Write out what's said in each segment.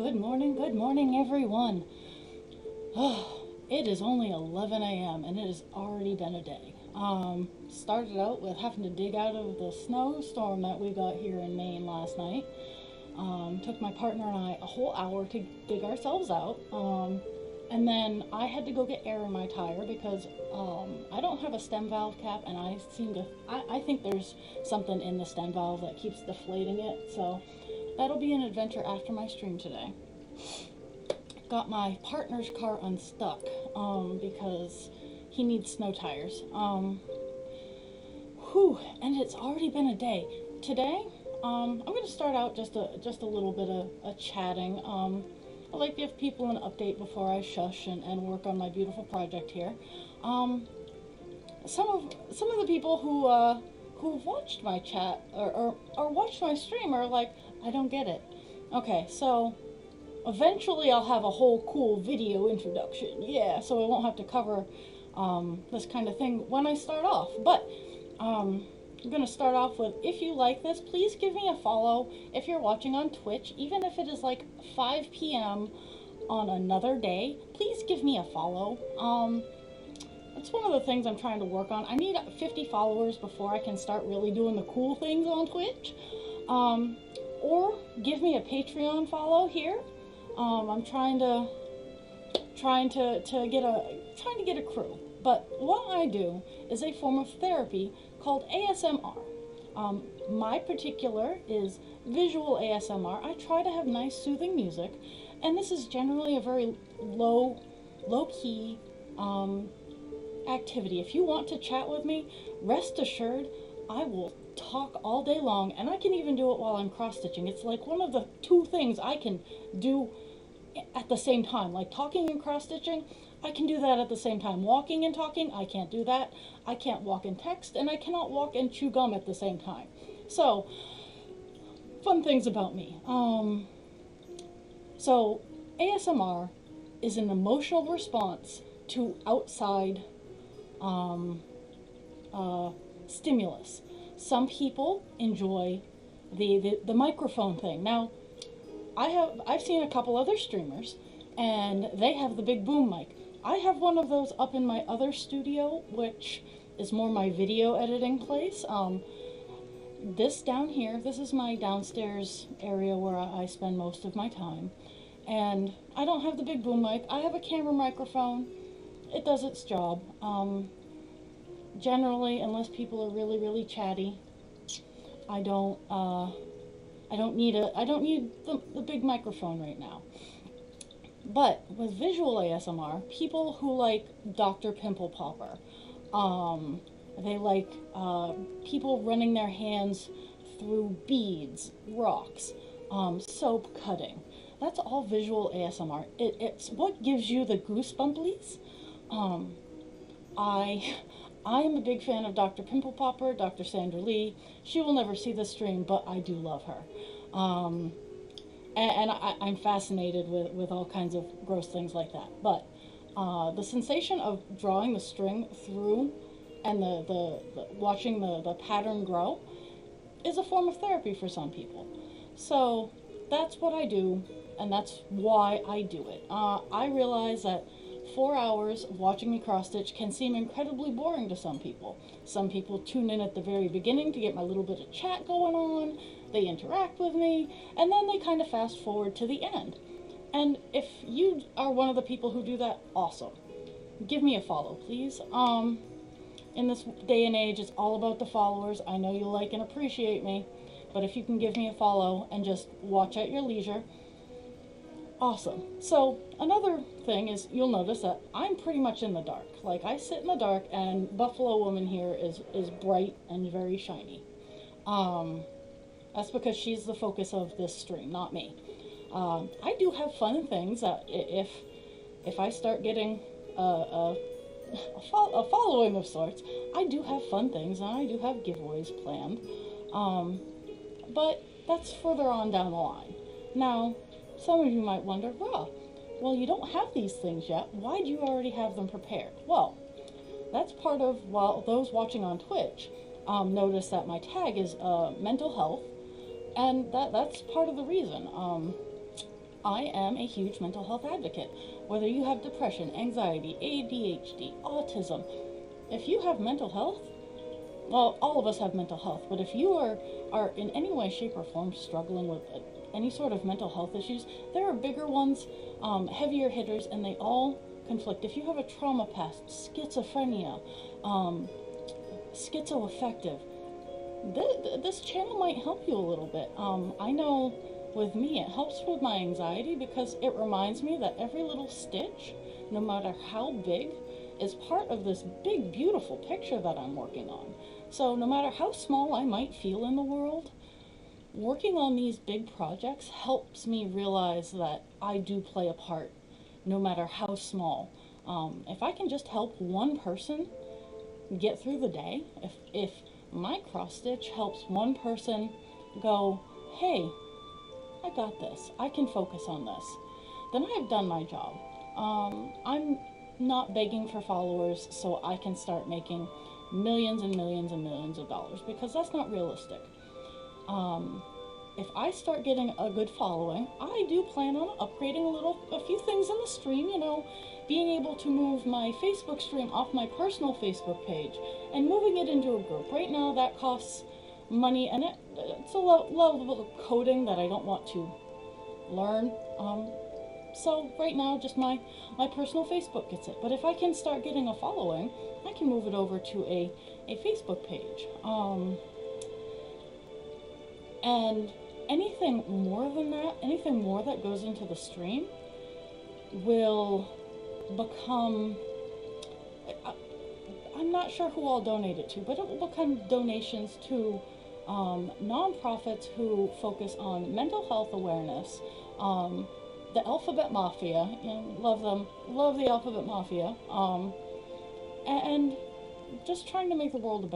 good morning, everyone. It is only 11 a.m. and it has already been a day. Started out with having to dig out of the snowstorm that we got here in Maine last night. Took my partner and I a whole hour to dig ourselves out. And then I had to go get air in my tire because I don't have a stem valve cap, and I think there's something in the stem valve that keeps deflating it. So that'll be an adventure after my stream today. Got my partner's car unstuck because he needs snow tires. And it's already been a day. Today, I'm going to start out just a little bit of chatting. I like to give people an update before I shush and work on my beautiful project here. Some of the people who've watched my chat or watched my stream are like, I don't get it. Okay, so eventually I'll have a whole cool video introduction. Yeah, so I won't have to cover this kind of thing when I start off. But I'm going to start off with, if you like this, please give me a follow. If you're watching on Twitch, even if it is like 5 p.m. on another day, please give me a follow. It's one of the things I'm trying to work on. I need 50 followers before I can start really doing the cool things on Twitch. Or give me a Patreon follow here. I'm trying to get a crew. But what I do is a form of therapy called ASMR. My particular is visual ASMR. I try to have nice, soothing music, and this is generally a very low-key activity. If you want to chat with me, rest assured, I will talk all day long, and I can even do it while I'm cross-stitching. It's like one of the two things I can do at the same time, like talking and cross-stitching. I can do that at the same time. Walking and talking, I can't do that. I can't walk and text, and I cannot walk and chew gum at the same time. So, fun things about me. So ASMR is an emotional response to outside stimulus. Some people enjoy the microphone thing. Now, I've seen a couple other streamers, and they have the big boom mic. I have one of those up in my other studio, which is more my video editing place. This down here, this is my downstairs area where I spend most of my time. And I don't have the big boom mic. I have a camera microphone. It does its job. Generally, unless people are really, really chatty, I don't need the big microphone right now. But with visual ASMR, people who like Dr. Pimple Popper, they like people running their hands through beads, rocks, soap cutting. That's all visual ASMR. It's what gives you the goosebumplies. I am a big fan of Dr. Pimple Popper, Dr. Sandra Lee. She will never see the stream, but I do love her. And I'm fascinated with all kinds of gross things like that. But the sensation of drawing the string through and the watching the pattern grow is a form of therapy for some people. So that's what I do, and that's why I do it. I realize that 4 hours of watching me cross-stitch can seem incredibly boring to some people. Some people tune in at the very beginning to get my little bit of chat going on, they interact with me, and then they kind of fast forward to the end. And if you are one of the people who do that, awesome. Give me a follow, please. In this day and age, it's all about the followers. I know you like and appreciate me, but if you can give me a follow and just watch at your leisure, awesome. So another thing is, you'll notice that I'm pretty much in the dark. Like, I sit in the dark, and Buffalo Woman here is bright and very shiny. That's because she's the focus of this stream, not me. I do have fun things that if I start getting a following of sorts, I do have fun things, and I do have giveaways planned. But that's further on down the line. Now, some of you might wonder, well, you don't have these things yet. Why do you already have them prepared? Well, that's part of, well, those watching on Twitch notice that my tag is mental health, and that's part of the reason. I am a huge mental health advocate. Whether you have depression, anxiety, ADHD, autism, if you have mental health, well, all of us have mental health, but if you are in any way, shape, or form struggling with any sort of mental health issues, there are bigger ones, heavier hitters, and they all conflict. If you have a trauma past, schizophrenia, schizoaffective, this channel might help you a little bit. I know with me, it helps with my anxiety because it reminds me that every little stitch, no matter how big, is part of this big, beautiful picture that I'm working on. So no matter how small I might feel in the world, working on these big projects helps me realize that I do play a part, no matter how small. If I can just help one person get through the day, if my cross stitch helps one person go, hey, I got this, I can focus on this, then I've done my job. I'm not begging for followers so I can start making millions and millions and millions of dollars because that's not realistic. If I start getting a good following, I do plan on upgrading a few things in the stream, being able to move my Facebook stream off my personal Facebook page and moving it into a group. Right now that costs money and it's a level of coding that I don't want to learn. So right now just my personal Facebook gets it. But if I can start getting a following, I can move it over to a Facebook page. And anything more than that, anything more that goes into the stream will become, I'm not sure who I'll donate it to, but it will become donations to nonprofits who focus on mental health awareness, the Alphabet Mafia, love them, love the Alphabet Mafia, and just trying to make the world a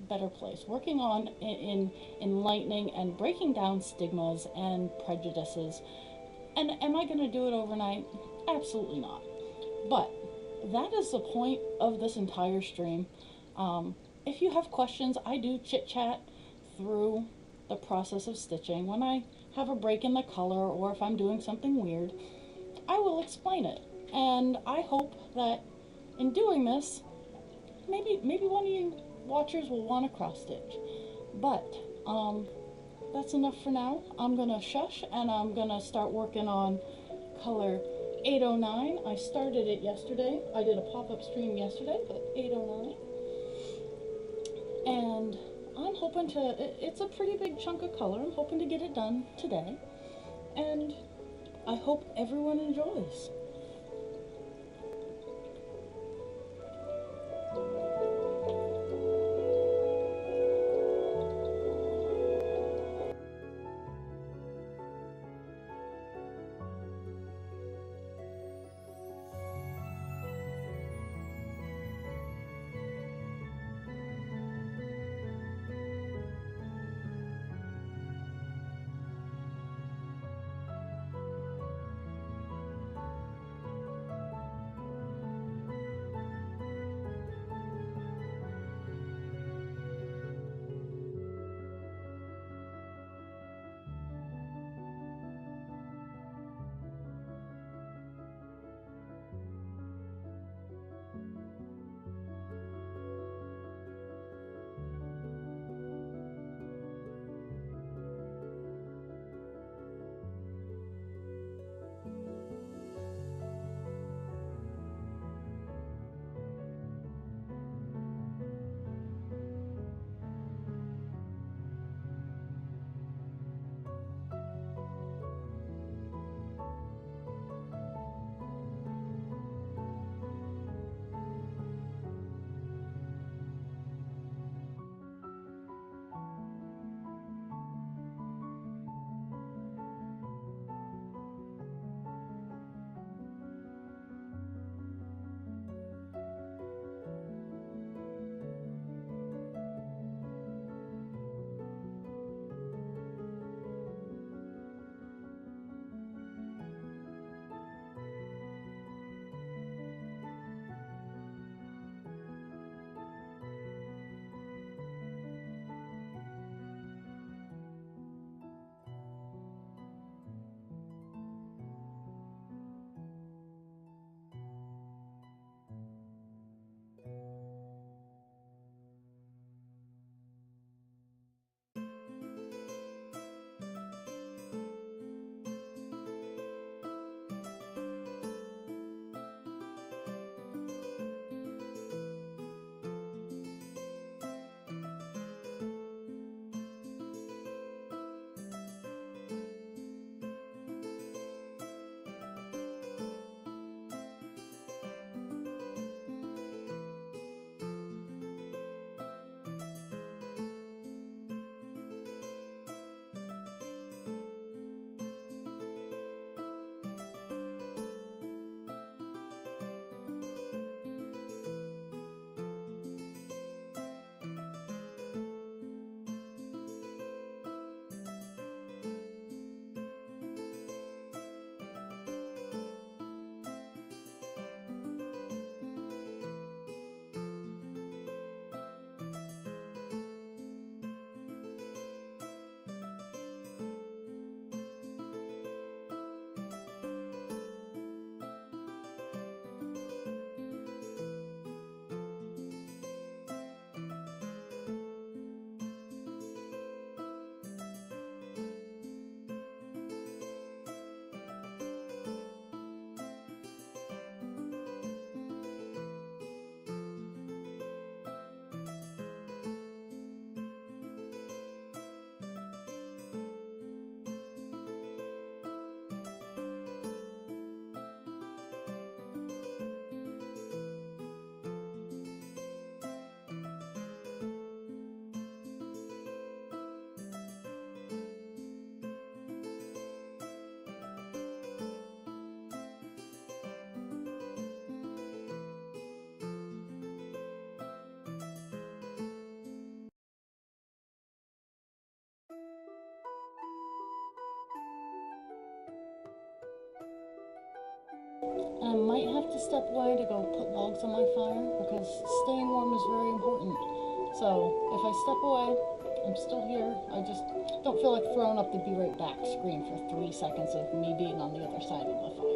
better place, working on in enlightening and breaking down stigmas and prejudices. And am I going to do it overnight? Absolutely not. But that is the point of this entire stream. If you have questions, I do chit chat through the process of stitching. When I have a break in the color or if I'm doing something weird, I will explain it. And I hope that in doing this, maybe one of you watchers will want to cross stitch. But that's enough for now. I'm gonna shush and I'm gonna start working on color 809. I started it yesterday. I did a pop-up stream yesterday, but 809. And I'm hoping to, it's a pretty big chunk of color. I'm hoping to get it done today. And I hope everyone enjoys. I might have to step away to go put logs on my fire because staying warm is very important. So if I step away, I'm still here. I just don't feel like throwing up the be right back screen for 3 seconds of me being on the other side of the fire.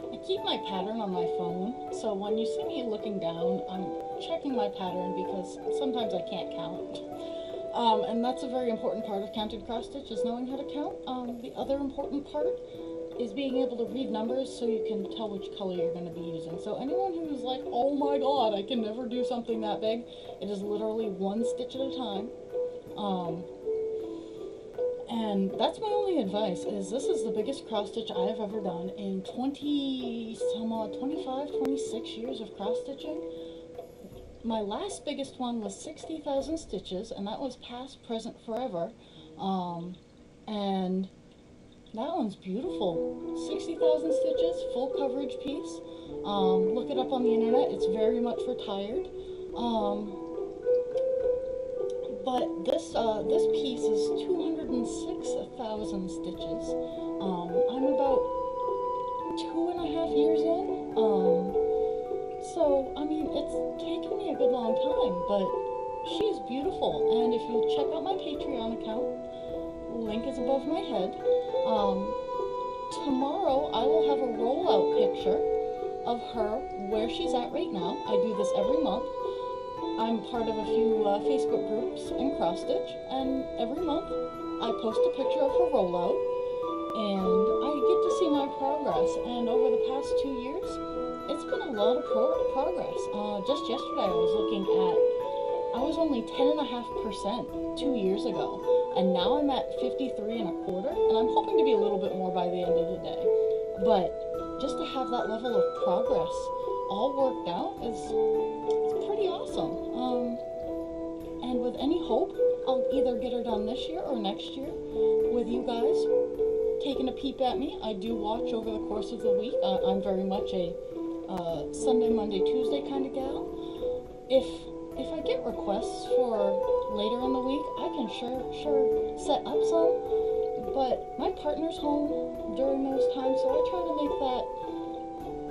I keep my pattern on my phone, so when you see me looking down, I'm checking my pattern because sometimes I can't count. And that's a very important part of counted cross stitch is knowing how to count. The other important part is being able to read numbers so you can tell which color you're going to be using. So anyone who's like, oh my god, I can never do something that big, it is literally one stitch at a time. And that's my only advice, is this is the biggest cross stitch I have ever done in 25, 26 years of cross stitching. My last biggest one was 60,000 stitches, and that was past, present, forever. And that one's beautiful. 60,000 stitches, full coverage piece. Look it up on the internet, it's very much retired. But this piece is 206,000 stitches. I'm about 2.5 years in. So, I mean, it's taken me a good long time, but she's beautiful. And if you check out my Patreon account, link is above my head. Tomorrow I will have a rollout picture of her where she's at right now. I do this every month. I'm part of a few Facebook groups in cross stitch, and every month I post a picture of her rollout and I get to see my progress. And over the past 2 years, it's been a lot of progress. Just yesterday, I was only 10.5% 2 years ago, and now I'm at 53 and a quarter, and I'm hoping to be a little bit more by the end of the day. But just to have that level of progress all worked out is it's pretty awesome. And with any hope, I'll either get her done this year or next year with you guys taking a peep at me. I do watch over the course of the week. I'm very much a Sunday, Monday, Tuesday kind of gal. If I get requests for later in the week, I can sure set up some. But my partner's home during those times, so I try to make that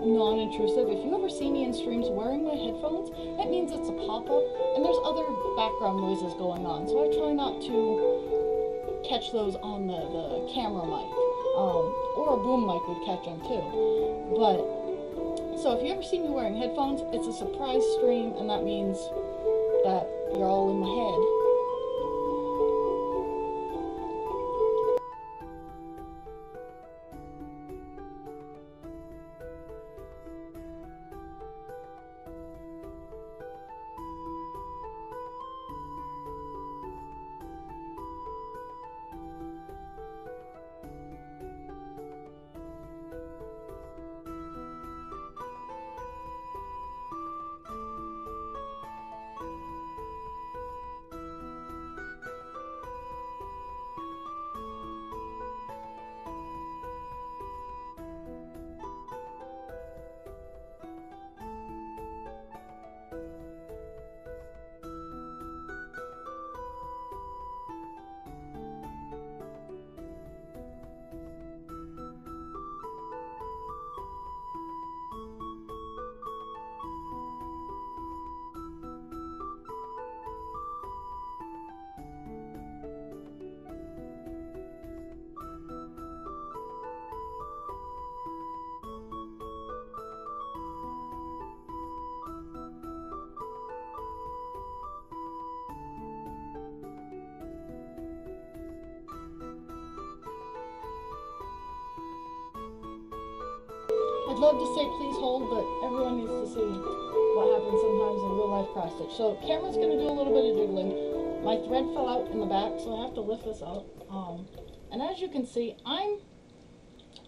non-intrusive. If you ever see me in streams wearing my headphones, that means it's a pop-up, and there's other background noises going on. So I try not to catch those on the camera mic, or a boom mic would catch them too. But so if you ever see me wearing headphones, it's a surprise stream, and that means that you're all in my head. I'd love to say please hold, but everyone needs to see what happens sometimes in real life cross stitch. So camera's going to do a little bit of jiggling. My thread fell out in the back, so I have to lift this out. And as you can see, I'm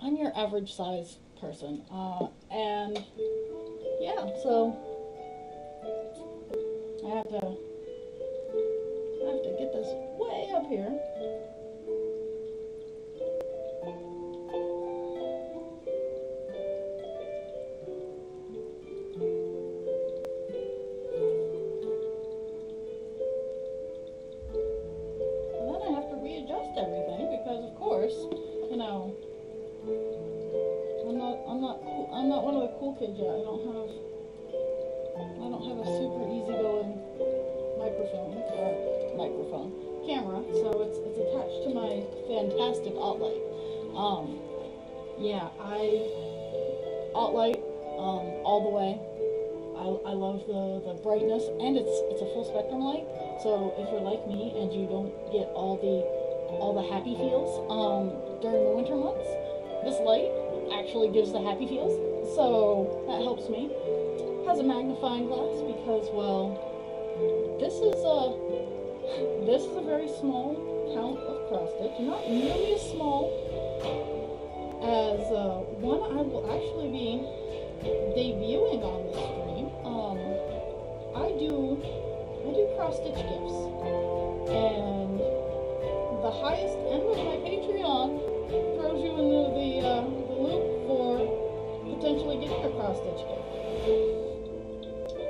your average size person. And yeah, so I have to get this way up here. Everything, because of course, you know, I'm not one of the cool kids yet. I don't have a super easygoing camera, so it's attached to my fantastic alt-light. Yeah, alt-light all the way. I love the brightness, and it's a full spectrum light. So if you're like me and you don't get all the happy feels during the winter months, this light actually gives the happy feels, so that helps me. Has a magnifying glass because, well, this is a very small count of cross stitch, not nearly as small as one I will actually be debuting on the stream. I do cross stitch gifts, and the highest end of my Patreon throws you into the loop for potentially getting a cross stitch gift.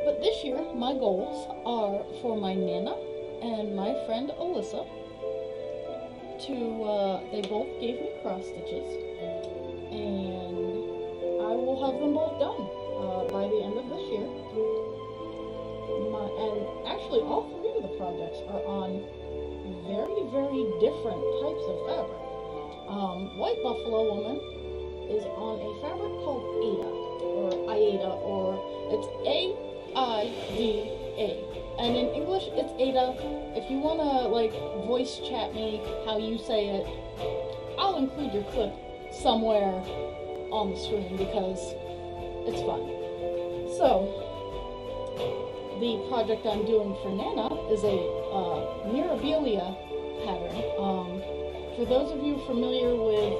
But this year, my goals are for my Nana and my friend Alyssa they both gave me cross stitches, and I will have them both done by the end of this year. And actually, all three of the projects are on very, very different types of fabric. White Buffalo Woman is on a fabric called Aida, or it's A-I-D-A. And in English, it's Ada. If you want to, like, voice chat me how you say it, I'll include your clip somewhere on the screen because it's fun. So, the project I'm doing for Nana is a mirabilia pattern. For those of you familiar with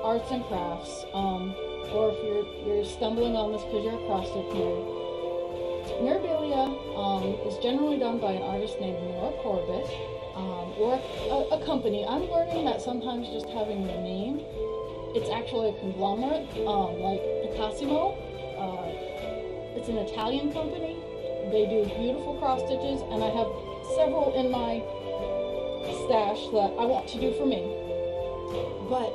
arts and crafts, or if you're stumbling on this because you're a cross-stitch nerd, mirabilia is generally done by an artist named Nora Corbett, or a company. I'm learning that sometimes just having the name, it's actually a conglomerate, like Picassimo. It's an Italian company. They do beautiful cross stitches, and I have several in my stash that I want to do for me. But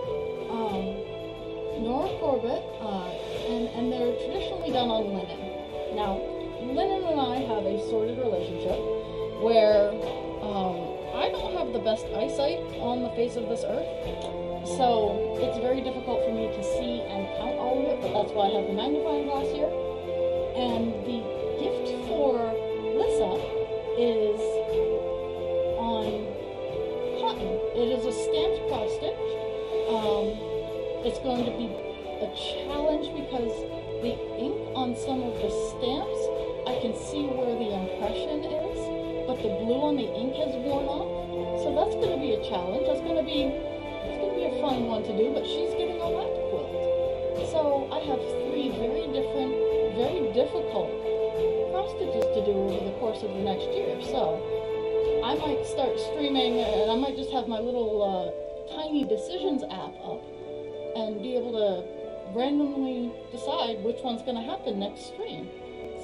Nora Corbett, and they're traditionally done on linen. Now, linen and I have a sordid relationship where I don't have the best eyesight on the face of this earth, so it's very difficult for me to see and count all of it, but that's why I have the magnifying glass here. And the gift for Lissa is on cotton. It is a stamped cross stitch. It's going to be a challenge because the ink on some of the stamps, I can see where the impression is, but the glue on the ink has worn off. So that's going to be a challenge. It's going to be a fun one to do, but she's getting a lap quilt. So I have 3 very different, very difficult cross stitches to do over the course of the next year. So I might start streaming, and I might just have my little tiny decisions app up and be able to randomly decide which one's going to happen next stream.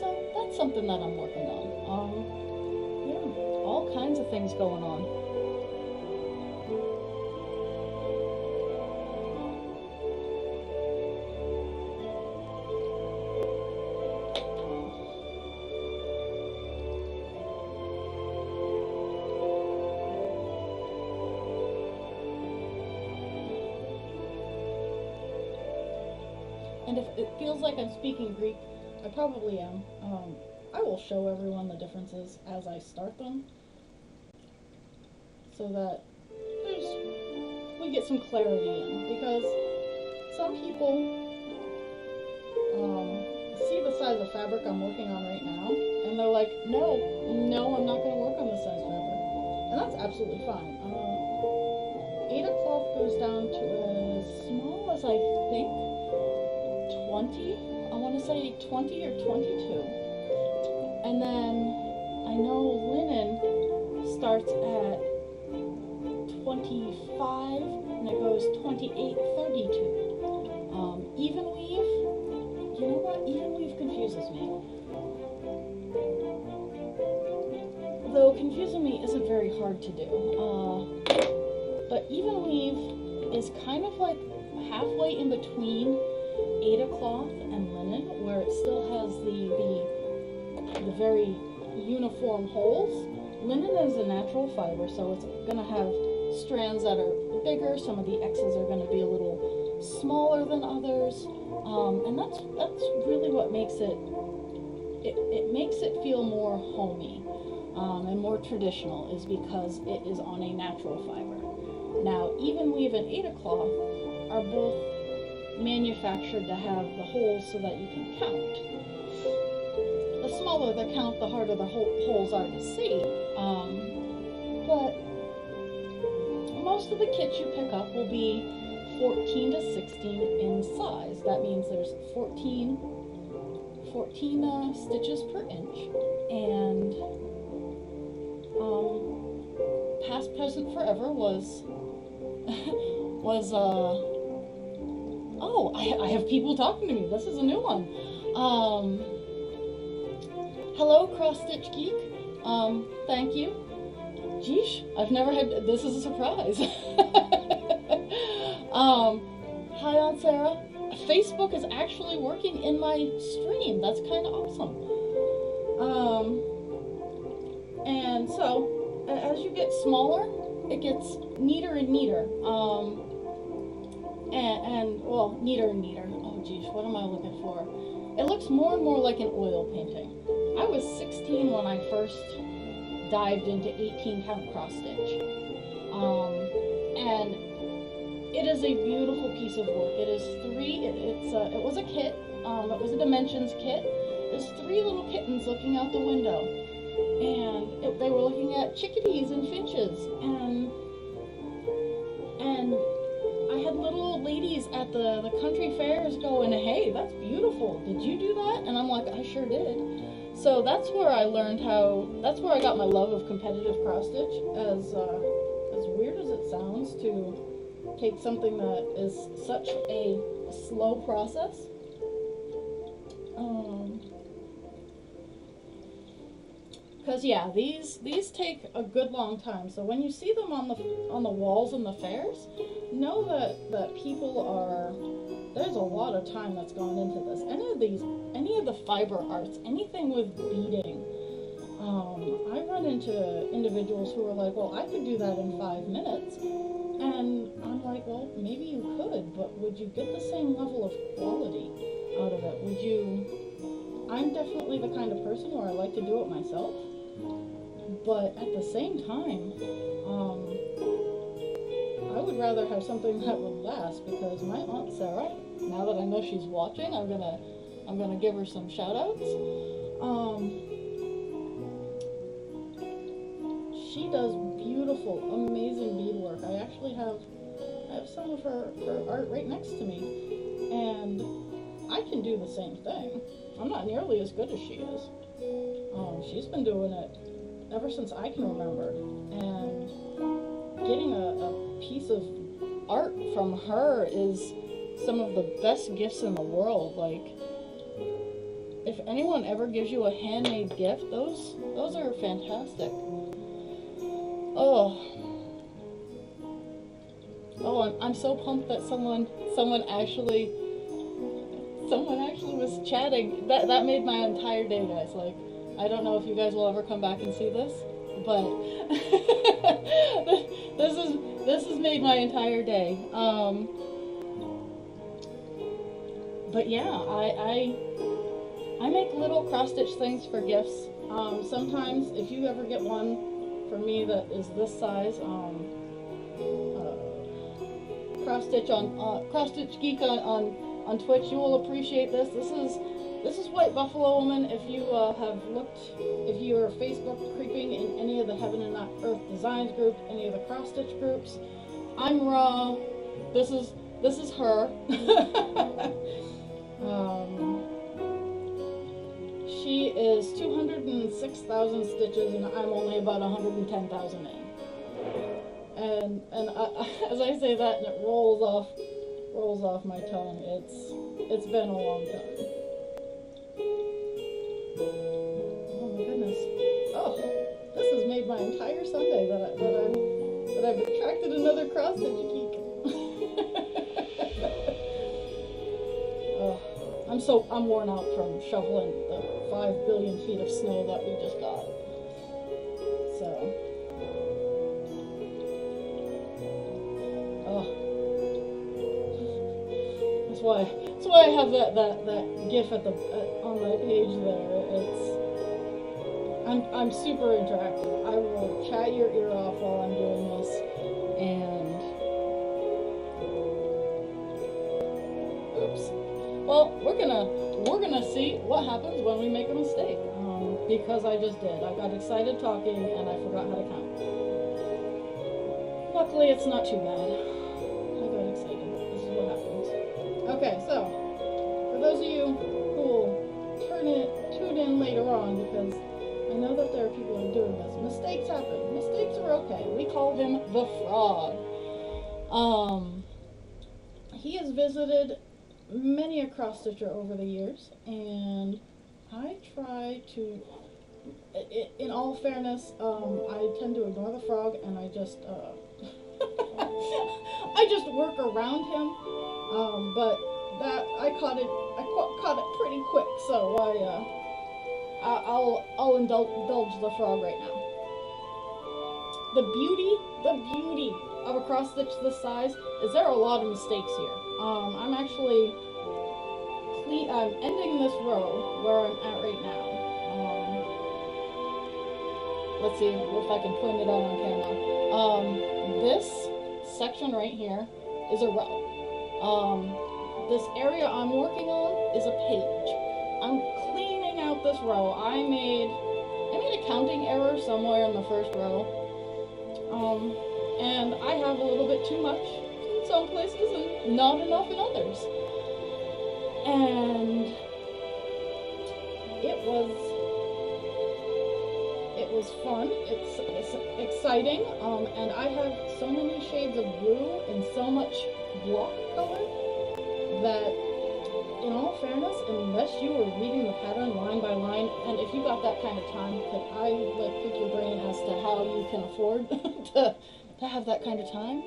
So that's something that I'm working on. Yeah, all kinds of things going on. And if it feels like I'm speaking Greek, I probably am. I will show everyone the differences as I start them, so that we get some clarity in. Because some people see the size of fabric I'm working on right now, and they're like, no, I'm not going to work on this size fabric. And that's absolutely fine. Aida cloth goes down to as small as I think 20, I want to say 20 or 22. And then I know linen starts at 25 and it goes 28, 32. Even weave, you know what? Even weave confuses me. Though confusing me isn't very hard to do. But even weave is kind of like halfway in between Aida cloth and linen, where it still has the very uniform holes. Linen is a natural fiber, so it's going to have strands that are bigger. Some of the X's are going to be a little smaller than others, and that's really what makes it makes it feel more homey and more traditional, is because it is on a natural fiber. Now, even weave and Aida cloth are both manufactured to have the holes so that you can count. The smaller the count, the harder the holes are to see. But most of the kits you pick up will be 14 to 16 in size. That means there's 14 stitches per inch, and past, present, forever was oh, I have people talking to me. This is a new one. Hello, Cross Stitch Geek. Thank you. Geesh, I've never had, this is a surprise. Hi, Aunt Sarah. Facebook is actually working in my stream. That's kind of awesome. And so, as you get smaller, it gets neater and neater. Well, neater and neater. Oh geez, what am I looking for? It looks more and more like an oil painting. I was 16 when I first dived into 18 count cross stitch. And It is a beautiful piece of work. It is it was a kit. It was a dimensions kit. There's 3 little kittens looking out the window, and they were looking at chickadees and finches, and I had little old ladies at the country fairs going, "Hey, that's beautiful. Did you do that?" And I'm like, "I sure did." So that's where I learned that's where I got my love of competitive cross stitch. As weird as it sounds to take something that is such a slow process. Because yeah, these take a good long time. So when you see them on the walls in the fairs, know that people there's a lot of time that's gone into this. Any of the fiber arts, anything with beading. I run into individuals who are like, well, I could do that in 5 minutes. And I'm like, well, maybe you could, but would you get the same level of quality out of it? I'm definitely the kind of person where I like to do it myself. But at the same time, I would rather have something that would last, because my Aunt Sarah, now that I know she's watching, I'm gonna give her some shout outs. She does beautiful, amazing beadwork. I actually have some of her art right next to me, and I can do the same thing. I'm not nearly as good as she is. She's been doing it ever since I can remember, and getting a piece of art from her is some of the best gifts in the world. Like, if anyone ever gives you a handmade gift, those are fantastic. Oh, I'm so pumped that someone actually was chatting. That made my entire day, guys. Like, I don't know if you guys will ever come back and see this, but this has made my entire day. But yeah, I make little cross stitch things for gifts. Sometimes if you ever get one for me that is this size, cross stitch geek on Twitch, you will appreciate this. This is White Buffalo Woman. If you if you are Facebook creeping in any of the Heaven and Earth Designs group, any of the cross stitch groups, I'm Raw. This is her. She is 206,000 stitches, and I'm only about 110,000 in. And as I say that, and it rolls off my tongue. It's been a long time. Oh my goodness. Oh, this has made my entire Sunday that I've attracted another cross stitch geek. Oh, I'm worn out from shoveling the 5 billion feet of snow that we just got. So, that's why I have that GIF at on my page there. I'm super interactive. I will chat your ear off while I'm doing this, and oops. Well, we're gonna see what happens when we make a mistake. Because I just did. I got excited talking and I forgot how to count. Luckily, it's not too bad. I got excited. This is what happens. Okay, so for those of you who will tune in later on, because I know that there are people who are doing this. Mistakes happen. Mistakes are okay. We call him the Frog. He has visited many a cross stitcher over the years, and I try to, in all fairness, I tend to ignore the frog, and I just I just work around him. But that I caught it pretty quick, so I'll indulge the frog right now. The beauty of a cross stitch this size is there are a lot of mistakes here. I'm actually I'm ending this row where I'm at right now. Let's see if I can point it out on camera. This section right here is a row. This area I'm working on is a page. I'm cleaning out this row. I made a counting error somewhere in the first row. And I have a little bit too much in some places and not enough in others. And it was fun. It's exciting. And I have so many shades of blue and so much block color that, in all fairness, unless you were reading the pattern line by line, and if you got that kind of time, could I pick your brain as to how you can afford to have that kind of time?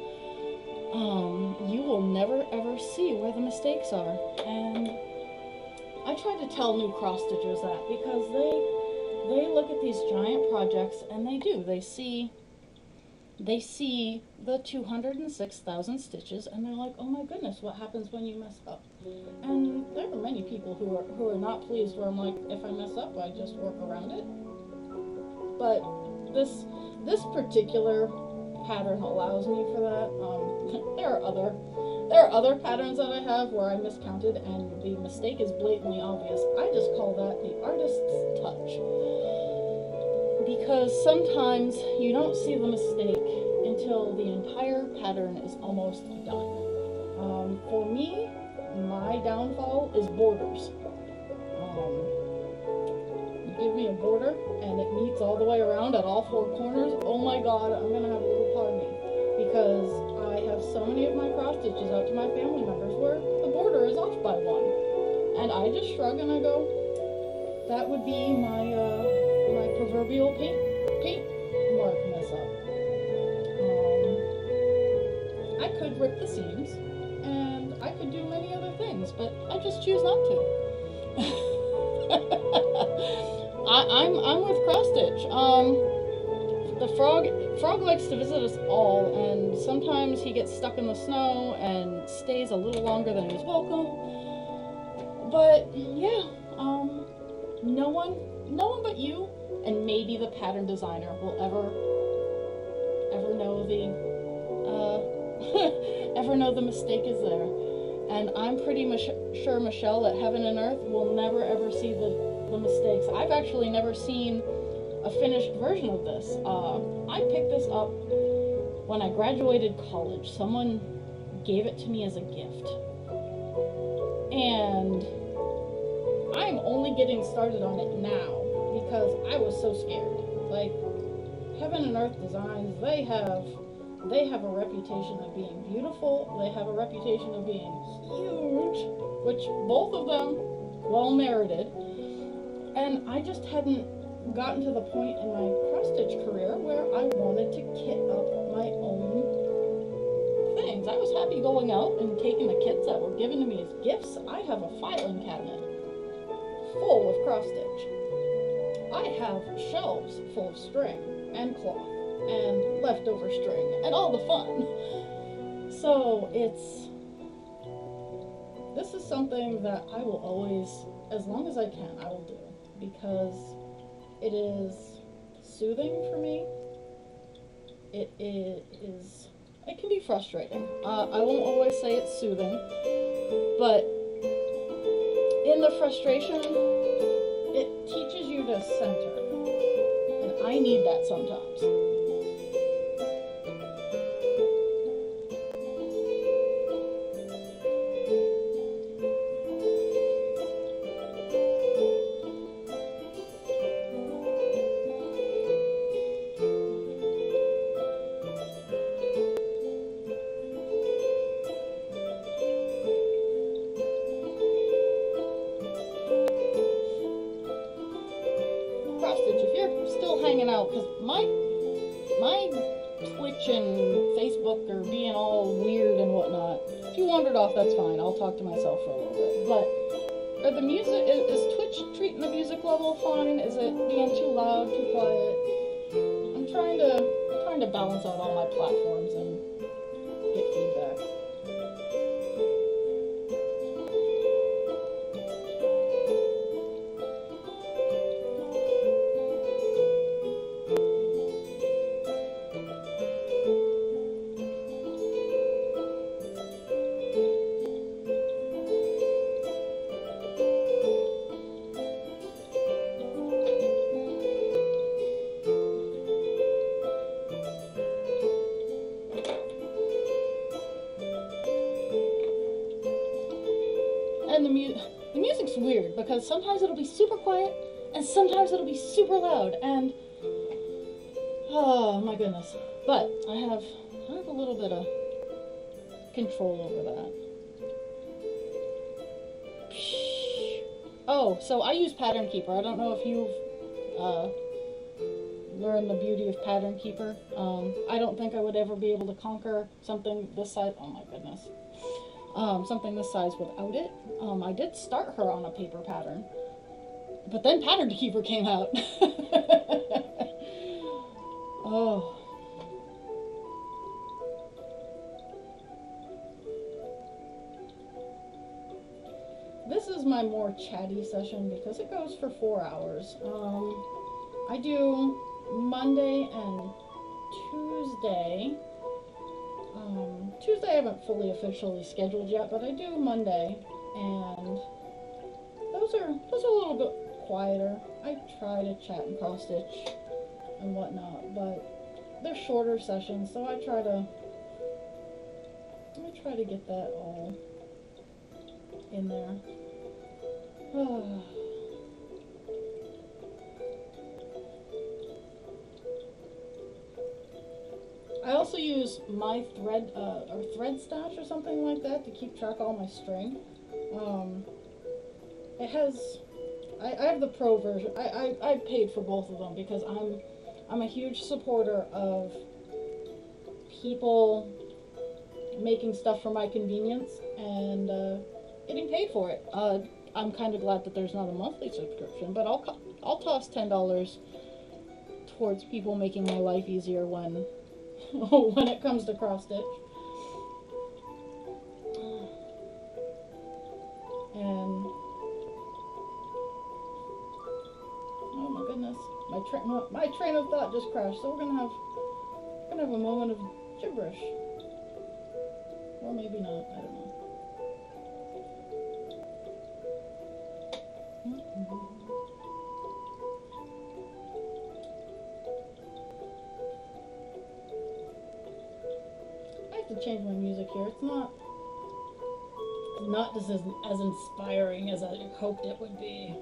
You will never ever see where the mistakes are. And I try to tell new cross stitchers that, because they look at these giant projects and they see the 206,000 stitches and they're like, oh my goodness, what happens when you mess up? And there are many people who are not pleased, where I'm like, if I mess up, I just work around it. But this particular pattern allows me for that. There are other patterns that I have where I miscounted and the mistake is blatantly obvious. I just call that the artist's touch, because sometimes you don't see the mistake until the entire pattern is almost done. For me, my downfall is borders. You give me a border and it meets all the way around at all four corners, oh my god, I'm gonna have a little party, because I have so many of my cross stitches out to my family members where the border is off by one, and I just shrug and I go, that would be my proverbial paint mark mess up. I could rip the seams and I could do many other things, but I just choose not to. I'm with cross stitch. The frog likes to visit us all, and sometimes he gets stuck in the snow and stays a little longer than he's welcome. But yeah, no one but you and maybe the pattern designer will ever know the mistake is there. And I'm pretty sure Michelle at Heaven and Earth will never ever see the mistakes. I've actually never seen a finished version of this. I picked this up when I graduated college. Someone gave it to me as a gift. And I'm only getting started on it now because I was so scared. Like, Heaven and Earth Designs, they have a reputation of being beautiful. They have a reputation of being huge, which both of them well merited. And I just hadn't gotten to the point in my cross-stitch career where I wanted to kit up my own things. I was happy going out and taking the kits that were given to me as gifts. I have a filing cabinet full of cross-stitch. I have shelves full of string and cloth and leftover string and all the fun. So this is something that I will always, as long as I can, I will do, because it is soothing for me. It can be frustrating. I won't always say it's soothing, but in the frustration, it teaches you to center, and I need that sometimes. If you're still hanging out, because my Twitch and Facebook are being all weird and whatnot. If you wandered off, that's fine. I'll talk to myself for a little bit. But is Twitch treating the music level fine? Is it being too loud, too quiet? I'm trying to balance out all my platforms and get feedback. the music's weird because sometimes it'll be super quiet and sometimes it'll be super loud, and oh my goodness. But I have a little bit of control over that. Oh, so I use Pattern Keeper. I don't know if you've learned the beauty of Pattern Keeper. I don't think I would ever be able to conquer something this size. Oh my goodness. Something this size without it. I did start her on a paper pattern, but then Pattern Keeper came out. Oh. This is my more chatty session because it goes for 4 hours. I do Monday and Tuesday. Tuesday I haven't fully officially scheduled yet, but I do Monday, and those are a little bit quieter. I try to chat and cross stitch and whatnot, but they're shorter sessions, so I try to get that all in there. I also use my thread or thread stash or something like that to keep track of all my string. It has, I have the pro version. I paid for both of them because I'm a huge supporter of people making stuff for my convenience and getting paid for it. I'm kind of glad that there's not a monthly subscription, but I'll toss $10 towards people making my life easier when when it comes to cross stitch. And oh my goodness, my train of thought just crashed. So we're gonna have a moment of gibberish, or maybe not. I don't know. I have to change my music here. It's not as inspiring as I hoped it would be.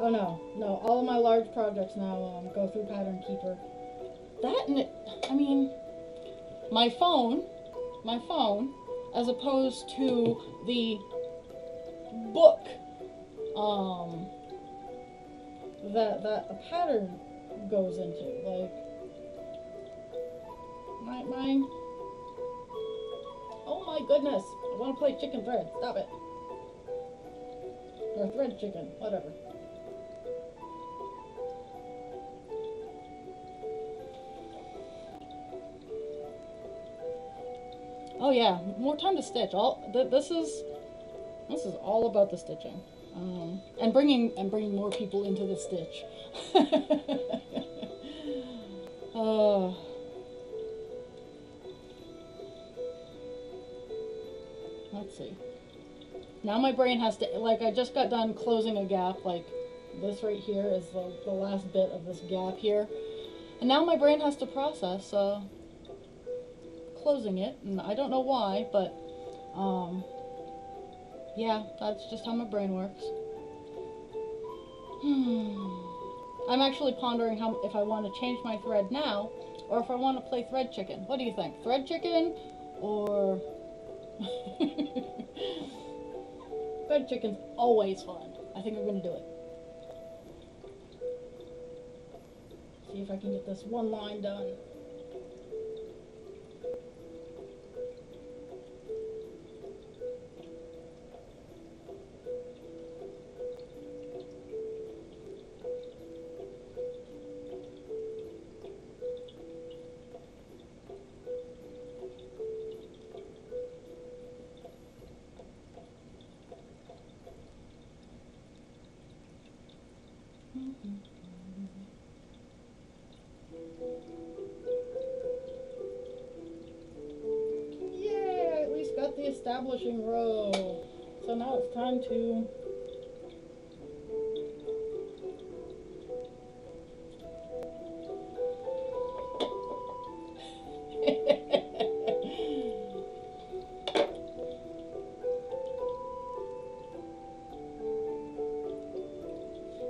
Oh no, all of my large projects now go through Pattern Keeper. That and I mean, my phone, as opposed to the book, that a pattern goes into, like, my, oh my goodness, I want to play chicken thread, stop it, or thread chicken, whatever. Oh yeah, more time to stitch. This is all about the stitching, and bringing more people into the stitch. Let's see. Now my brain has to, like, I just got done closing a gap. Like this right here is the last bit of this gap here, and now my brain has to process closing it, and I don't know why, but yeah, that's just how my brain works. I'm actually pondering if I want to change my thread now or if I want to play thread chicken. What do you think? Thread chicken or thread chicken's always fun. I think I'm gonna do it. See if I can get this one line done. Yay! I at least got the establishing row. So now it's time to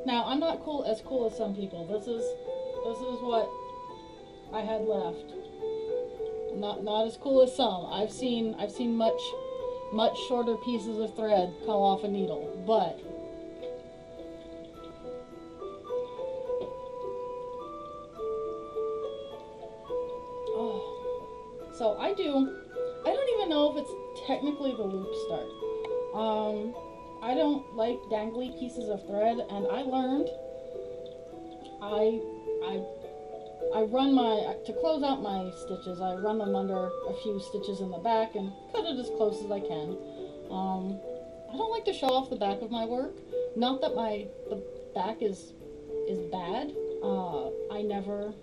Now I'm not cool as some people. This is what I had left. Not as cool as some. I've seen much shorter pieces of thread come off a needle, but oh, so I do. I don't even know if it's technically the loop start. I don't like dangly pieces of thread, and I learned I I I run to close out my stitches, I run them under a few stitches in the back and cut it as close as I can. I don't like to show off the back of my work. Not that the back is bad. I never.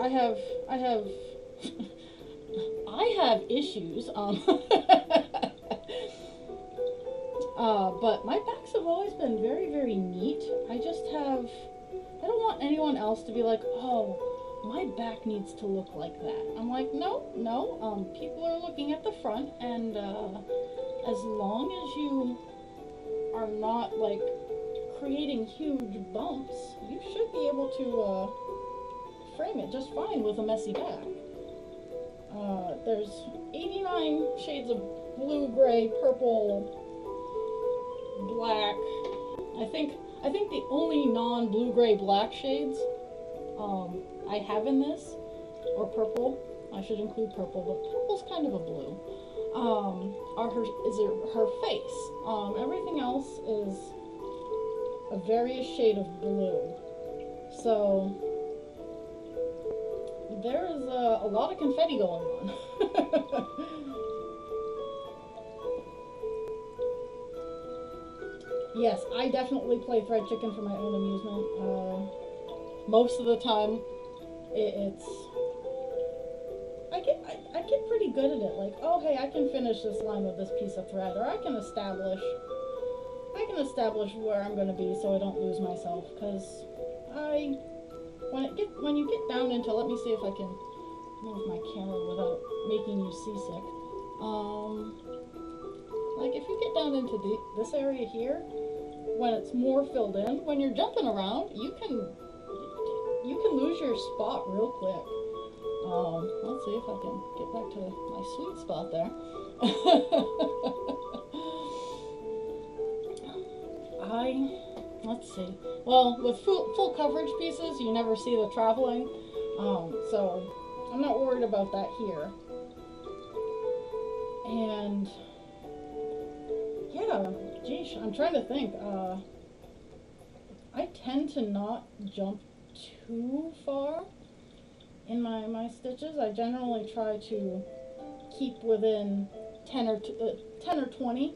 I have I have issues. But my backs have always been very, very neat. I just have. I don't want anyone else to be like, oh, my back needs to look like that. I'm like, no. People are looking at the front, and as long as you are not like creating huge bumps, you should be able to frame it just fine with a messy back. There's 89 shades of blue, gray, purple, black. I think the only non-blue, gray, black shades I have in this, or purple, I should include purple, but purple's kind of a blue, are her face. Everything else is a various shade of blue. So there is a lot of confetti going on. Yes, I definitely play thread chicken for my own amusement. Most of the time, it's I get pretty good at it. Like, oh hey, I can finish this line with this piece of thread, or I can establish where I'm going to be so I don't lose myself. Because when you get down into, let me see if I can move my camera without making you seasick. Like if you get down into this area here, when it's more filled in, when you're jumping around, you can lose your spot real quick. Let's see if I can get back to my sweet spot there. Let's see. Well, with full coverage pieces, you never see the traveling, so I'm not worried about that here. And yeah, geez, I'm trying to think. I tend to not jump too far in my stitches. I generally try to keep within 10 or 20.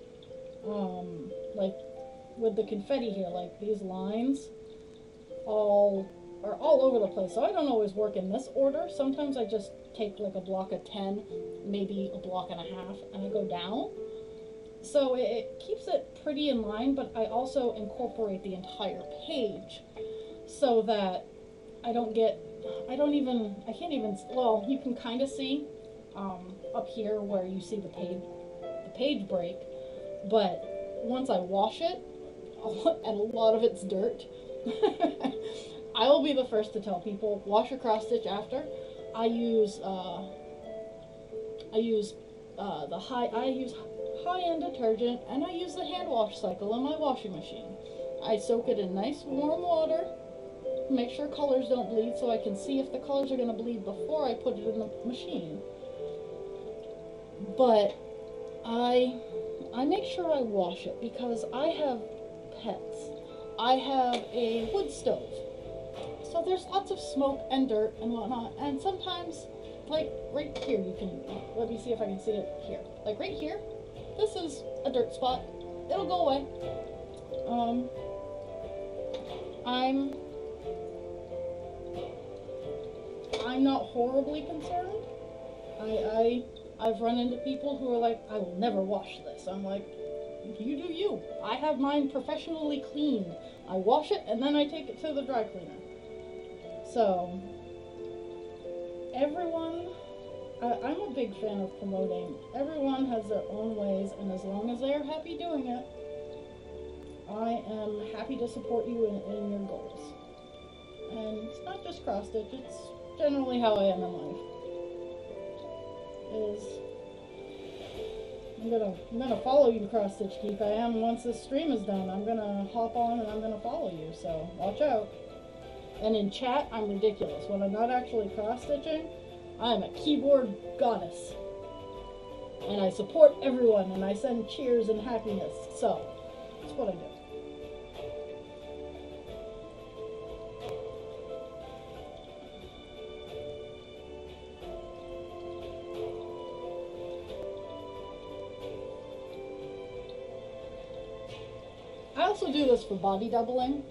Like with the confetti here, like these lines are all over the place. So I don't always work in this order. Sometimes I just take like a block of 10, maybe a block and a half, and I go down. So it keeps it pretty in line, but I also incorporate the entire page so that I can't even, well, you can kind of see up here where you see the page break, but once I wash it, and a lot of it's dirt, I will be the first to tell people, wash your cross stitch after. I use high-end detergent, and I use the hand wash cycle in my washing machine. I soak it in nice warm water, make sure colors don't bleed so I can see if the colors are going to bleed before I put it in the machine. But I make sure I wash it because I have pets. I have a wood stove, so there's lots of smoke and dirt and whatnot, and sometimes, like right here, you can, let me see if I can see it here, like right here, this is a dirt spot, it'll go away. I'm not horribly concerned. I've run into people who are like, I will never wash this. I'm like, you do you. I have mine professionally cleaned. I wash it and then I take it to the dry cleaner. So, everyone, I'm a big fan of promoting. Everyone has their own ways, and as long as they are happy doing it, I am happy to support you in your goals. And it's not just cross stitch, it's generally how I am in life. Is I'm gonna follow you, cross stitch geek. I am once this stream is done. I'm gonna hop on and I'm gonna follow you, so watch out. And in chat, I'm ridiculous. When I'm not actually cross stitching, I'm a keyboard goddess. And I support everyone and I send cheers and happiness. So that's what I do. I also do this for body doubling.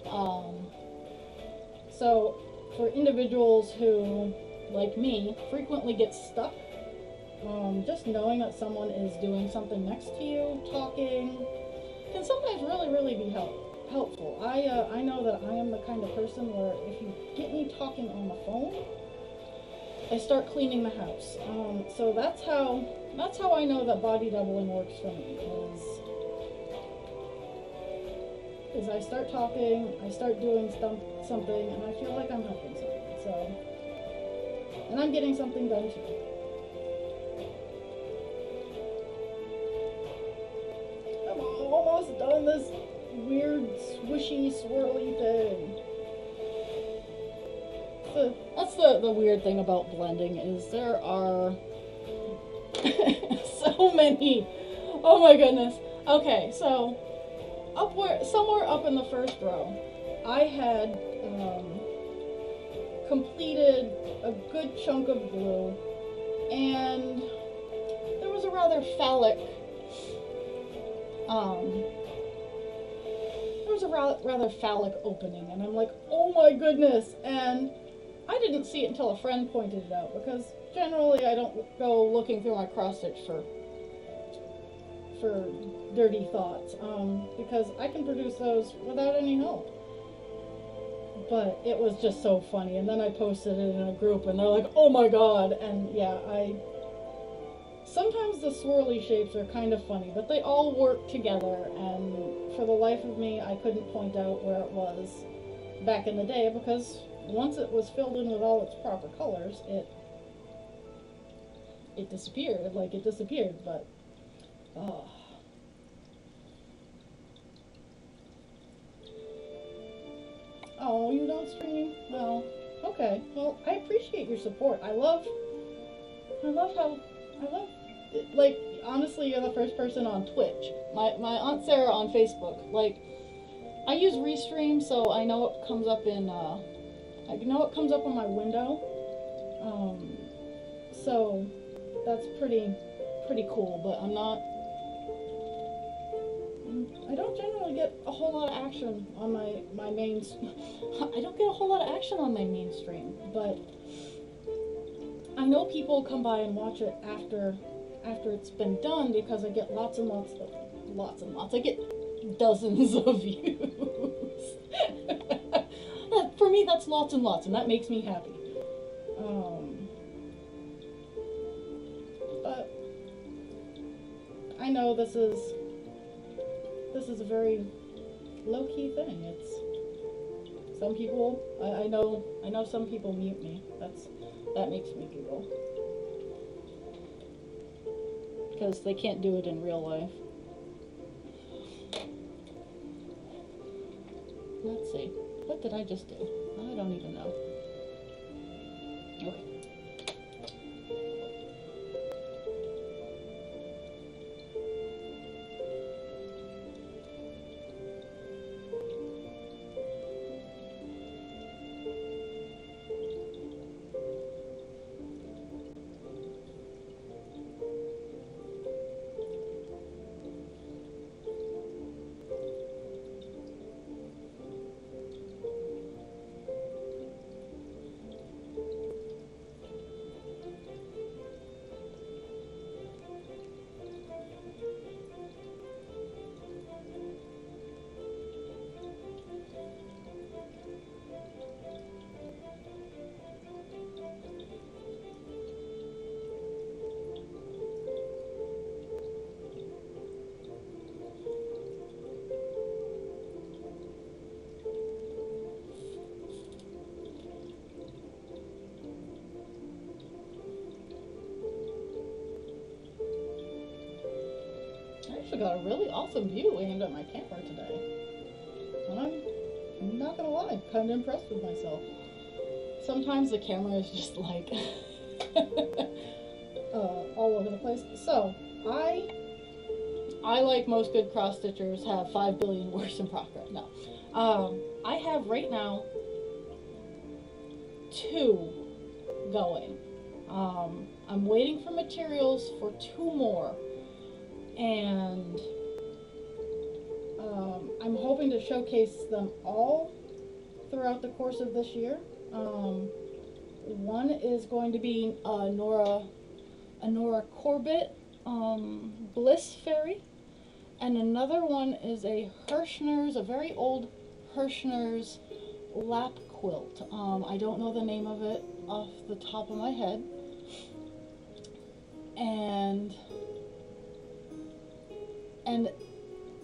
So for individuals who, like me, frequently get stuck, just knowing that someone is doing something next to you, talking, can sometimes really be helpful. I know that I am the kind of person where if you get me talking on the phone, I start cleaning the house. So that's how I know that body doubling works for me. Is I start talking, I start doing something, and I feel like I'm helping someone. So, and I'm getting something done too. I'm almost done this weird, swishy, swirly thing. That's the weird thing about blending is there are so many. Oh my goodness. Okay, so somewhere up in the first row, I had completed a good chunk of glue, and there was a rather phallic, opening, and I'm like, oh my goodness, and I didn't see it until a friend pointed it out, because generally I don't go looking through my cross stitch for dirty thoughts, because I can produce those without any help. But it was just so funny, and then I posted it in a group, and they're like, oh my god, and yeah, sometimes the swirly shapes are kind of funny, but they all work together, and for the life of me, I couldn't point out where it was back in the day, because once it was filled in with all its proper colors, it disappeared, but oh. Oh, you don't stream? Well, okay. Well, I appreciate your support. I love like, honestly, you're the first person on Twitch. My Aunt Sarah on Facebook. Like, I use Restream, so I know it comes up in, I know it comes up on my window. So that's pretty cool, but I don't generally get a whole lot of action on my main. I don't get a whole lot of action on my mainstream, but I know people come by and watch it after it's been done, because I get lots and lots. I get dozens of views. For me, that's lots and lots, and that makes me happy. But I know this is a very low-key thing. It's some people. I know some people mute me. That makes me giggle, because they can't do it in real life. Let's see. What did I just do? I don't even know. Okay. actually got a really awesome view aimed at my camera today. And I'm not gonna lie, kind of impressed with myself. Sometimes the camera is just like all over the place. So I like most good cross stitchers have 5 billion works in progress. No, I have right now 2 going. I'm waiting for materials for 2 more, and I'm hoping to showcase them all throughout the course of this year. One is going to be a Nora Corbett Bliss Fairy, and another one is a Hirschner's, a very old Hirschner's lap quilt. I don't know the name of it off the top of my head. And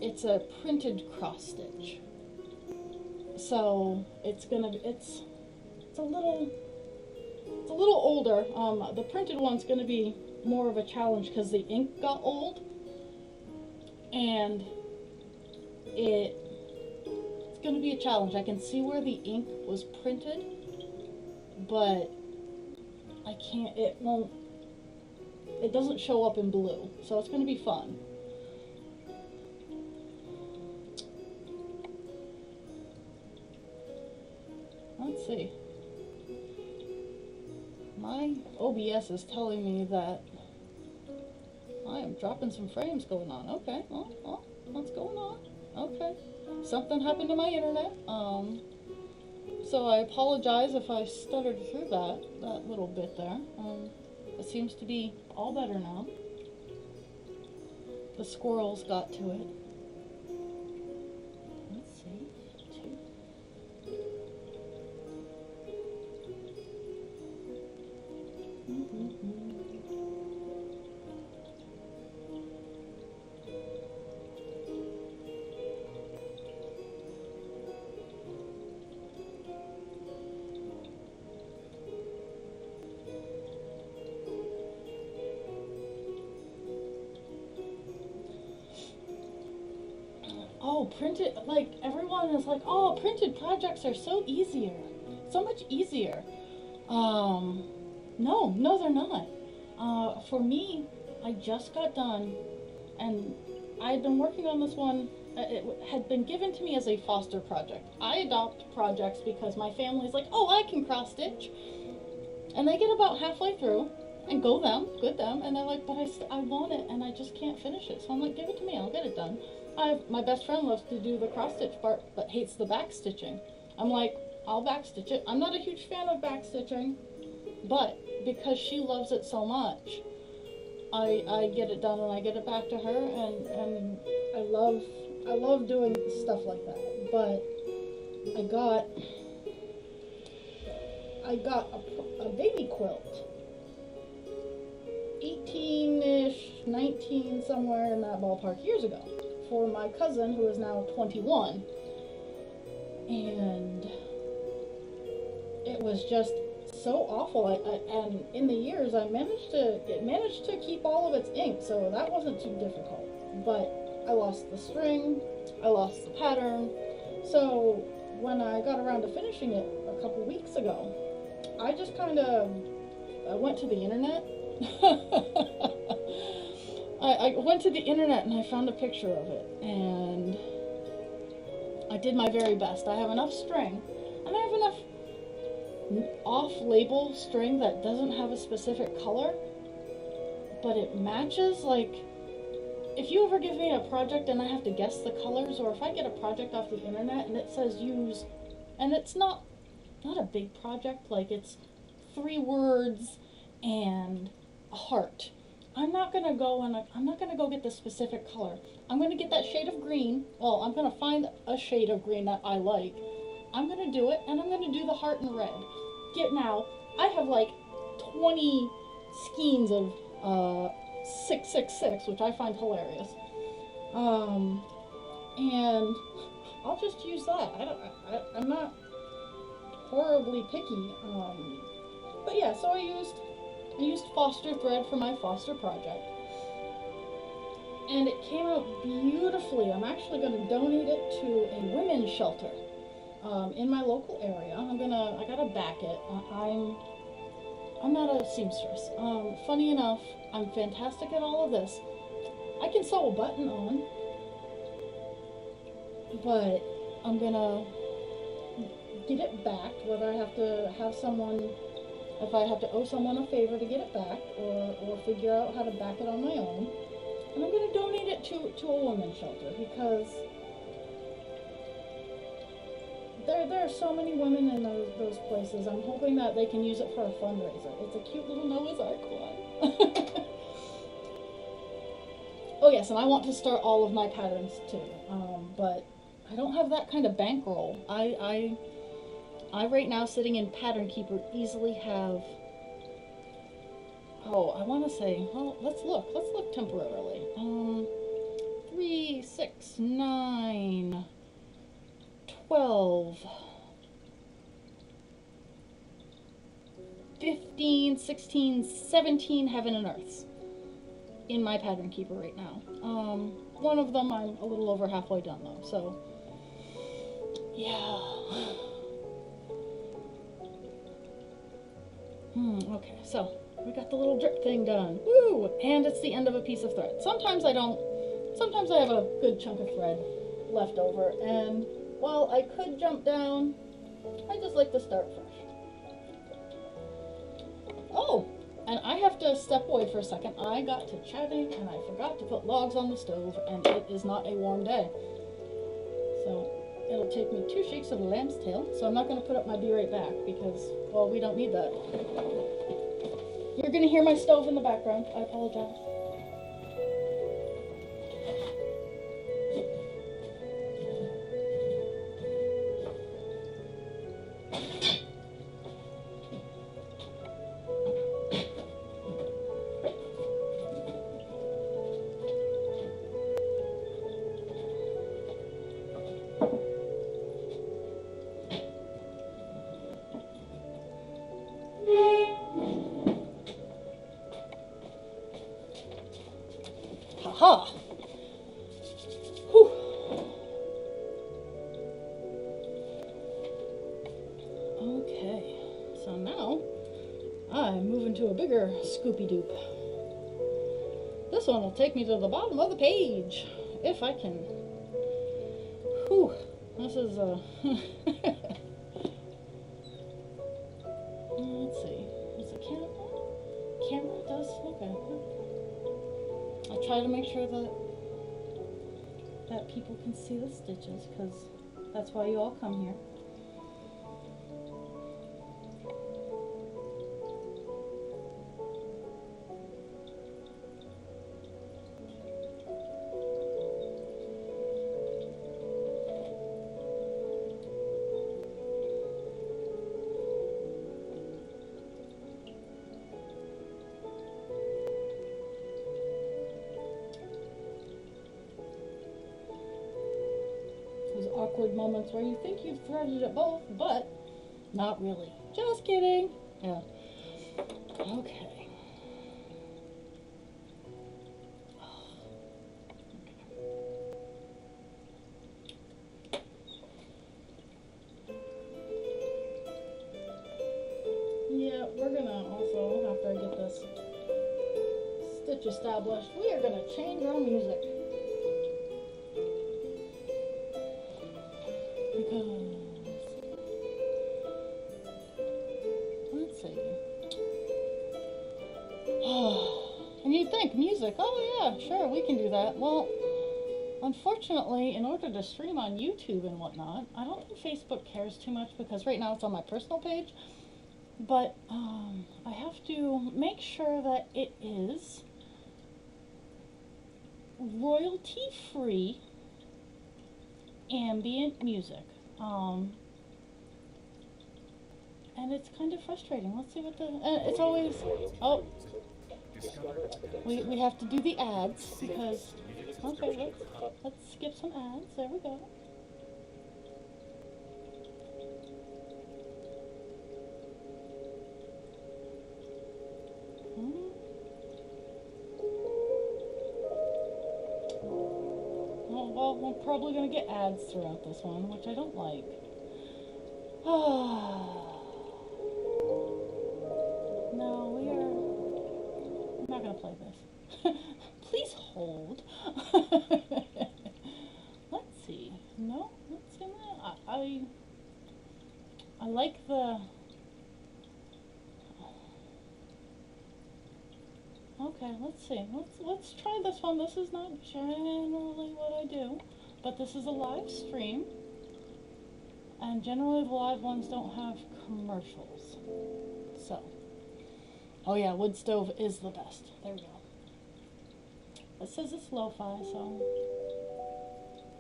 it's a printed cross stitch. So it's a little older. The printed one's gonna be more of a challenge because the ink got old, and it's gonna be a challenge. I can see where the ink was printed, but I can't, it doesn't show up in blue, so it's gonna be fun. Let's see. My OBS is telling me that I am dropping some frames going on. Okay, well, what's going on? Okay, something happened to my internet. So I apologize if I stuttered through that little bit there. It seems to be all better now. The squirrels got to it. Let's see. 2. Oh, printed, like, everyone is like, oh, printed projects are so much easier. No, they're not. For me, I just got done, and I'd been working on this one. It had been given to me as a foster project. I adopt projects because my family's like, oh, I can cross stitch. And they get about halfway through, and good them, and they're like, but I want it, and I just can't finish it. So I'm like, give it to me, I'll get it done. My best friend loves to do the cross stitch part, but hates the back stitching. I'm like, I'll back stitch it. I'm not a huge fan of back stitching, but because she loves it so much, I get it done and I get it back to her, and I love doing stuff like that. But I got a baby quilt, 18-ish, 19, somewhere in that ballpark, years ago, for my cousin who is now 21, and it was just so awful. And in the years it managed to keep all of its ink, so that wasn't too difficult. But I lost the string, I lost the pattern. So when I got around to finishing it a couple weeks ago, I just kind of went to the internet. I went to the internet and I found a picture of it, and I did my very best. I have enough string, and I have enough off-label string that doesn't have a specific color, but it matches. Like, if you ever give me a project and I have to guess the colors, or if I get a project off the internet and it says use, and it's not a big project, like it's 3 words and a heart, I'm not gonna go get the specific color. I'm gonna get that shade of green. Well, I'm gonna find a shade of green that I like. I'm gonna do it, and I'm gonna do the heart in red. Now, I have like 20 skeins of 666, which I find hilarious. And I'll just use that. I'm not horribly picky. But yeah, so I used Foster thread for my Foster project. and it came out beautifully. I'm actually going to donate it to a women's shelter in my local area. I gotta back it. I'm not a seamstress. Funny enough, I'm fantastic at all of this. I can sew a button on, but I'm gonna get it back. Whether I have to have someone, if I have to owe someone a favor to get it back, or figure out how to back it on my own. And I'm gonna donate it to a women's shelter because there are so many women in those places. I'm hoping that they can use it for a fundraiser. It's a cute little Noah's Ark one. Oh yes, and I want to start all of my patterns too. But I don't have that kind of bankroll. I right now sitting in Pattern Keeper easily have. Oh, I want to say. Well, let's look. Let's look temporarily. 3, 6, 9, 12, 15, 16, 17 Heaven and Earths in my Pattern Keeper right now. One of them I'm a little over halfway done though, so yeah. Okay, so we got the little drip thing done. Woo! And it's the end of a piece of thread. Sometimes I don't. Sometimes I have a good chunk of thread left over, and while I could jump down, I just like to start fresh. Oh, and I have to step away for a second. I got to chatting, and I forgot to put logs on the stove, and it is not a warm day. So it'll take me 2 shakes of a lamb's tail, so I'm not going to put up my be right back because, well, we don't need that. You're going to hear my stove in the background. I apologize. Haha! Whew. Okay, so now I'm moving to a bigger Scoopy Doop. This one will take me to the bottom of the page, if I can. Whew, this is let's see, is the camera does, okay. I try to make sure that people can see the stitches, because that's why you all come here. Those awkward moments where you think you've threaded it both, but not really. Just kidding. Yeah. Okay. Yeah, we're gonna also, after I get this stitch established, we are gonna change our music. Because, let's see. And you'd think music, oh yeah, sure, we can do that. Well, unfortunately, in order to stream on YouTube and whatnot, I don't think Facebook cares too much because right now it's on my personal page. But I have to make sure that it is royalty-free ambient music. And it's kind of frustrating. Let's see what the... it's always... Oh. We have to do the ads because... Okay, let's skip some ads. There we go. we're probably going to get ads throughout this one, which I don't like. No, I'm not going to play this. Please hold. Let's see. No, let's see that. I like the... Okay, let's see. Let's try this one. This is not generally what I do, but this is a live stream, and generally the live ones don't have commercials. So, oh yeah, wood stove is the best. There we go. It says it's lo-fi, so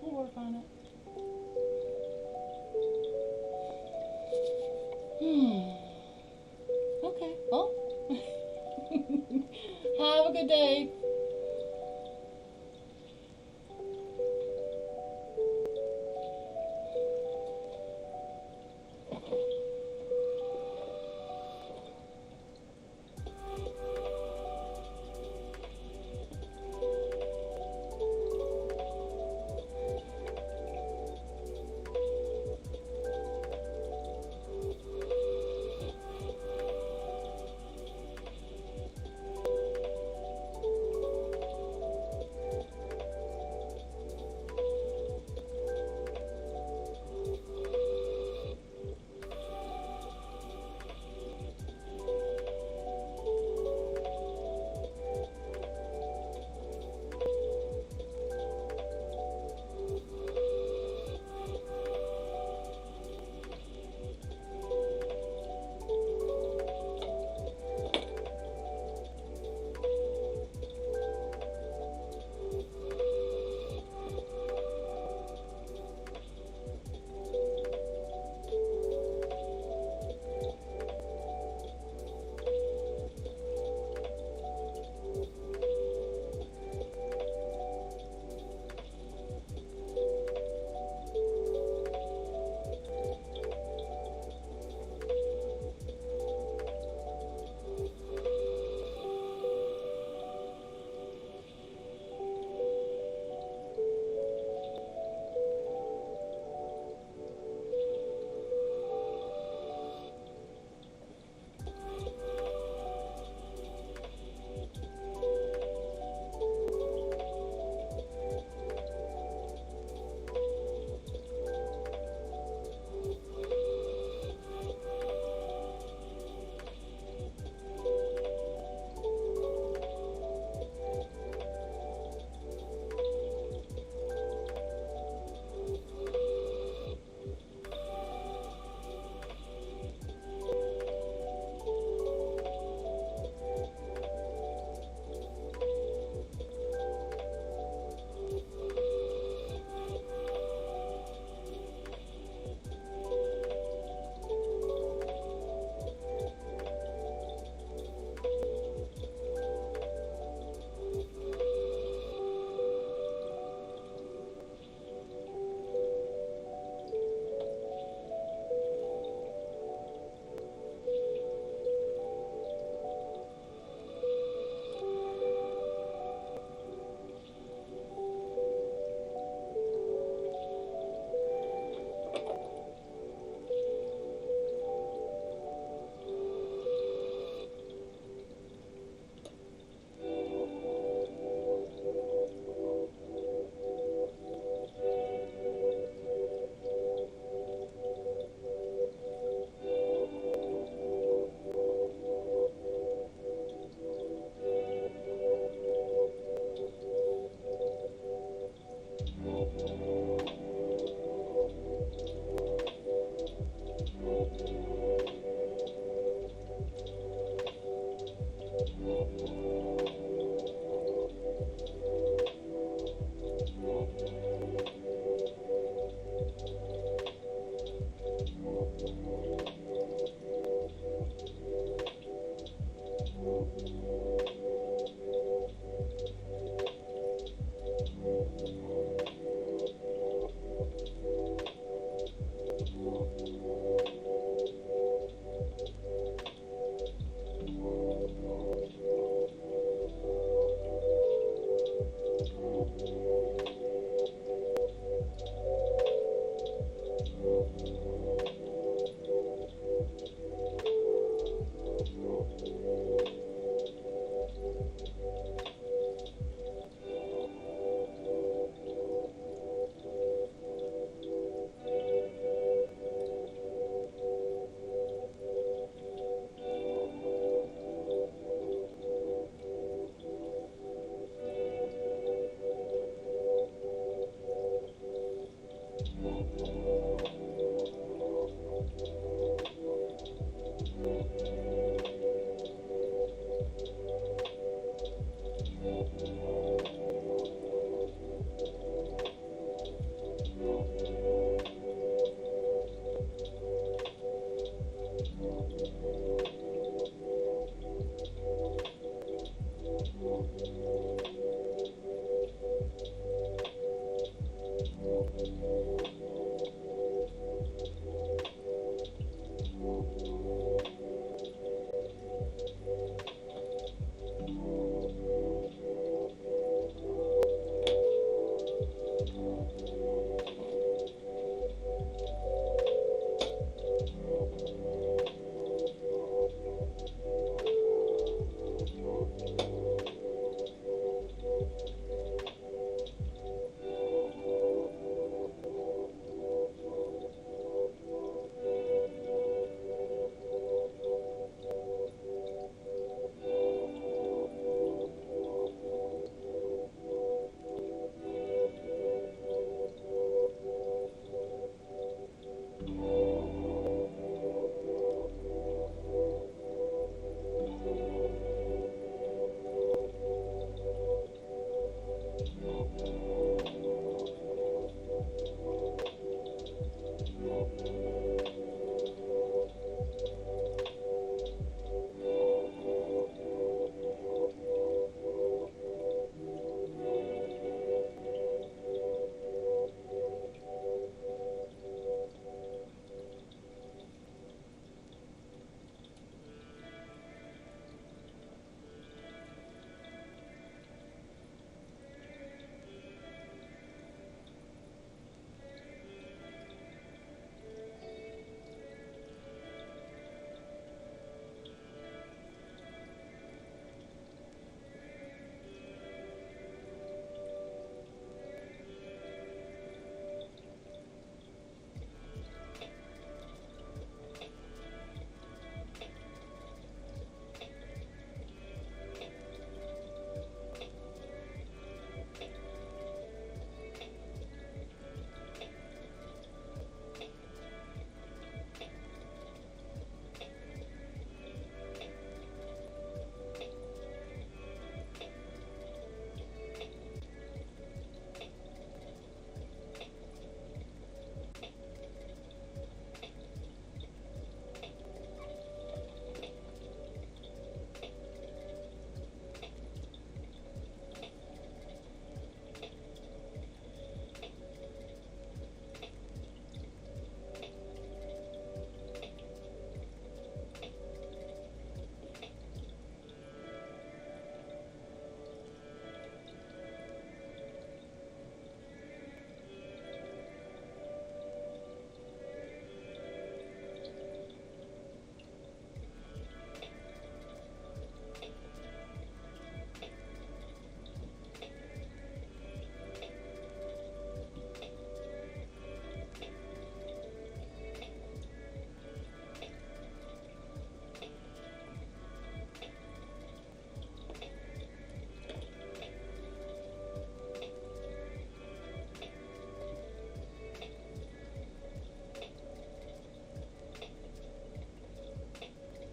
we'll work on it. Okay, well, have a good day.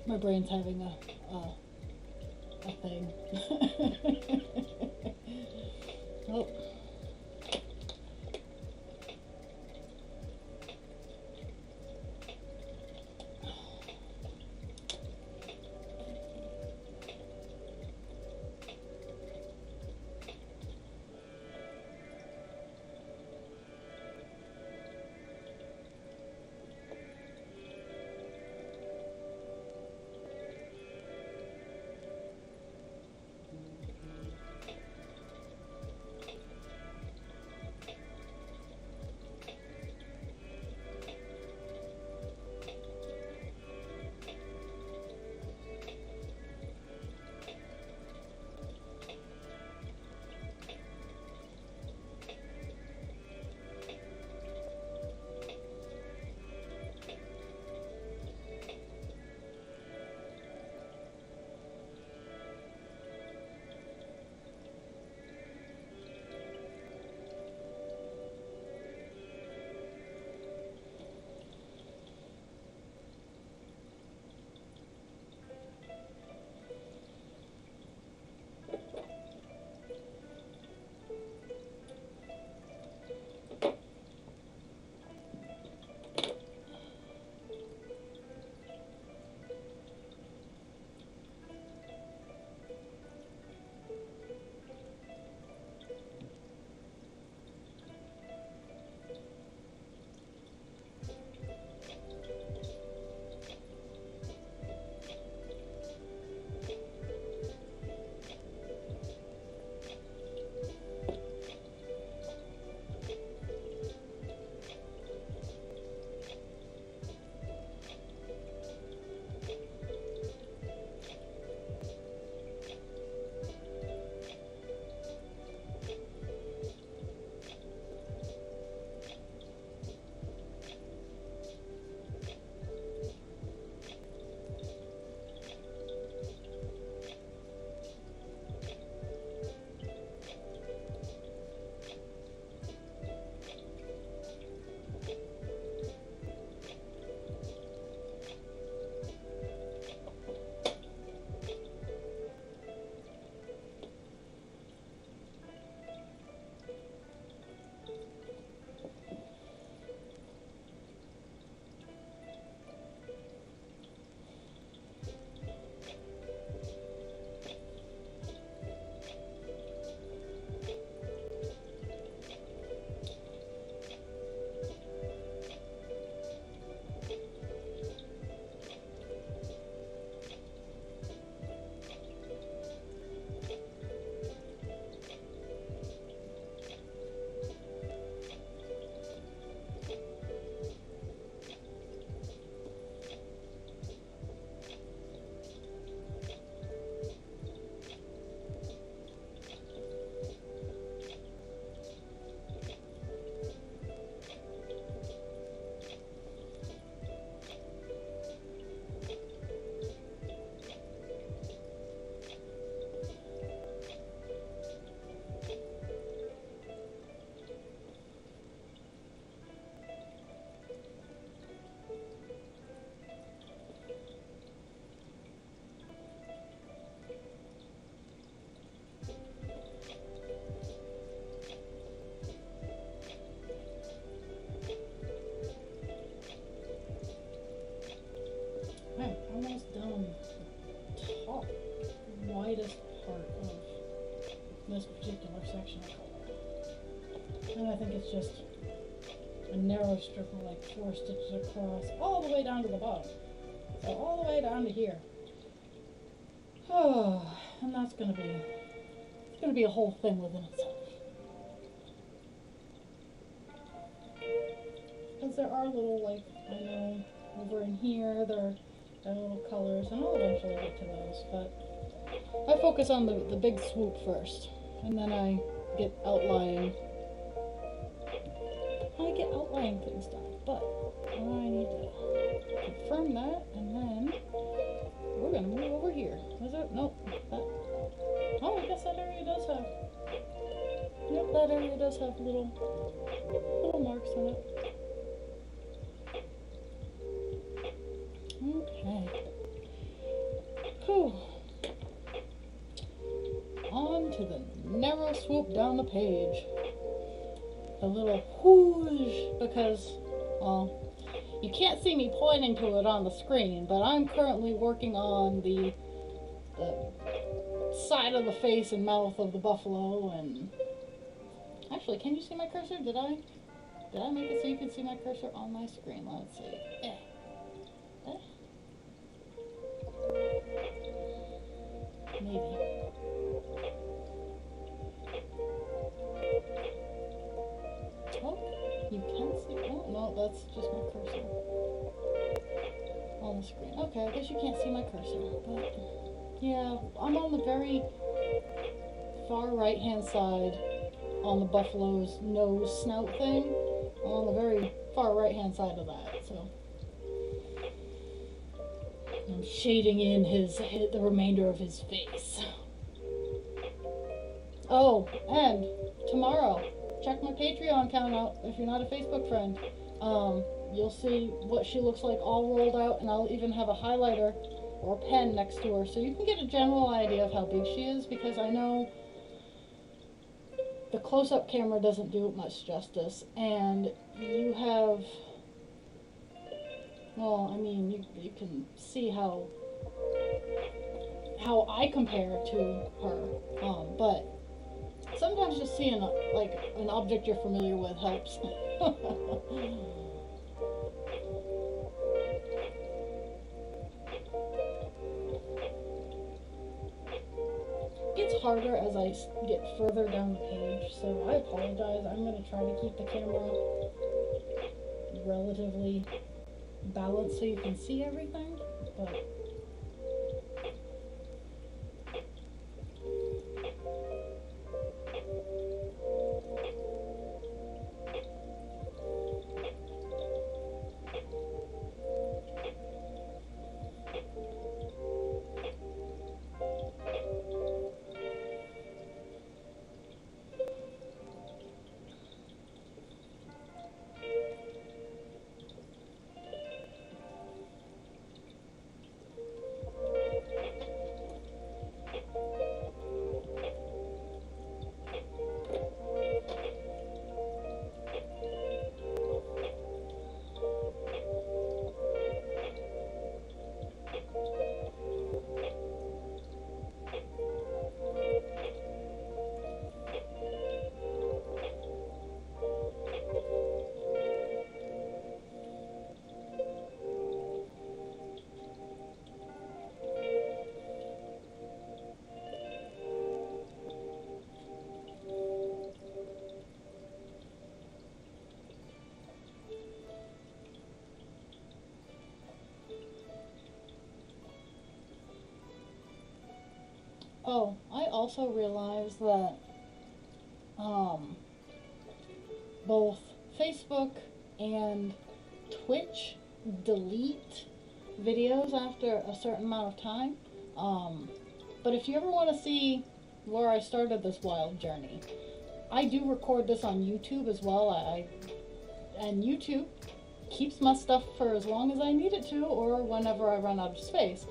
My brain's having a thing. Oh. just a narrow strip of like 4 stitches across, all the way down to the bottom. So all the way down to here. Oh, and that's gonna be a whole thing within itself. Because there are little, like, I know over in here there are little colors, and I'll eventually get to those, but I focus on the big swoop first, and then I get outlying things done. But I need to confirm that, and then we're gonna move over here. Is it? Nope. Oh, I guess that area does have. Yep, that area does have little marks on it. Okay. Whew. On to the narrow swoop down the page. A little whoosh, because, well, you can't see me pointing to it on the screen, but I'm currently working on the side of the face and mouth of the buffalo, and actually, can you see my cursor? Did I make it so you can see my cursor on my screen? Let's see. Maybe. Oh, you can see. Oh, no, that's just my cursor on the screen. Okay, I guess you can't see my cursor, but yeah, I'm on the very far right-hand side on the buffalo's nose snout thing. I'm on the very far right-hand side of that, so I'm shading in the remainder of his face. Oh, and tomorrow, check my Patreon account out if you're not a Facebook friend. You'll see what she looks like all rolled out, and I'll even have a highlighter or pen next to her so you can get a general idea of how big she is, because I know the close-up camera doesn't do it much justice, and you have, well, I mean, you can see how I compare to her, but sometimes just seeing like an object you're familiar with helps. It's harder as I get further down the page, so I apologize. I'm going to try to keep the camera relatively balanced so you can see everything, but oh, I also realized that both Facebook and Twitch delete videos after a certain amount of time. But if you ever want to see where I started this wild journey, I do record this on YouTube as well. And YouTube keeps my stuff for as long as I need it to, or whenever I run out of space,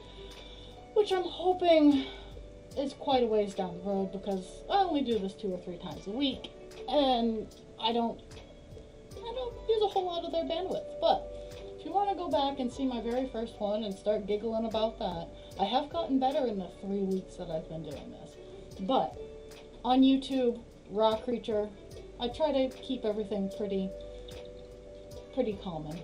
which I'm hoping is quite a ways down the road, because I only do this 2 or 3 times a week, and I don't use a whole lot of their bandwidth. But if you want to go back and see my very first one and start giggling about that, I have gotten better in the 3 weeks that I've been doing this. But on YouTube, Raw Creature, I try to keep everything pretty common.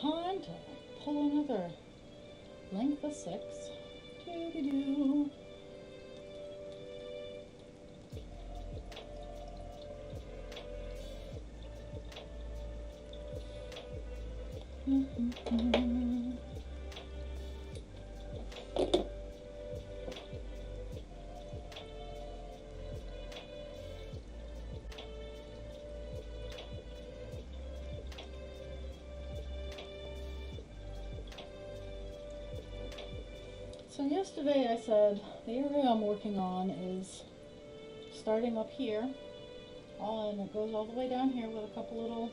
Time to pull another length of 6. Doo-doo-doo. So yesterday I said the area I'm working on is starting up here, and it goes all the way down here with a couple little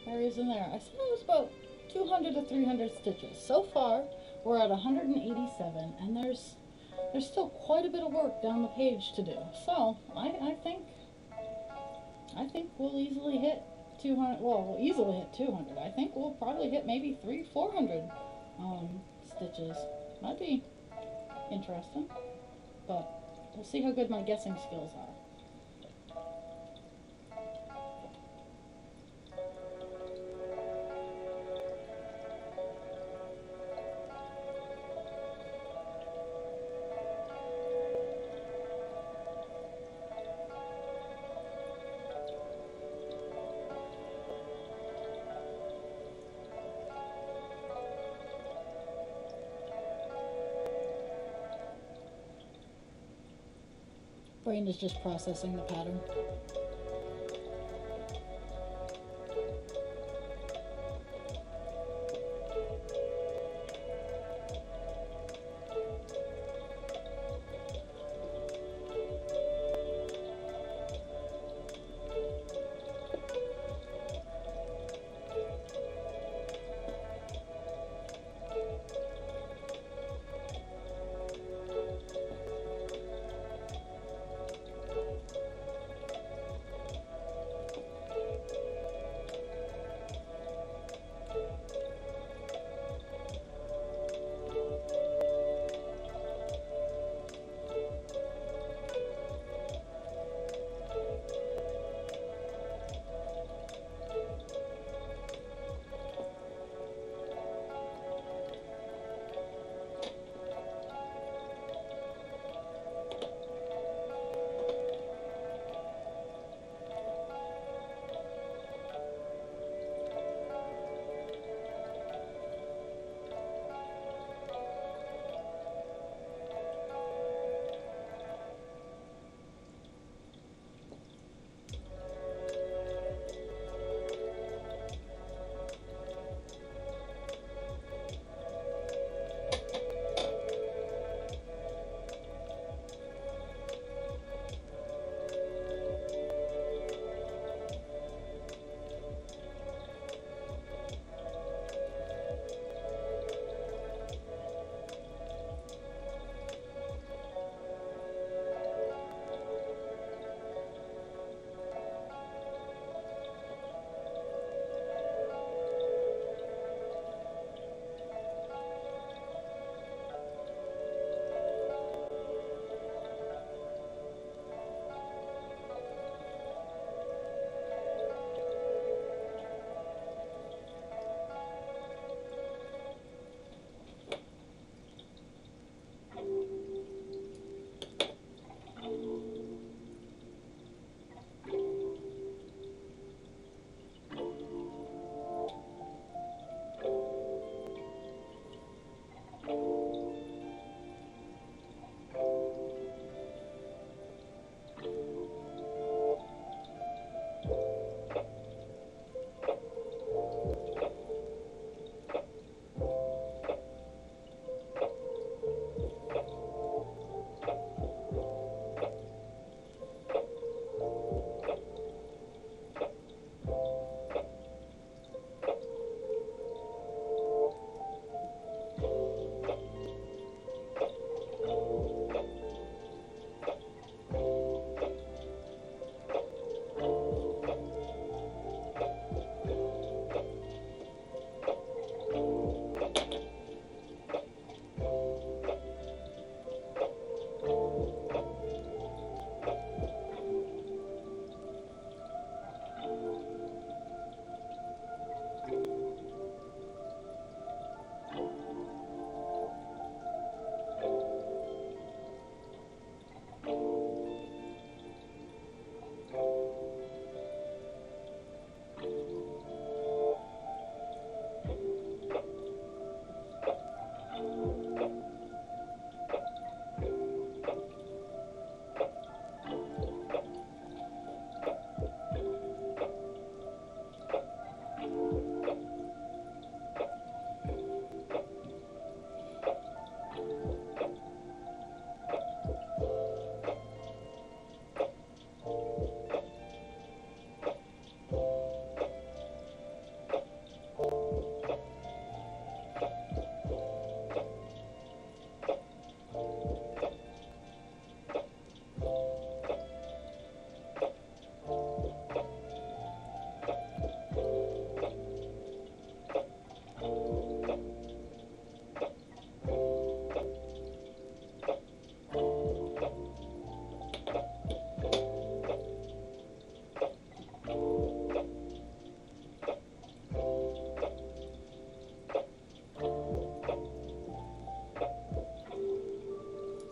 areas in there. I said it was about 200 to 300 stitches. So far, we're at 187, and there's still quite a bit of work down the page to do. So I think we'll easily hit 200. Well, we'll easily hit 200. I think we'll probably hit maybe 400 stitches. Might be interesting, but we'll see how good my guessing skills are. Brain is just processing the pattern.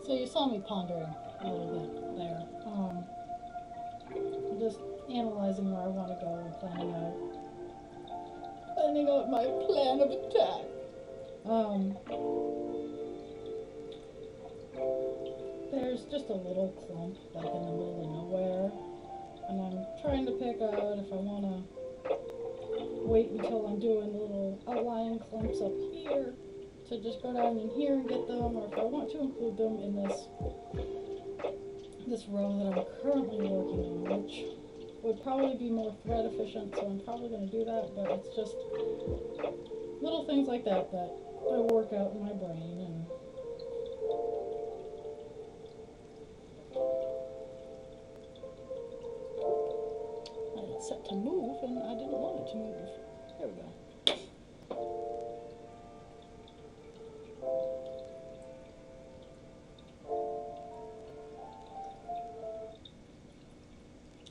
So you saw me pondering a little bit there. Just analyzing where I want to go and planning out my plan of attack. Um, there's just a little clump like in the middle of nowhere, and I'm trying to pick out if I want to wait until I'm doing little outlying clumps up here to just go down in here and get them, or if I want to include them in this row that I'm currently working on, which would probably be more thread efficient, so I'm probably going to do that, but it's just little things like that that I work out in my brain. And I had it set to move, and I didn't want it to move. There we go.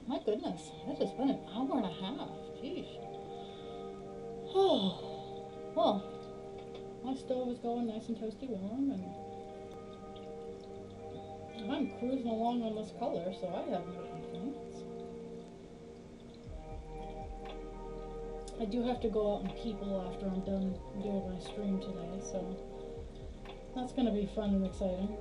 My goodness, it has been an hour and a half. Jeez. Oh, well, my stove is going nice and toasty warm, and I'm cruising along on this color, so I have no complaints. I do have to go out and people after I'm done doing my stream today, so that's going to be fun and exciting.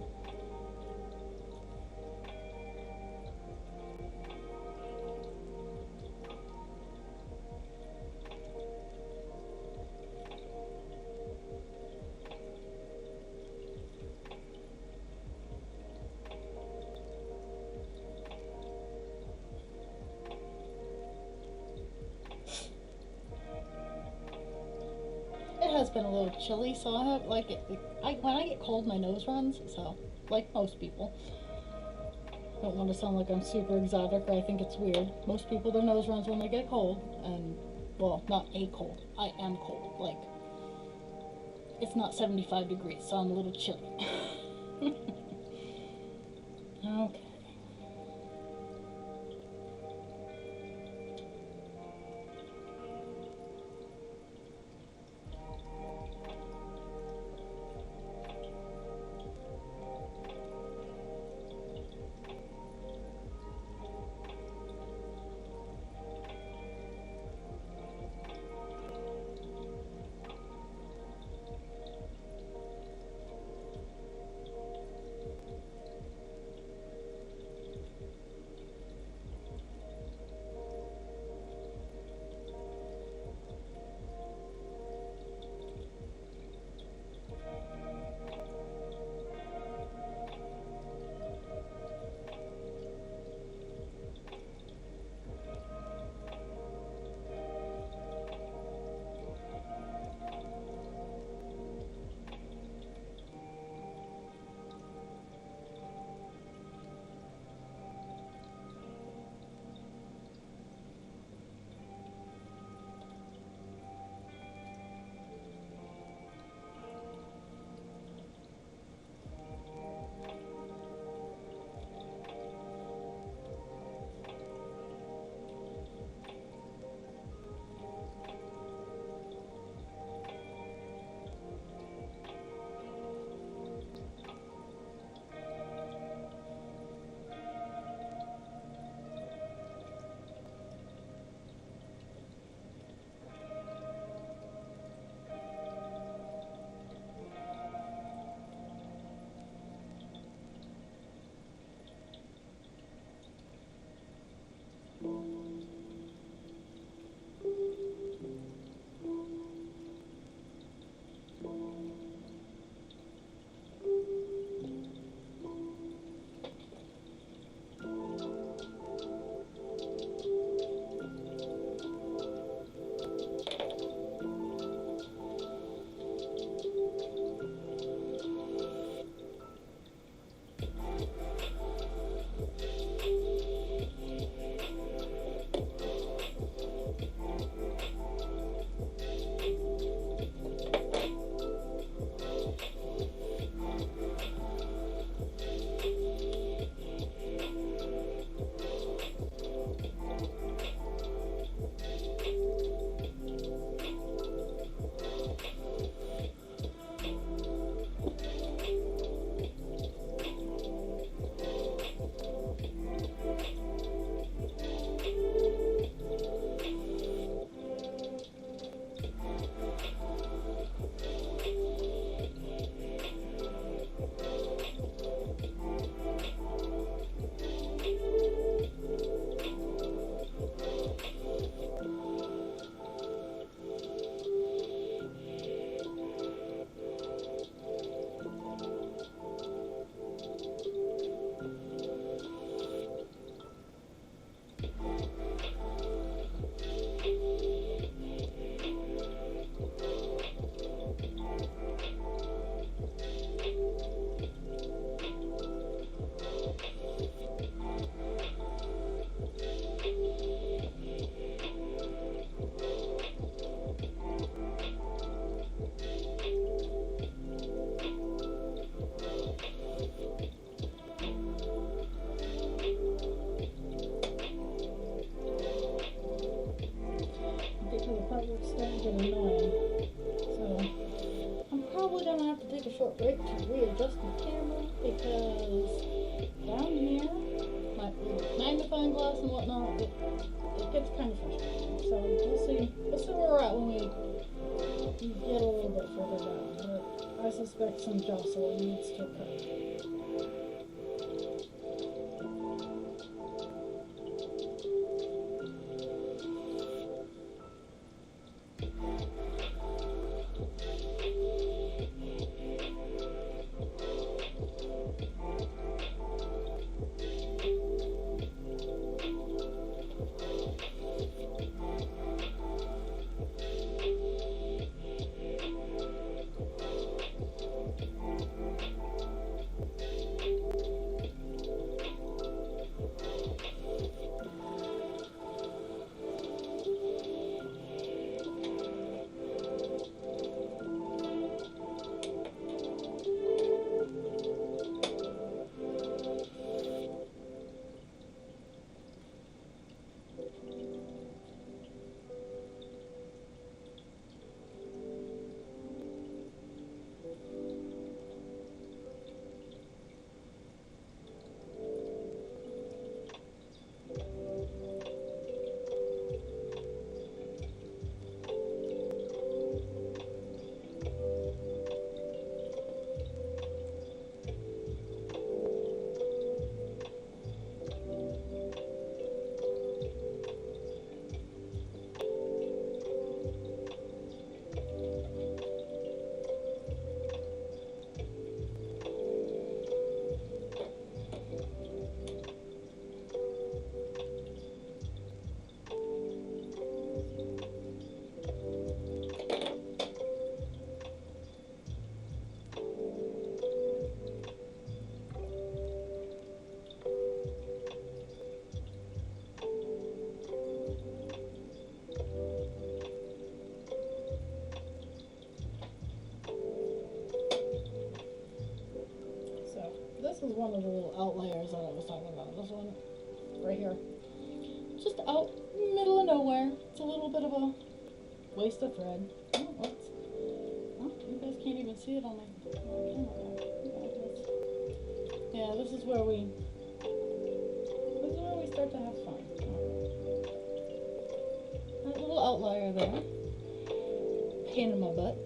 It has been a little chilly, so I have when I get cold, my nose runs. So, like most people, don't want to sound like I'm super exotic or I think it's weird. Most people, their nose runs when they get cold, and well, not a cold. I am cold. Like it's not 75 degrees, so I'm a little chilly. Okay. gets kind of frustrating. So we'll see where we're at when we get a little bit further down. But I suspect some jostling needs to occur. This is one of the little outliers that I was talking about. This one right here. Just out middle of nowhere. It's a little bit of a waste of thread. Oh, you guys can't even see it on my camera. Yeah, this is where we start to have fun. That little outlier there. Pain in my butt.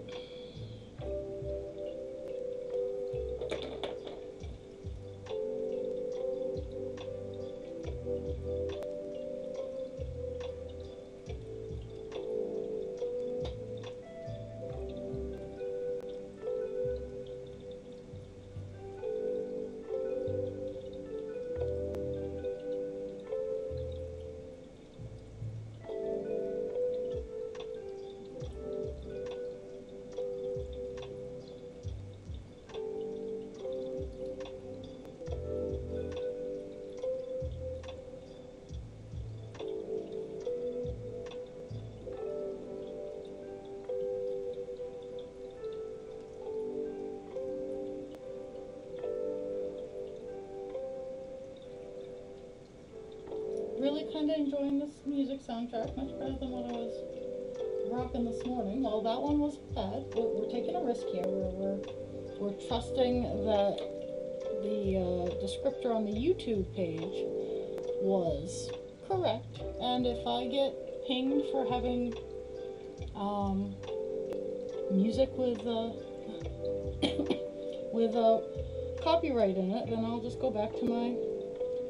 Really kind of enjoying this music soundtrack, much better than what I was rocking this morning. Well, that one was bad. We're taking a risk here. We're trusting that the descriptor on the YouTube page was correct, and if I get pinged for having music with with copyright in it, then I'll just go back to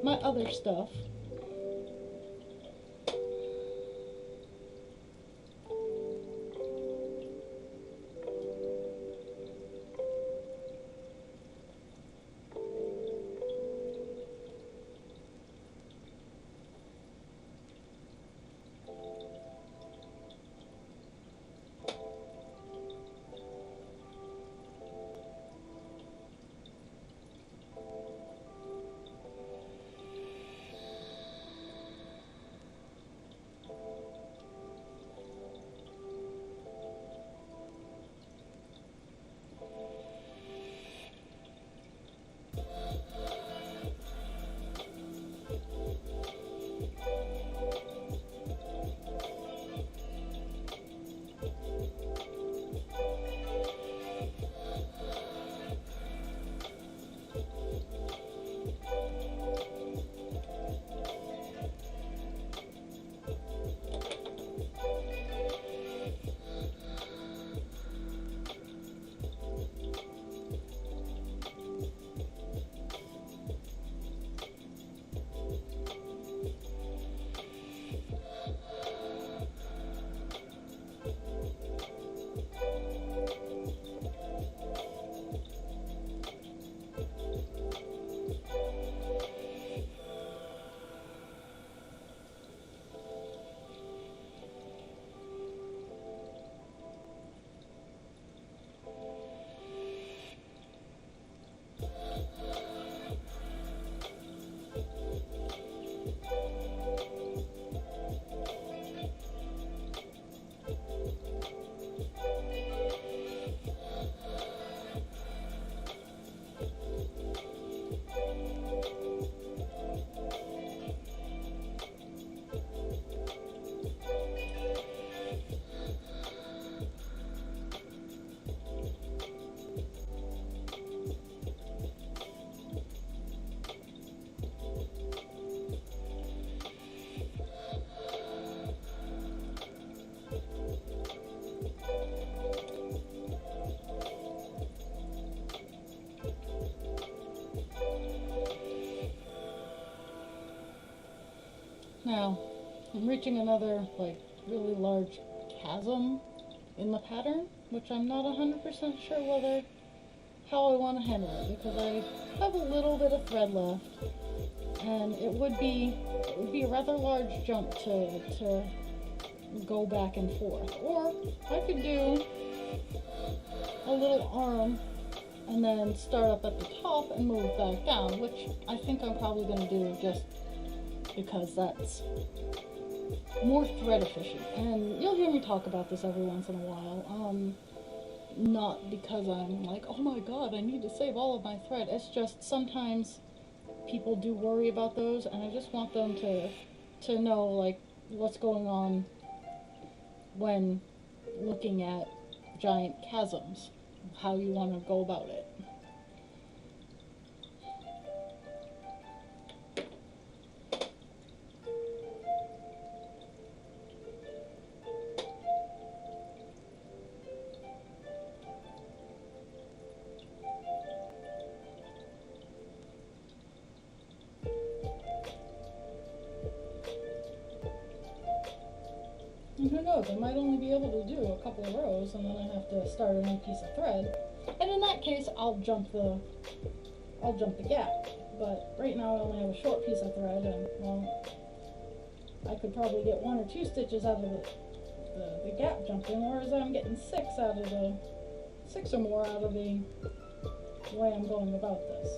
my other stuff. Now, I'm reaching another, like, really large chasm in the pattern, which I'm not 100% sure whether how I want to handle it, because I have a little bit of thread left, and it would be a rather large jump to go back and forth. Or I could do a little arm and then start up at the top and move back down, which I think I'm probably going to do just because that's more thread efficient. And you'll hear me talk about this every once in a while. Not because I'm like, oh my god, I need to save all of my thread. It's just sometimes people do worry about those, and I just want them to know, like, what's going on when looking at giant chasms, how you want to go about it. And who knows, I might only be able to do a couple of rows and then I have to start a new piece of thread. And in that case, I'll jump the gap. But right now I only have a short piece of thread, and well, I could probably get 1 or 2 stitches out of the gap jumping, whereas I'm getting 6 or more out of the way I'm going about this.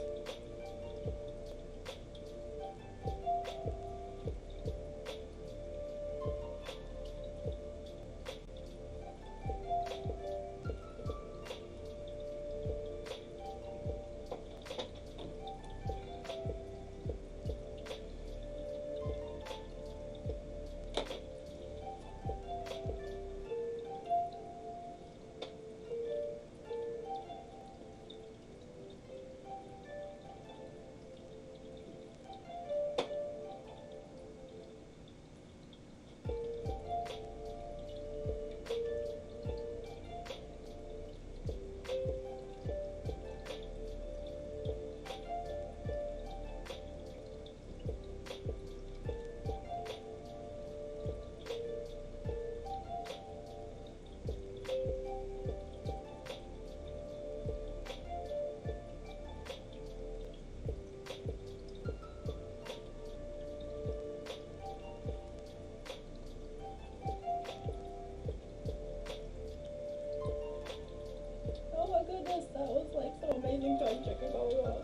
Oh my goodness, that was like so amazing time checker going on.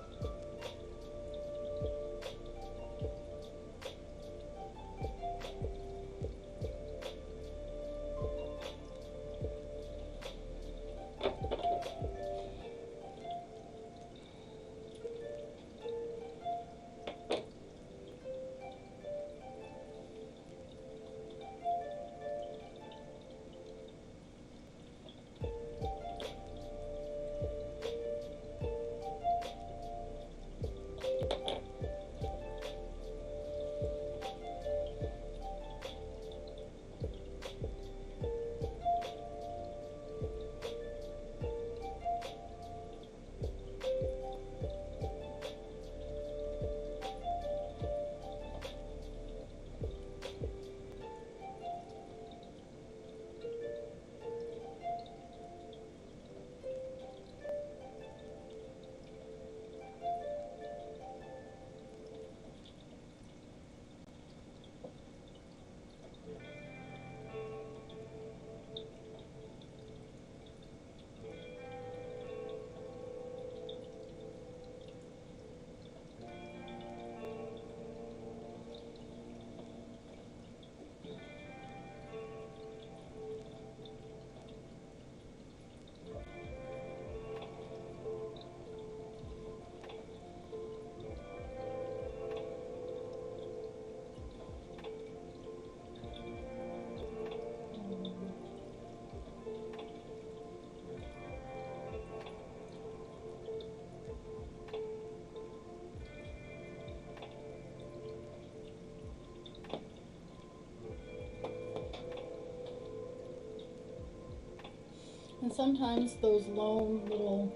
And sometimes those lone little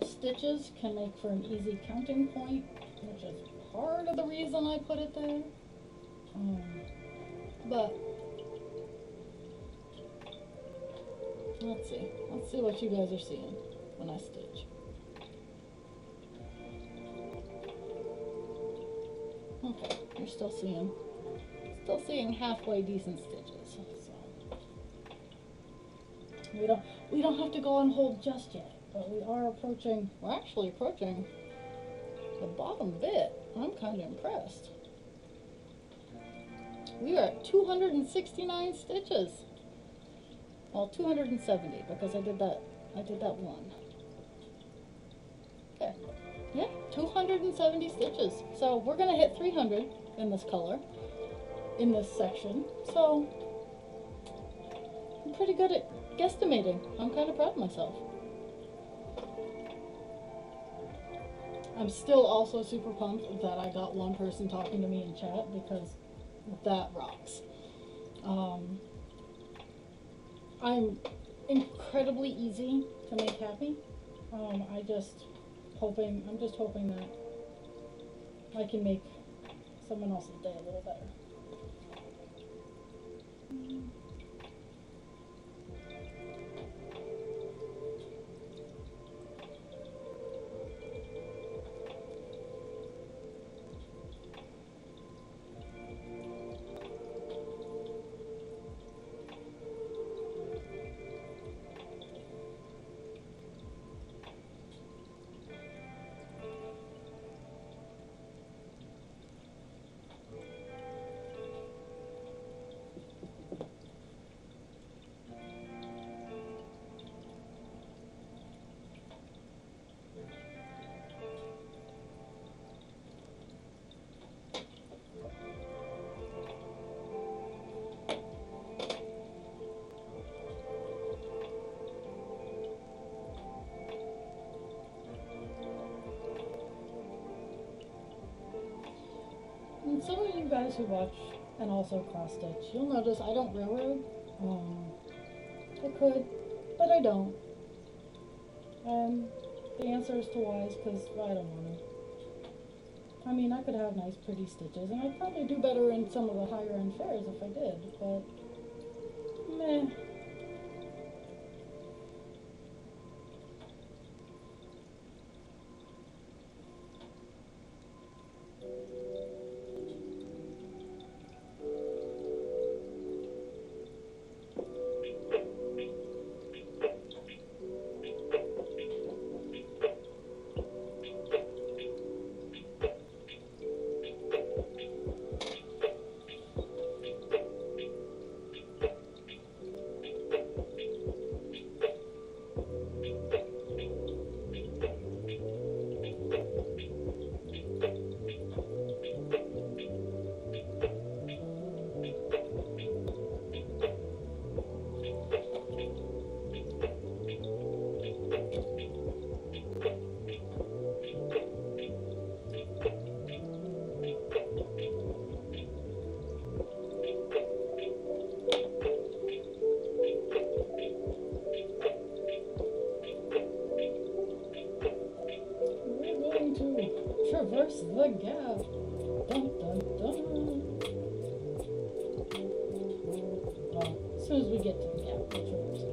stitches can make for an easy counting point, which is part of the reason I put it there. Um, but let's see. Let's see what you guys are seeing when I stitch. Okay, you're still seeing halfway decent stitches. So we don't have to go on hold just yet, but we're actually approaching the bottom bit. I'm kind of impressed. We are at 269 stitches. Well, 270 because I did that one. Okay. Yeah, 270 stitches. So we're gonna hit 300 in this color, in this section. So I'm pretty good at guesstimating. I'm kind of proud of myself. I'm still also super pumped that I got one person talking to me in chat because that rocks. I'm incredibly easy to make happy. I'm just hoping that I can make someone else's day a little better. And some of you guys who watch and also cross stitch, you'll notice I don't railroad. I could, but I don't. And the answer is to why is because I don't want to. I mean, I could have nice, pretty stitches, and I'd probably do better in some of the higher end fairs if I did, but meh. We're going to traverse the gap. Dun, dun, dun. Well, as soon as we get to the gap, we'll traverse it.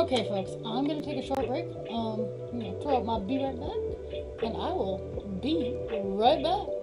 Okay, folks, I'm gonna take a short break. I'm gonna throw up my be right back, and I will be right back.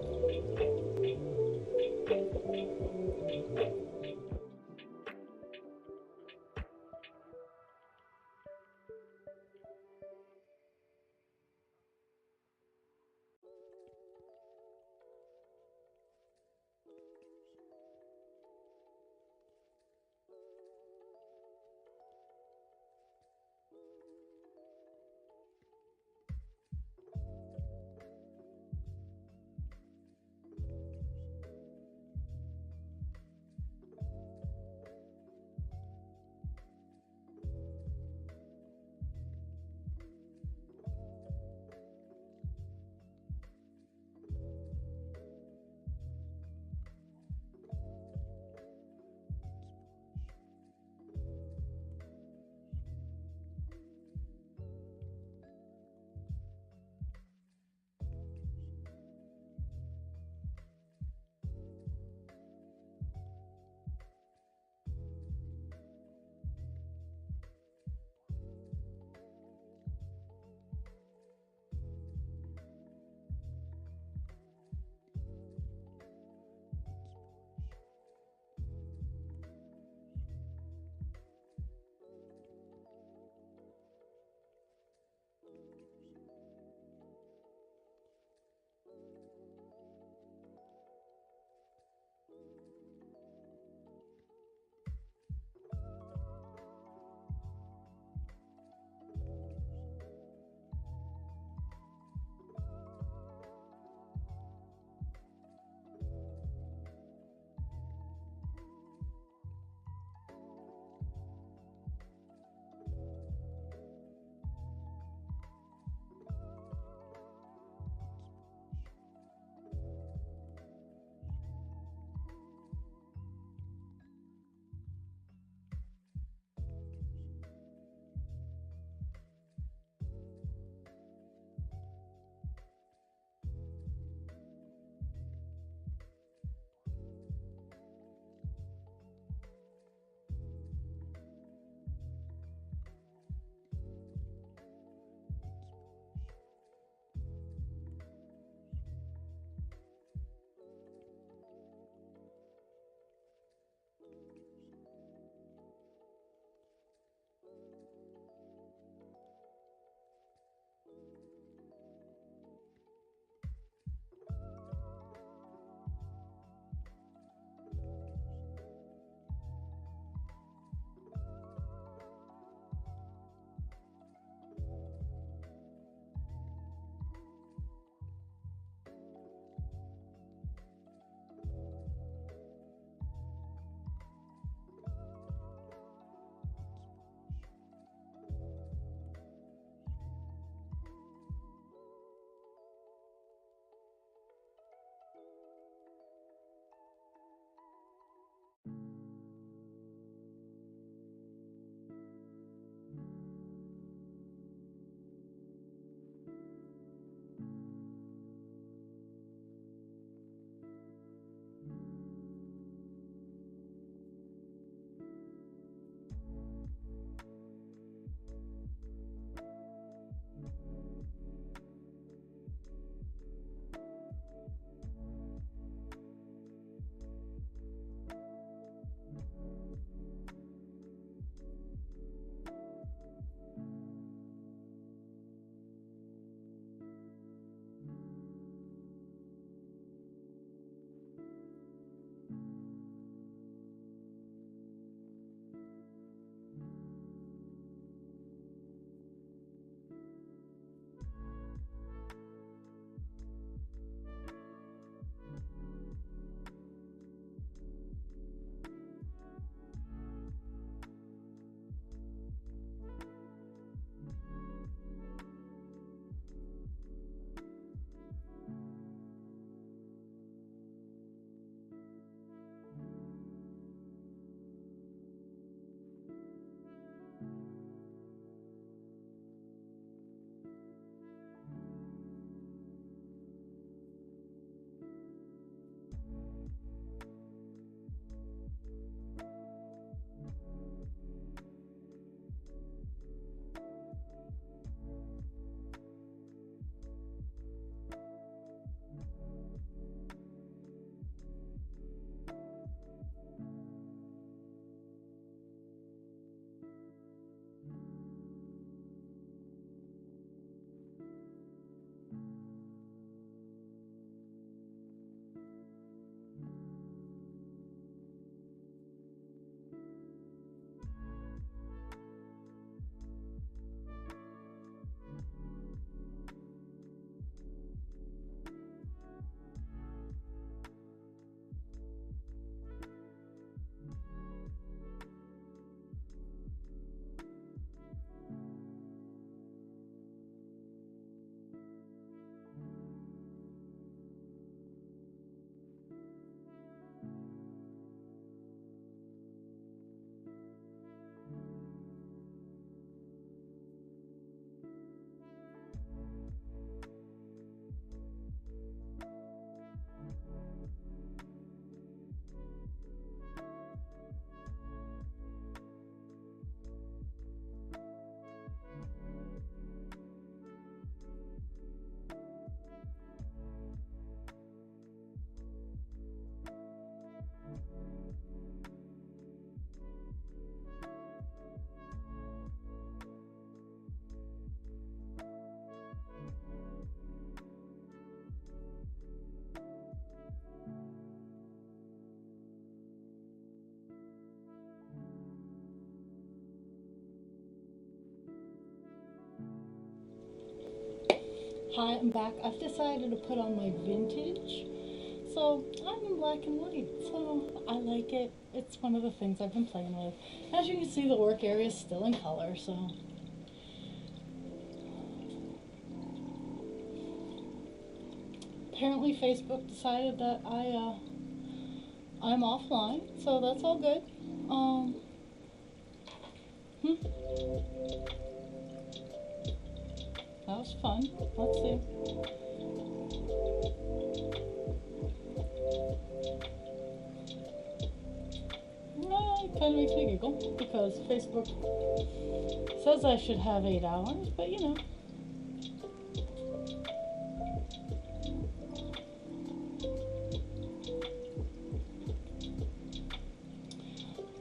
Hi, I'm back. I've decided to put on my vintage. So I'm in black and white. So I like it. It's one of the things I've been playing with. As you can see, the work area is still in color, so. Apparently Facebook decided that I'm offline, so that's all good. That was fun. Let's see. Well, it kind of makes me giggle because Facebook says I should have 8 hours, but you know.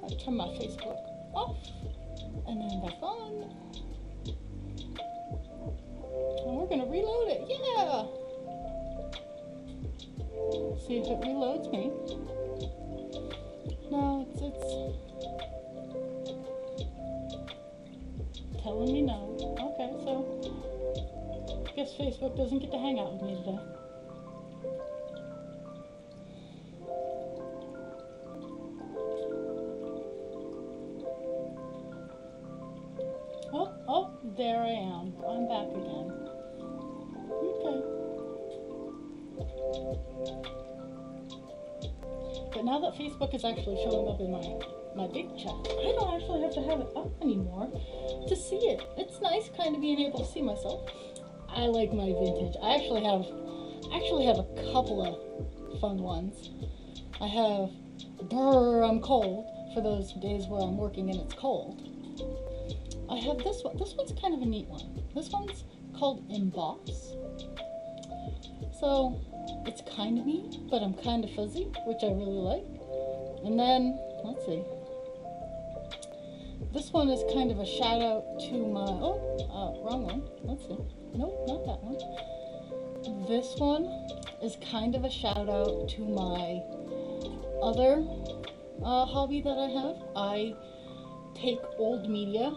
I turn my Facebook off and then back on. And we're gonna reload it. Yeah! See if it reloads me. No, it's telling me no. Okay, so I guess Facebook doesn't get to hang out with me today. Oh, there I am. I'm back again. Okay. But now that Facebook is actually showing up in my big chat, I don't actually have to have it up anymore to see it. It's nice kind of being able to see myself. I like my vintage. I actually have a couple of fun ones. I have Brr, I'm cold for those days where I'm working and it's cold. I have this one. This one's kind of a neat one. This one's called Emboss. So it's kind of neat, but I'm kind of fuzzy, which I really like. And then, let's see. This one is kind of a shout out to my, wrong one. Let's see. Nope, not that one. This one is kind of a shout out to my other hobby that I have. I take old media.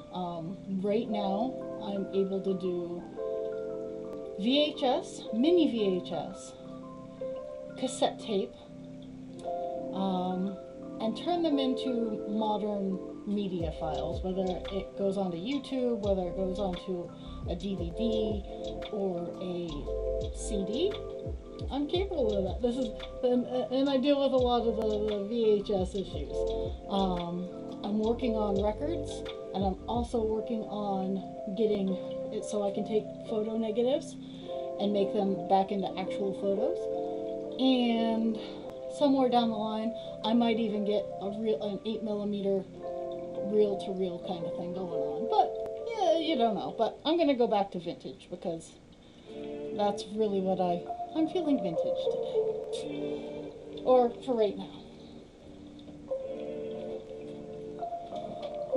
Right now, I'm able to do VHS, mini VHS, cassette tape, and turn them into modern media files, whether it goes onto YouTube, whether it goes onto a DVD or a CD. I'm capable of that. This is, and I deal with a lot of the VHS issues. I'm working on records, and I'm also working on getting it so I can take photo negatives and make them back into actual photos. And somewhere down the line, I might even get an 8mm reel-to-reel kind of thing going on. But yeah, you don't know. But I'm gonna go back to vintage because that's really what I'm feeling vintage today, or for right now.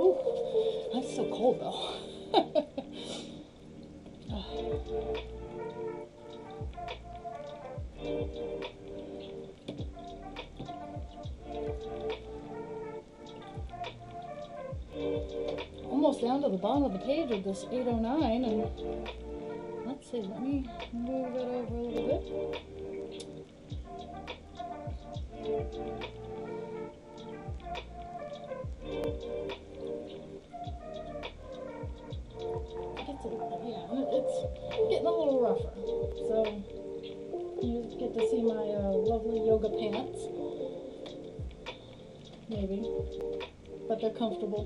Ooh, that's so cold though. Almost down to the bottom of the page of this 809, and let's see, let me move it over a little bit. It's getting a little rougher, so you get to see my lovely yoga pants, maybe, but they're comfortable.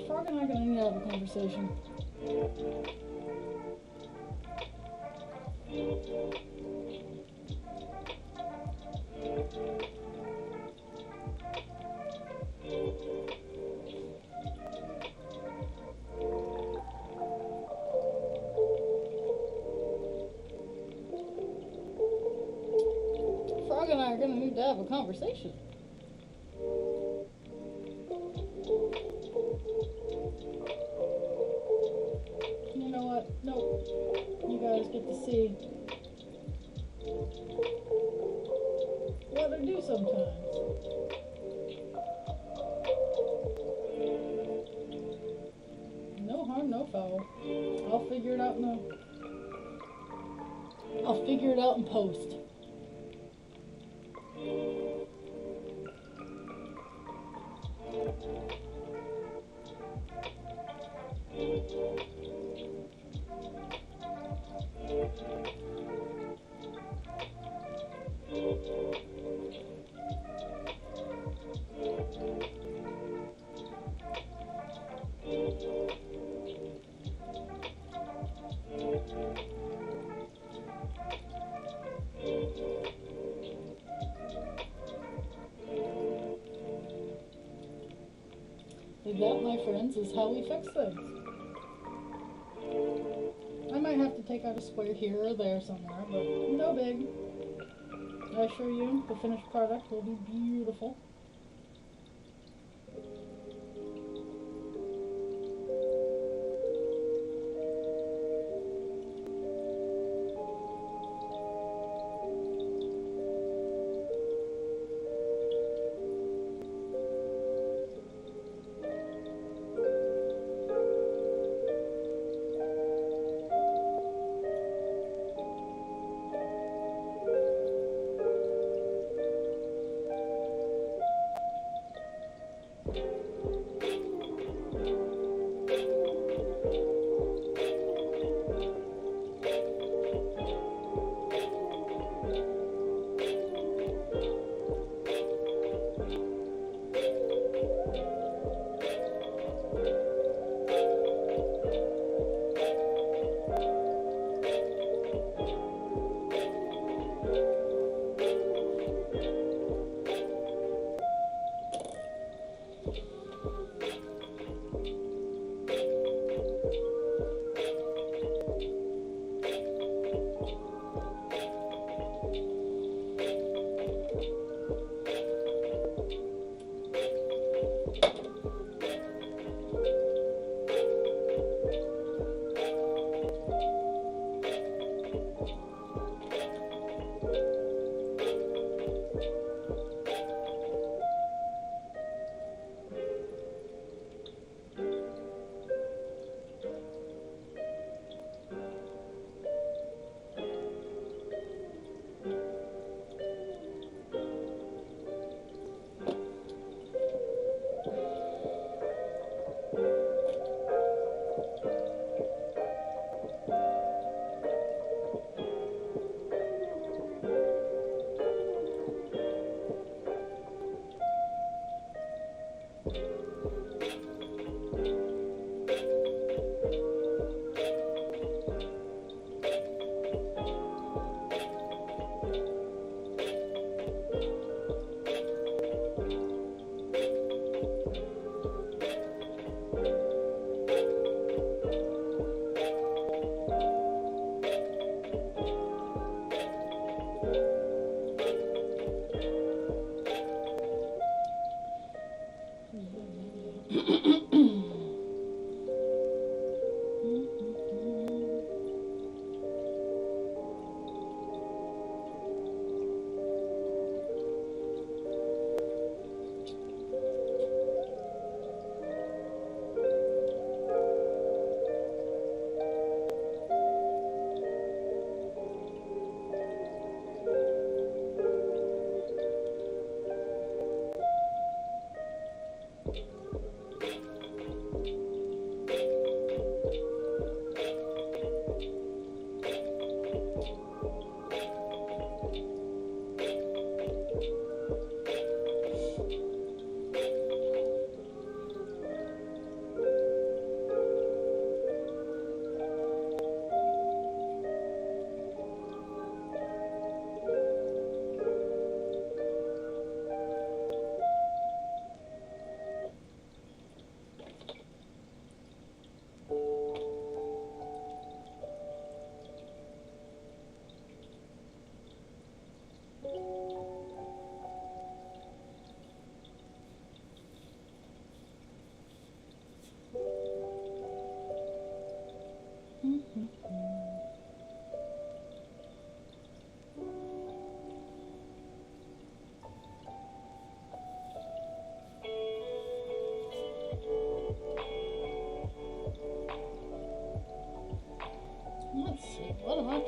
Frog and I are going to need to have a conversation. conversation. You know what? Nope. You guys get to see what I do sometimes. No harm, no foul. I'll figure it out in post. That, my friends, is how we fix things. I might have to take out a square here or there somewhere, but no big. I assure you, the finished product will be beautiful.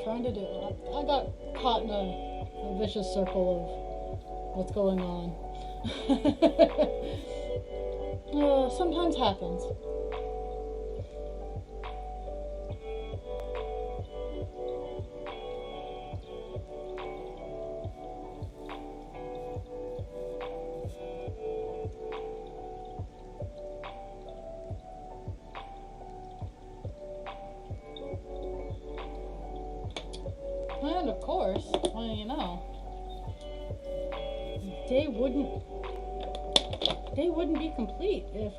trying to do. I got caught in a vicious circle of what's going on. Sometimes happens. And of course, well, you know, day wouldn't be complete if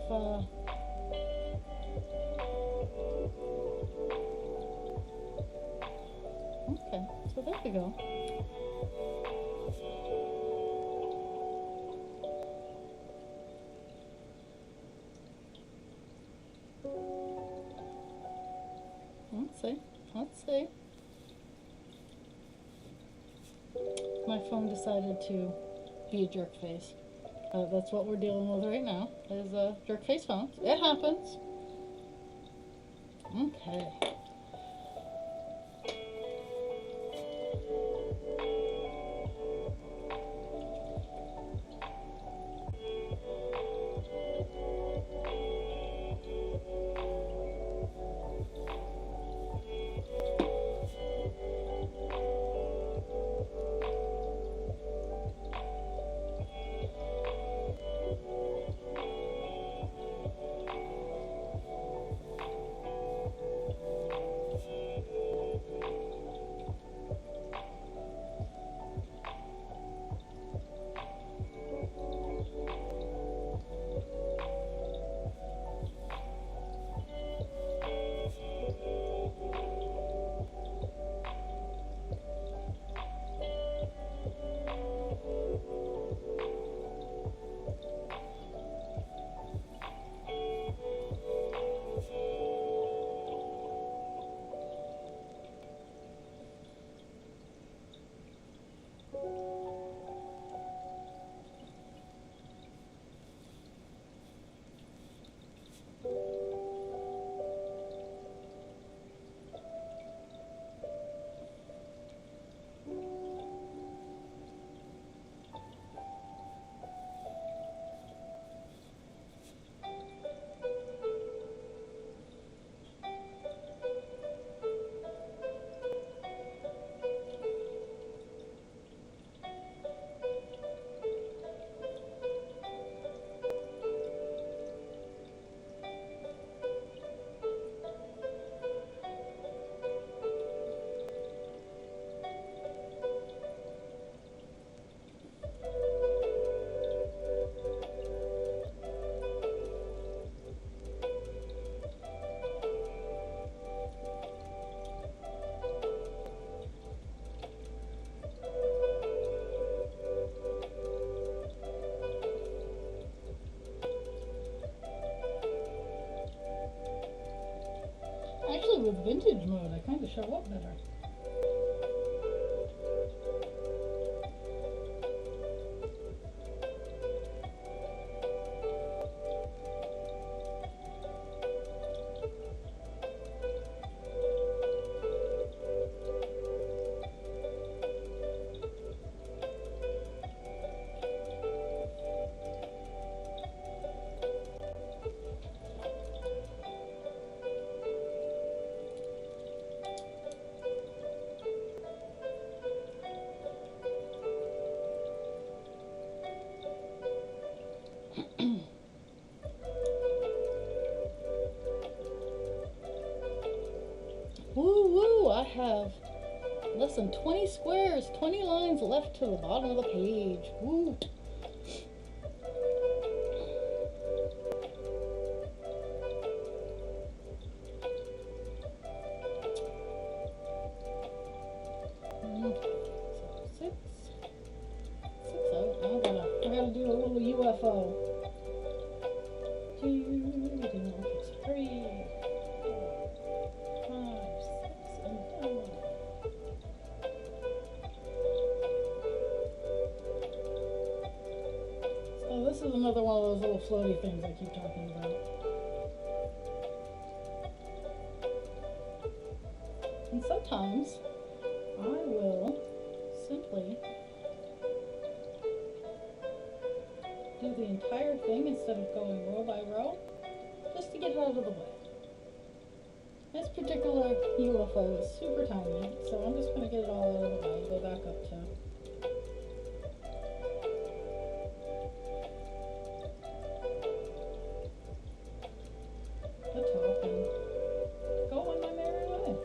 okay, so there we go. Let's see. My phone decided to be a jerk face. That's what we're dealing with right now, is jerk face phones. It happens. Okay. Actually, with vintage mode, I kind of show up better. Woo woo! I have less than 20 squares, 20 lines left to the bottom of the page. Woo! I gotta do a little UFO. 2, 3, 4, 5, 6, and down. So this is another one of those little floaty things I keep talking about. And sometimes I will simply do the entire thing instead of going row by row, just to get it out of the way. This particular UFO is super tiny, so I'm just going to get it all out of the way. Go back up to the top and go on my merry way.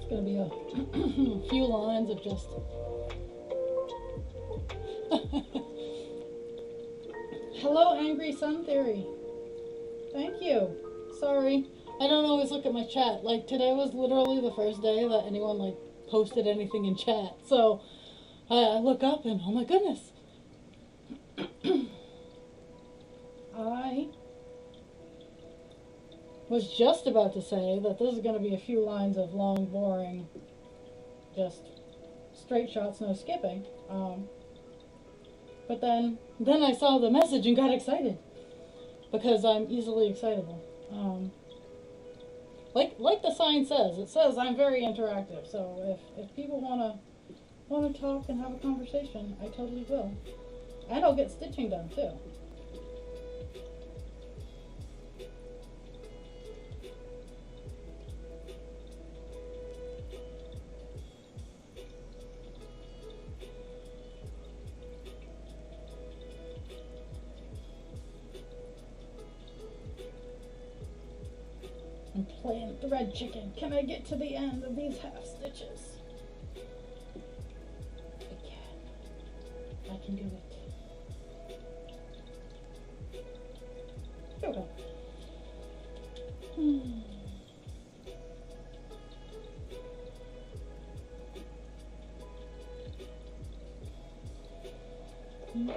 Going to be a few lines of just hello angry sun theory, thank you. Sorry, I don't always look at my chat. Like today was literally the first day that anyone like posted anything in chat, so I look up and oh my goodness. I was just about to say that this is going to be a few lines of long, boring, just straight shots, no skipping. But then I saw the message and got excited because I'm easily excitable. Like the sign says, it says I'm very interactive. So if people wanna talk and have a conversation, I totally will, and I'll get stitching done too. I'm playing thread chicken. Can I get to the end of these half stitches? I can. I can do it. Time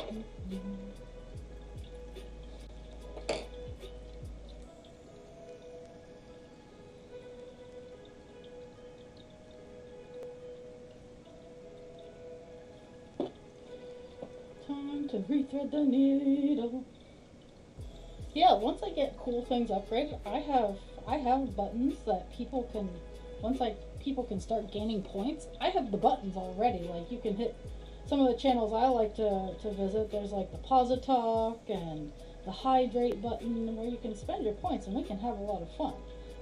to rethread the needle. Yeah, once I get cool things upgraded, I have buttons that people can people can start gaining points. I have the buttons already. Like you can hit some of the channels I like to visit. There's like the Pause Talk and the Hydrate button where you can spend your points and we can have a lot of fun.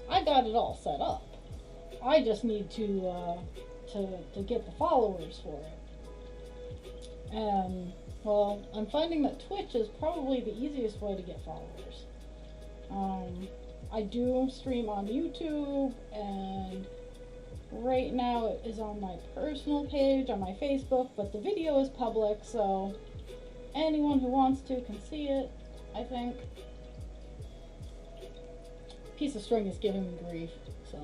I got it all set up. I just need to get the followers for it. And well, I'm finding that Twitch is probably the easiest way to get followers. I do stream on YouTube, and right now it is on my personal page on my Facebook, but the video is public, so anyone who wants to can see it, I think. Piece of string is giving me grief, so.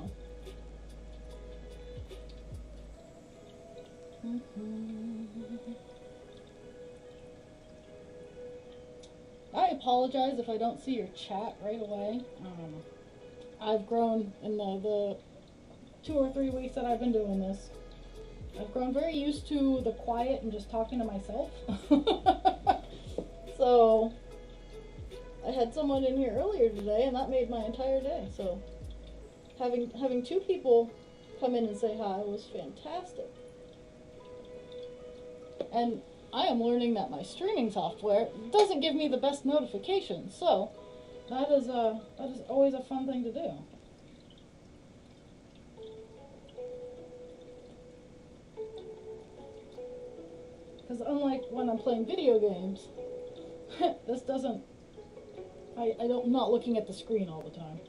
I apologize if I don't see your chat right away. I've grown in the 2 or 3 weeks that I've been doing this. I've grown very used to the quiet and just talking to myself. So I had someone in here earlier today and that made my entire day. So having 2 people come in and say hi was fantastic. And I am learning that my streaming software doesn't give me the best notifications, so that is always a fun thing to do. Because unlike when I'm playing video games, this doesn't, I'm not looking at the screen all the time.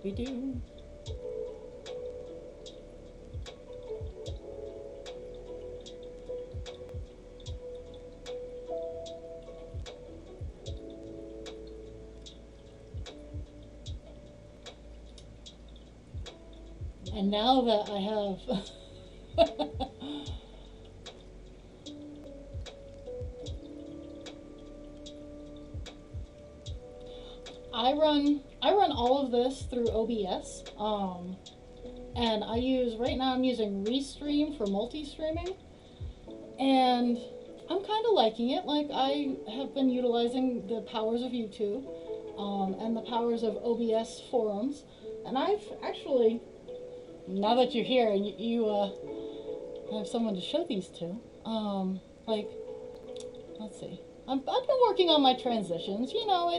We do. And now that I have I run all of this through OBS, and right now I'm using Restream for multi-streaming, and I'm kind of liking it. Like, I have been utilizing the powers of YouTube, and the powers of OBS forums, and I've actually, now that you're here and you have someone to show these to, like, let's see, I've been working on my transitions. You know,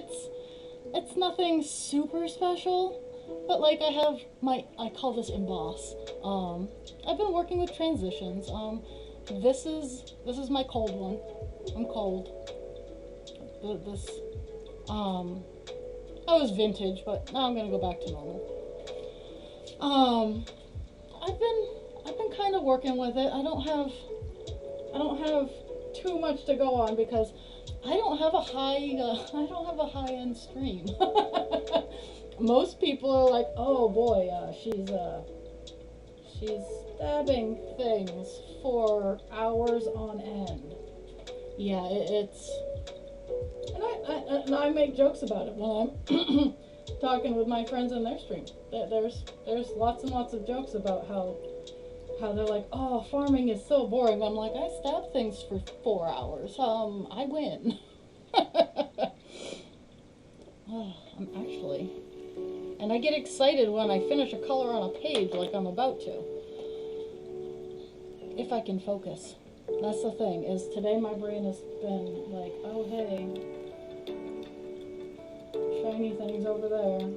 it's nothing super special, but like I call this emboss. I've been working with transitions. This is my cold one. I'm cold. This I was vintage, but now I'm gonna go back to normal. I've been kind of working with it. I don't have too much to go on because I don't have a high end stream. Most people are like, oh boy, she's stabbing things for hours on end. Yeah, and I make jokes about it when I'm talking with my friends in their stream. There's lots and lots of jokes about how they're like, oh, farming is so boring. I'm like, I stab things for 4 hours. I win. Oh, I'm actually, And I get excited when I finish a color on a page like I'm about to. If I can focus. That's the thing, is today my brain has been like, oh hey, shiny things over there.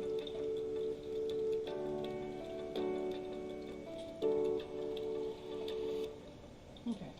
Okay.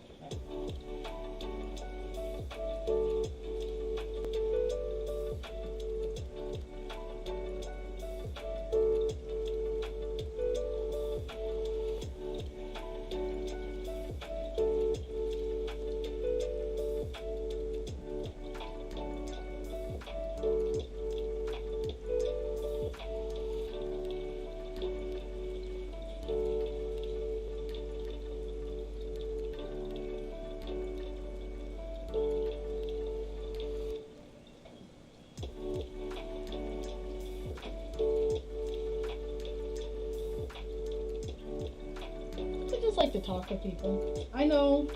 I just like to talk to people. I know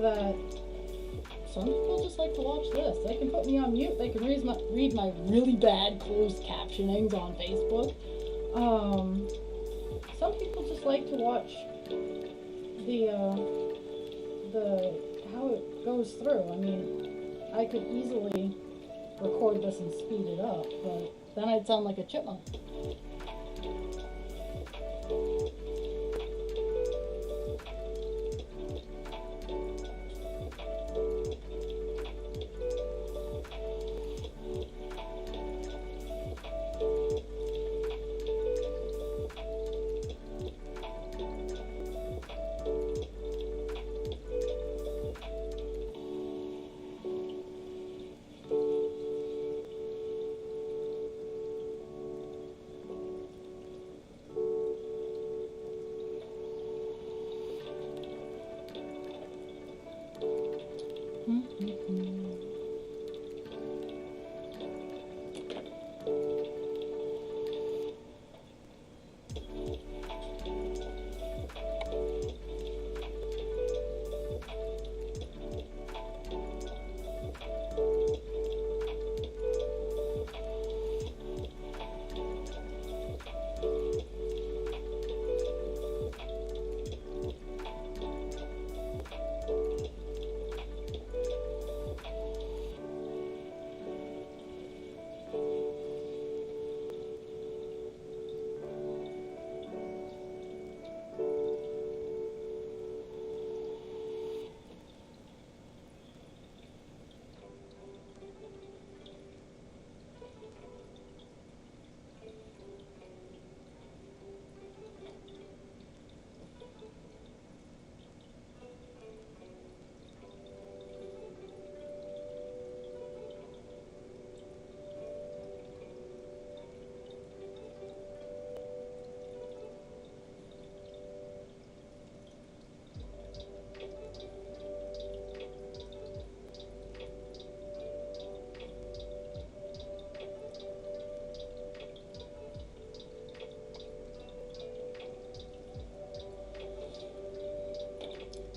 that some people just like to watch this. They can put me on mute. They can read my really bad closed captionings on Facebook. Some people just like to watch the how it goes through. I mean, I could easily record this and speed it up, but then I'd sound like a chipmunk.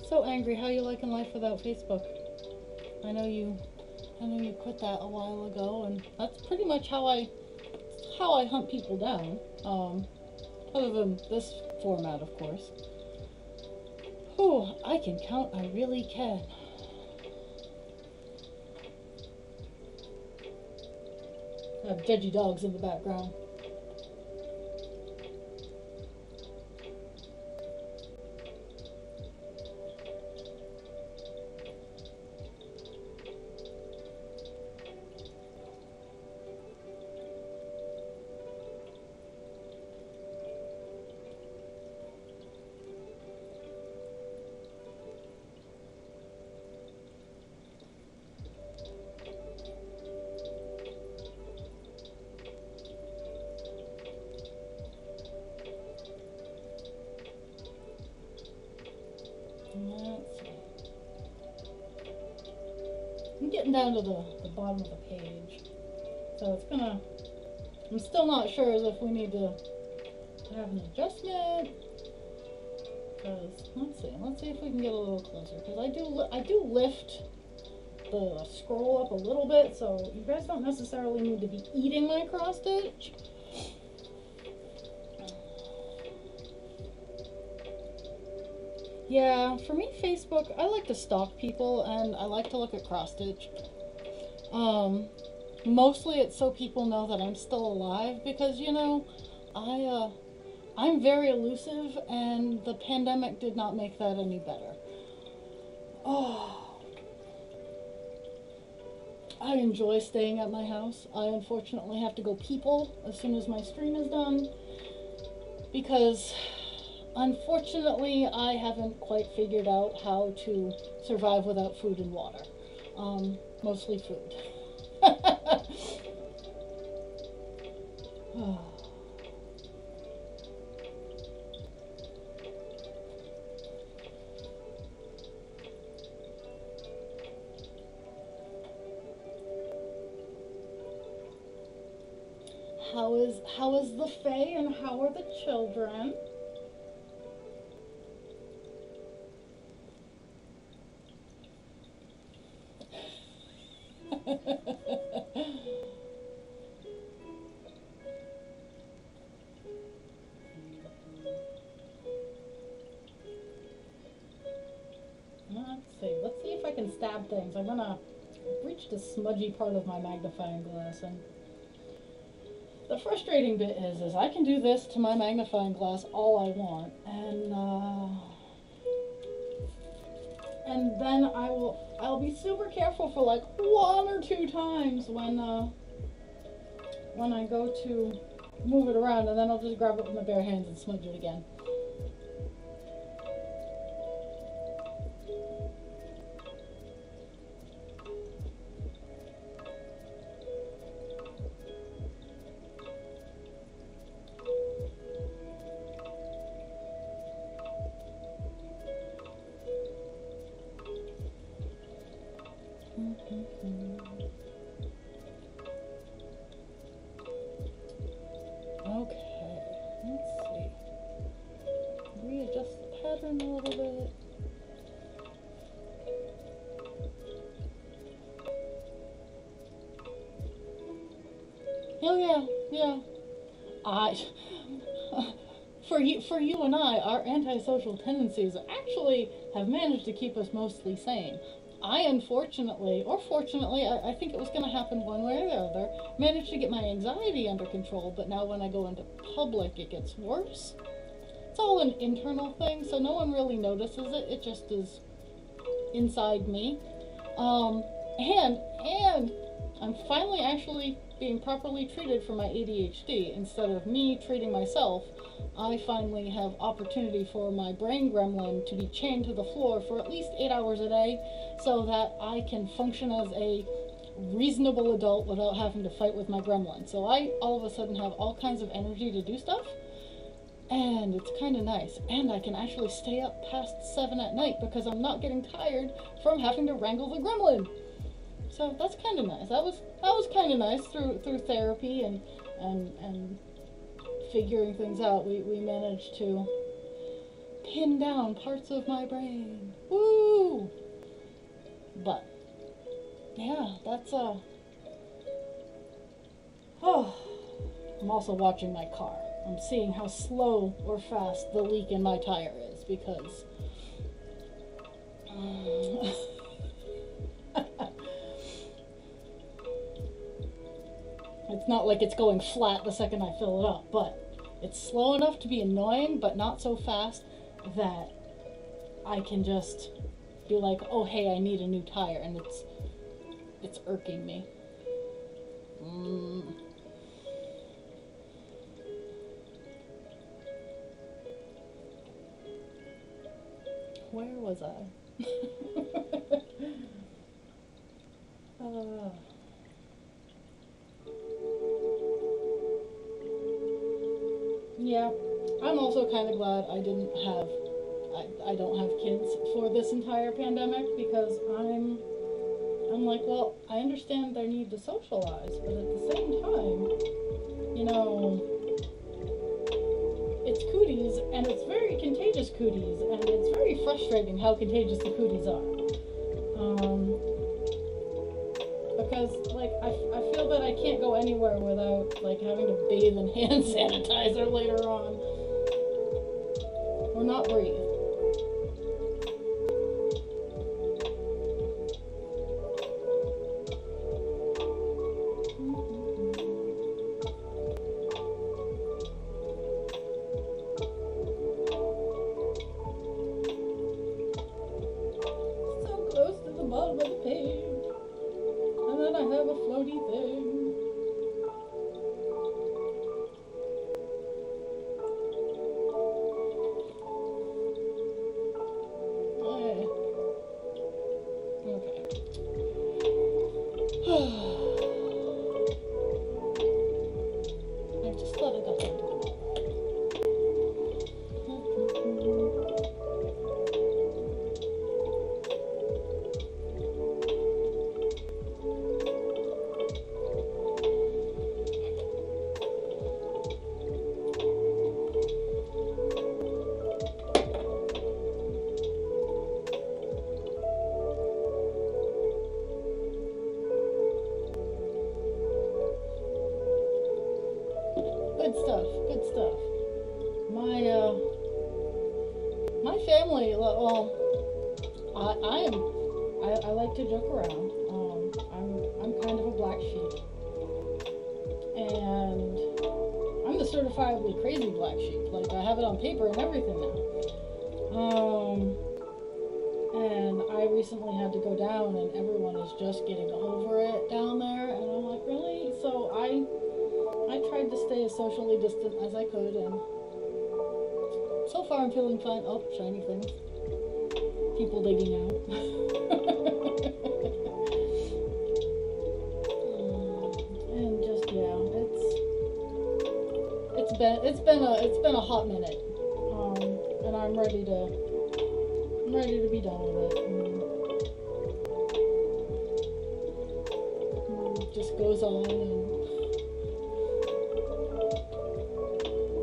So angry. How you liking life without Facebook? I know you quit that a while ago, and that's pretty much how I hunt people down. Other than this format, of course. Whew, I can count. I really can. I have judgy dogs in the background. Let's see. I'm getting down to the bottom of the page. So it's gonna, I'm still not sure as if we need to have an adjustment. Because, let's see if we can get a little closer. Because I do lift the scroll up a little bit, so you guys don't necessarily need to be eating my cross stitch. Yeah, for me, Facebook, I like to stalk people and I like to look at cross stitch. Mostly it's so people know that I'm still alive because, you know, I'm very elusive and the pandemic did not make that any better. Oh, I enjoy staying at my house. I unfortunately have to go people as soon as my stream is done because unfortunately I haven't quite figured out how to survive without food and water. Mostly food. How is the Fae and how are the children? Let's see if I can stab things. I'm gonna reach the smudgy part of my magnifying glass, and the frustrating bit is I can do this to my magnifying glass all I want, and then I'll be super careful for like 1 or 2 times when I go to move it around, and then I'll just grab it with my bare hands and smudge it again. Okay, let's see. Readjust the pattern a little bit. Oh yeah. For you and I, our antisocial tendencies actually have managed to keep us mostly sane. I unfortunately, or fortunately, I think it was going to happen one way or the other, managed to get my anxiety under control, but now when I go into public, it gets worse. It's all an internal thing, so no one really notices it. It just is inside me. And I'm finally actually being properly treated for my ADHD. Instead of me treating myself, I finally have opportunity for my brain gremlin to be chained to the floor for at least 8 hours a day so that I can function as a reasonable adult without having to fight with my gremlin. So I all of a sudden have all kinds of energy to do stuff, and it's kind of nice. And I can actually stay up past 7 at night because I'm not getting tired from having to wrangle the gremlin. So that's kind of nice. That was kind of nice through therapy and figuring things out. We managed to pin down parts of my brain. Woo! But yeah, that's oh. I'm also watching my car. I'm seeing how slow or fast the leak in my tire is because it's not like it's going flat the second I fill it up, but it's slow enough to be annoying, but not so fast that I can just be like, oh hey, I need a new tire, and it's irking me. Where was I? Yeah, I'm also kind of glad I don't have kids for this entire pandemic, because I'm like, well, I understand their need to socialize, but at the same time, you know, it's cooties, and it's very contagious cooties, and it's very frustrating how contagious the cooties are. because like I feel that I can't go anywhere without like having to bathe in hand sanitizer later on or not breathe. So close to the bottom of the page. And then I have a floaty thing. Okay. I just thought I got time to go. Good stuff. Good stuff. My family. Well, I like to joke around. I'm kind of a black sheep, and I'm the certifiably crazy black sheep. Like I have it on paper and everything now. And I recently had to go down, and everyone is just getting over it down there, and I'm like, really? So I tried to stay as socially distant as I could, and so far I'm feeling fine. Oh, shiny things. People digging out. And just yeah, it's been a hot minute, and I'm ready to be done with it. And it just goes on and.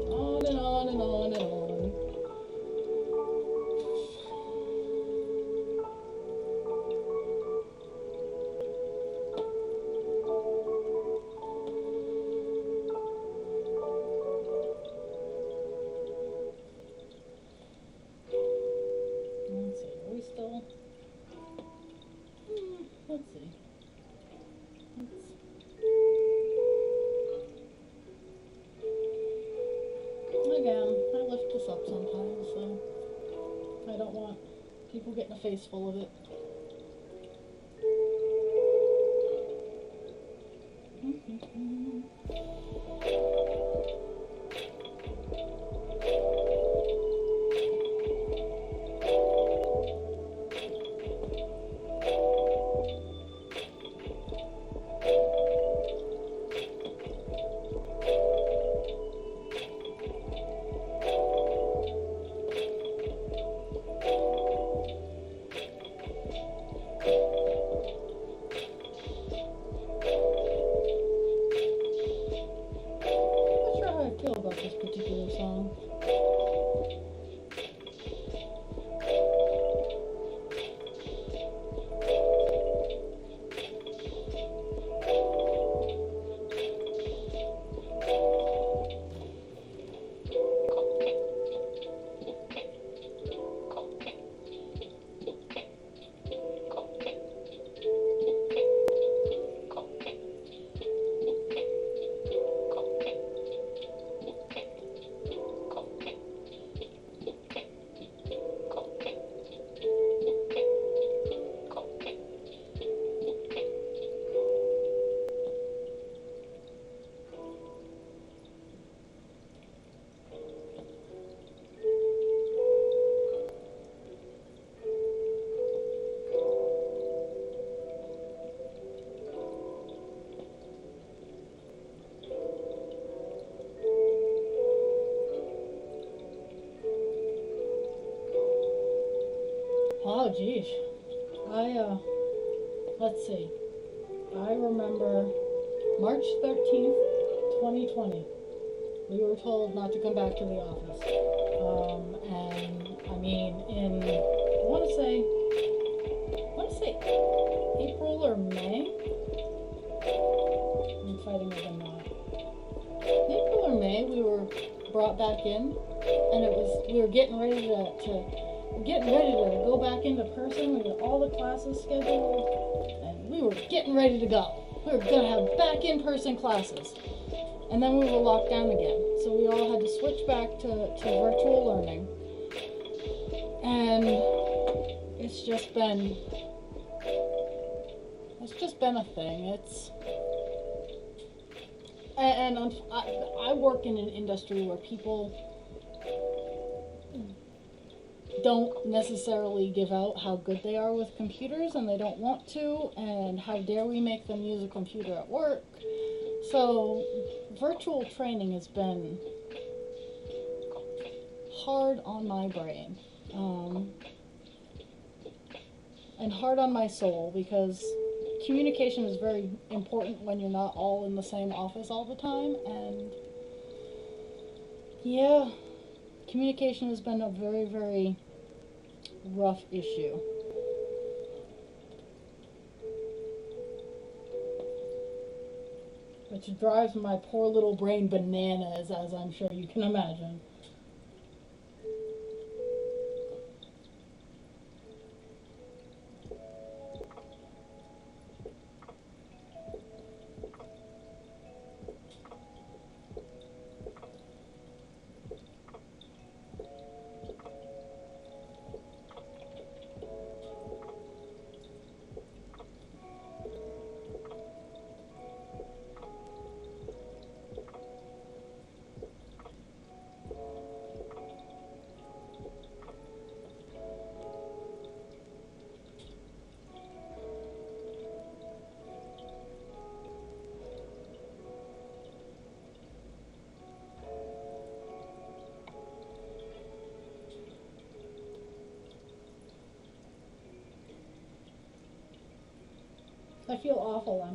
On and on and on and on. Let's see, are we still? Let's see. Again, I lift this up sometimes, so I don't want people getting a face full of it. About this particular song. Oh, geez. Let's see. I remember March 13th, 2020. We were told not to come back to the office. And I mean, I want to say April or May fighting with in April or May. We were brought back in, and we were getting ready to go back into person. We had all the classes scheduled, and we were getting ready to go. We were gonna have back in person classes, and then we were locked down again. So we all had to switch back to virtual learning, and it's just been a thing. I work in an industry where people don't necessarily give out how good they are with computers, and they don't want to, and how dare we make them use a computer at work. So virtual training has been hard on my brain, and hard on my soul, because communication is very important when you're not all in the same office all the time, and yeah, communication has been a very, very rough issue. Which drives my poor little brain bananas, as I'm sure you can imagine. I feel awful.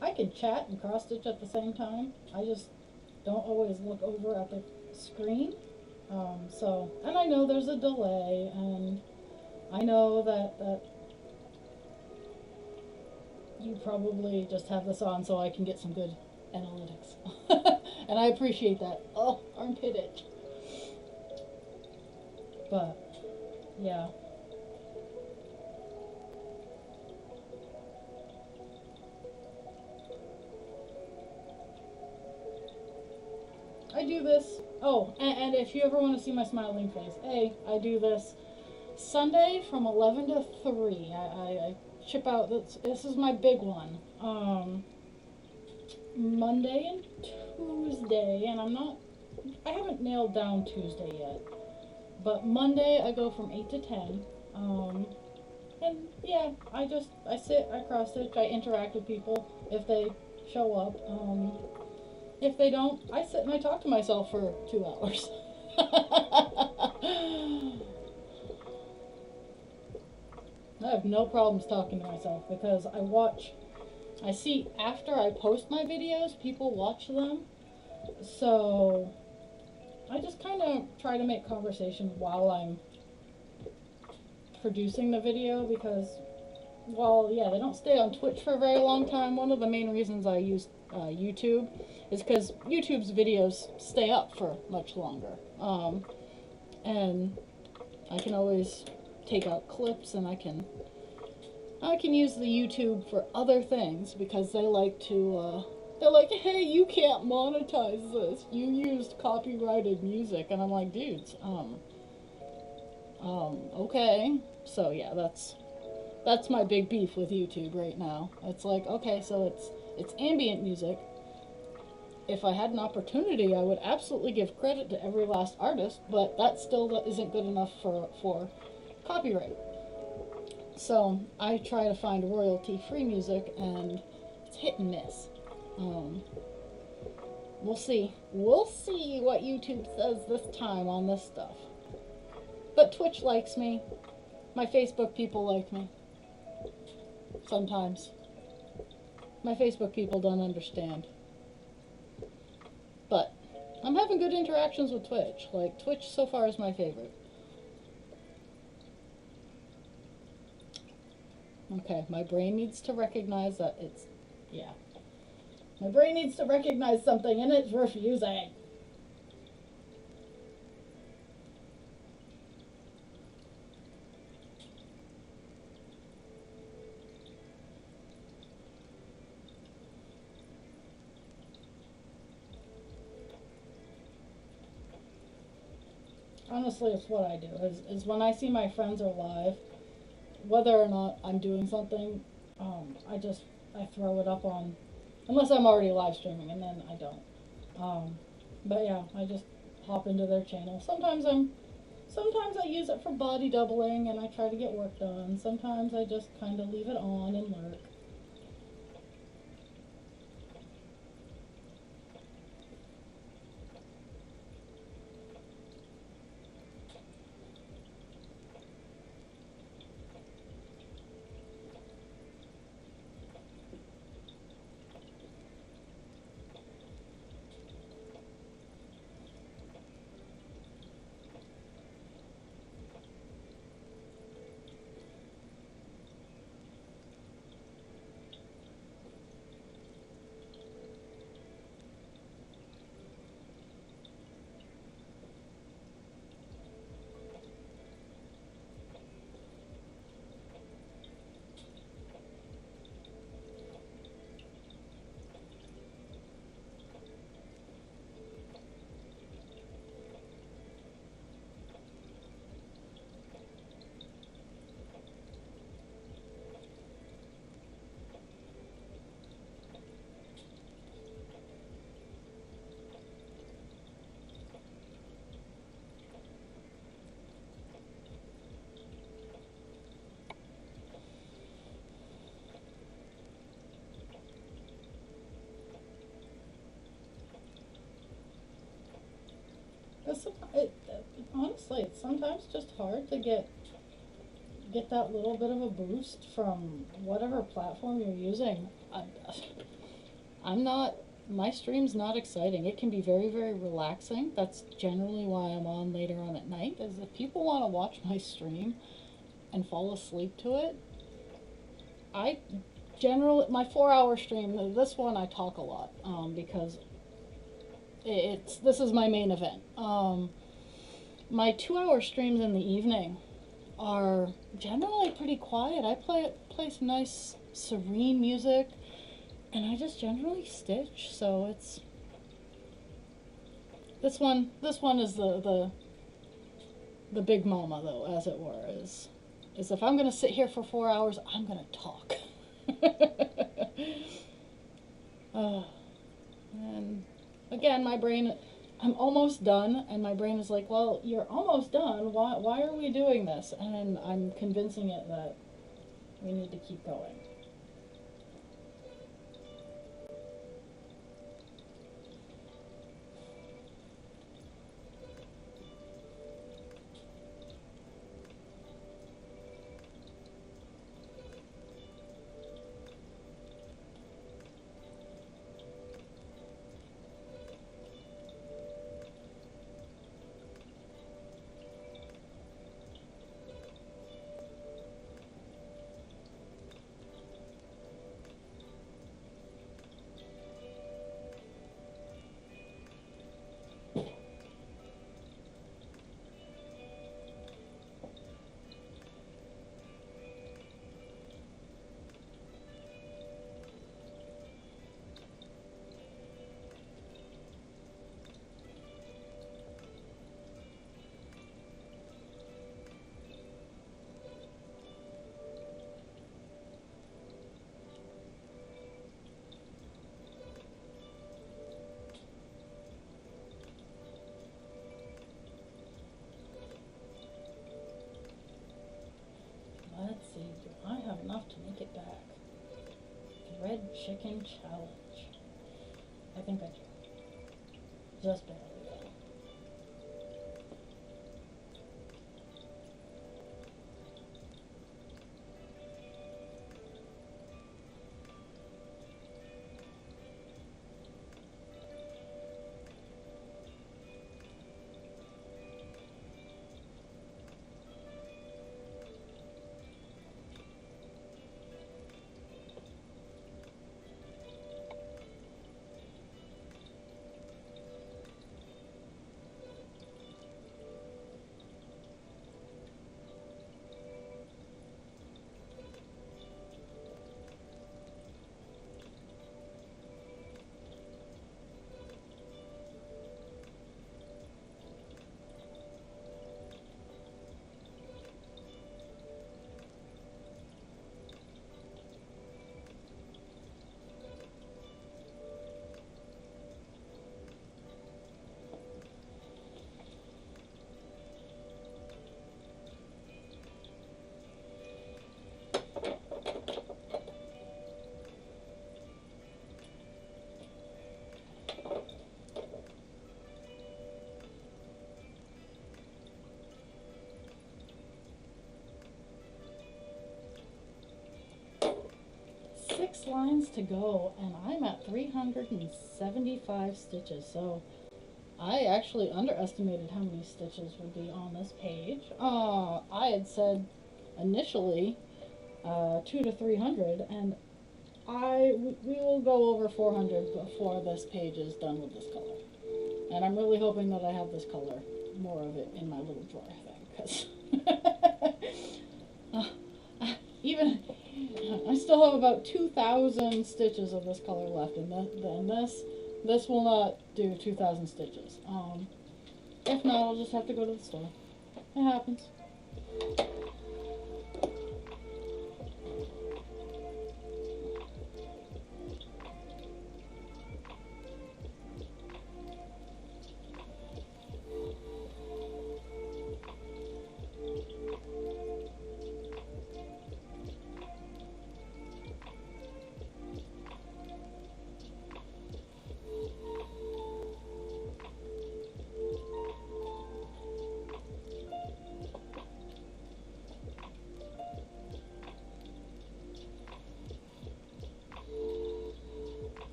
I can chat and cross stitch at the same time. I just don't always look over at the screen. And I know there's a delay, and I know that you probably just have this on so I can get some good analytics. And I appreciate that. Oh, armpit itch. But, yeah. I do this. Oh, and if you ever want to see my smiling face, hey, I do this Sunday from 11 to 3. I chip out, this is my big one. Monday and Tuesday, and I haven't nailed down Tuesday yet. But Monday I go from 8 to 10. And yeah, I sit, I cross stitch, I interact with people if they show up. If they don't, I sit and I talk to myself for 2 hours. I have no problems talking to myself, because I see after I post my videos, people watch them. So I just kind of try to make conversation while I'm producing the video, because while, yeah, they don't stay on Twitch for a very long time, one of the main reasons I use YouTube is because YouTube's videos stay up for much longer. And I can always take out clips, and I can use the YouTube for other things, because they like to, they're like, hey, you can't monetize this. You used copyrighted music. And I'm like, dudes, okay. So yeah, that's my big beef with YouTube right now. It's like, okay, so it's ambient music. If I had an opportunity, I would absolutely give credit to every last artist, but that still isn't good enough for copyright. So I try to find royalty-free music, and it's hit and miss. We'll see. We'll see what YouTube says this time on this stuff. But Twitch likes me. My Facebook people like me. Sometimes. My Facebook people don't understand. But I'm having good interactions with Twitch. Like, Twitch so far is my favorite. Okay, my brain needs to recognize that yeah. My brain needs to recognize something and it's refusing. Honestly, it's what I do. Is when I see my friends are live, whether or not I'm doing something, I throw it up on, unless I'm already live streaming, and then I don't. Um, but yeah, I just hop into their channel. Sometimes I use it for body doubling, and I try to get work done. Sometimes I just kind of leave it on and lurk. Honestly, it's sometimes just hard to get that little bit of a boost from whatever platform you're using. I'm not, my stream's not exciting. It can be very, very relaxing. That's generally why I'm on later on at night, is if people want to watch my stream and fall asleep to it, I generally, my 4 hour stream, this one I talk a lot, because this is my main event. My 2 hour streams in the evening are generally pretty quiet. I play some nice serene music, and I just generally stitch. So it's this one is the big mama, though, as it were, is if I'm gonna sit here for 4 hours, I'm gonna talk. And again, my brain, I'm almost done, and my brain is like, well, you're almost done. Why are we doing this? And I'm convincing it that we need to keep going. Let's see, do I have enough to make it back? Red chicken challenge. I think I do. Just barely, though. 6 lines to go, and I'm at 375 stitches. So I actually underestimated how many stitches would be on this page. I had said initially 2 to 300, and we will go over 400 before this page is done with this color. And I'm really hoping that I have this color, more of it, in my little drawer thing, because even I still have about 2,000 stitches of this color left, and then this will not do 2,000 stitches. If not, I'll just have to go to the store. It happens.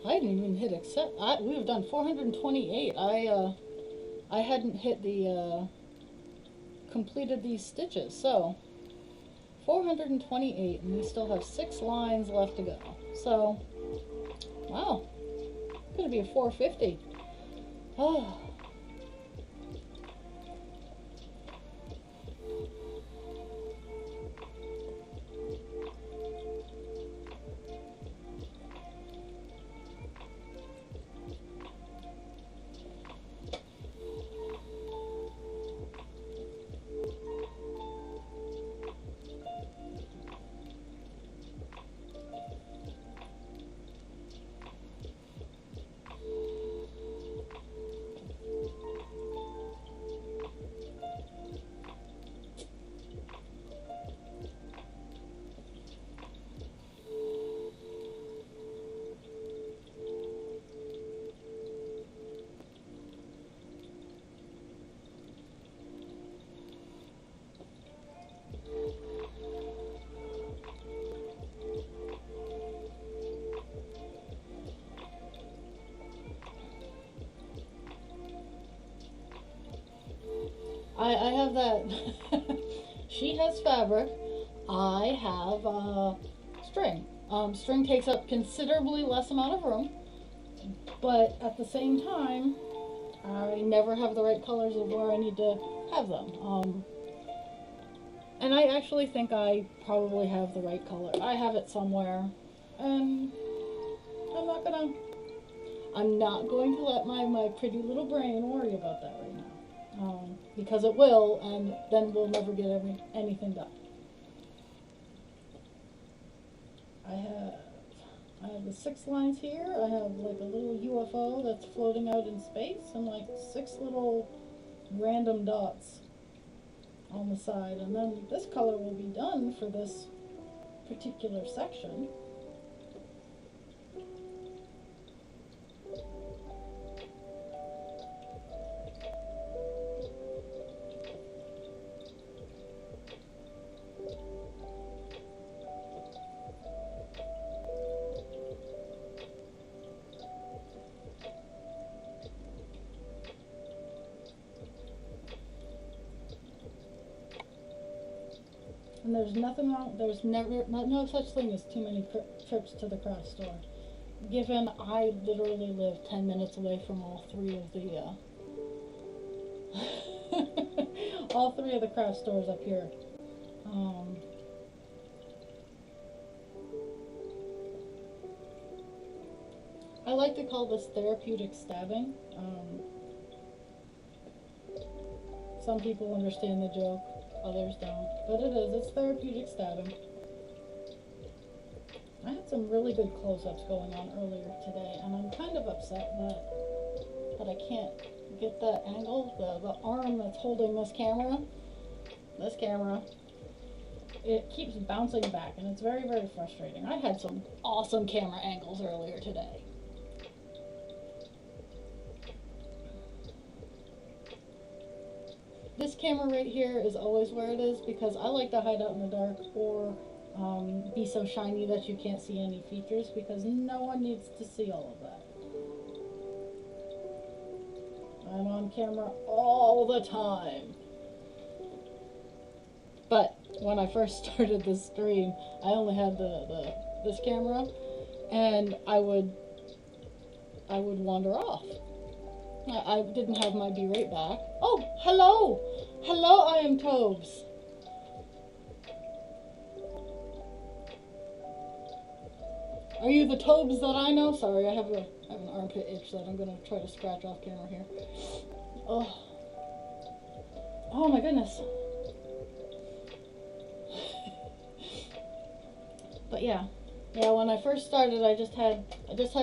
I didn't even hit accept. We have done 428. I hadn't hit the completed these stitches. So 428, and we still have 6 lines left to go. So wow, it's gonna be a 450. Oh. I have that. She has fabric. I have string. String takes up considerably less amount of room, but at the same time, I never have the right colors of where I need to have them. And I actually think I probably have the right color. I have it somewhere, and I'm not going to let my pretty little brain worry about that right now. Because it will, and then we'll never get anything done. I have the 6 lines here. I have like a little UFO that's floating out in space, and like 6 little random dots on the side, and then this color will be done for this particular section. And there's nothing wrong, there's no such thing as too many trips to the craft store. Given I literally live 10 minutes away from all 3 of the, all 3 of the craft stores up here. I like to call this therapeutic stabbing. Some people understand the joke. Others don't, but it's therapeutic stabbing. I had some really good close-ups going on earlier today, and I'm kind of upset that I can't get that angle. The arm that's holding this camera, it keeps bouncing back, and it's very, very frustrating. I had some awesome camera angles earlier today. camera right here is always where it is because I like to hide out in the dark or be so shiny that you can't see any features because no one needs to see all of that. I'm on camera all the time. But when I first started this stream, I only had this camera, and I would wander off. I didn't have my be right back. Oh, hello! Hello, I am Tobes. Are you the Tobes that I know? Sorry, I have an armpit itch that I'm going to try to scratch off camera here. Oh. Oh my goodness. But yeah, when I first started, I just had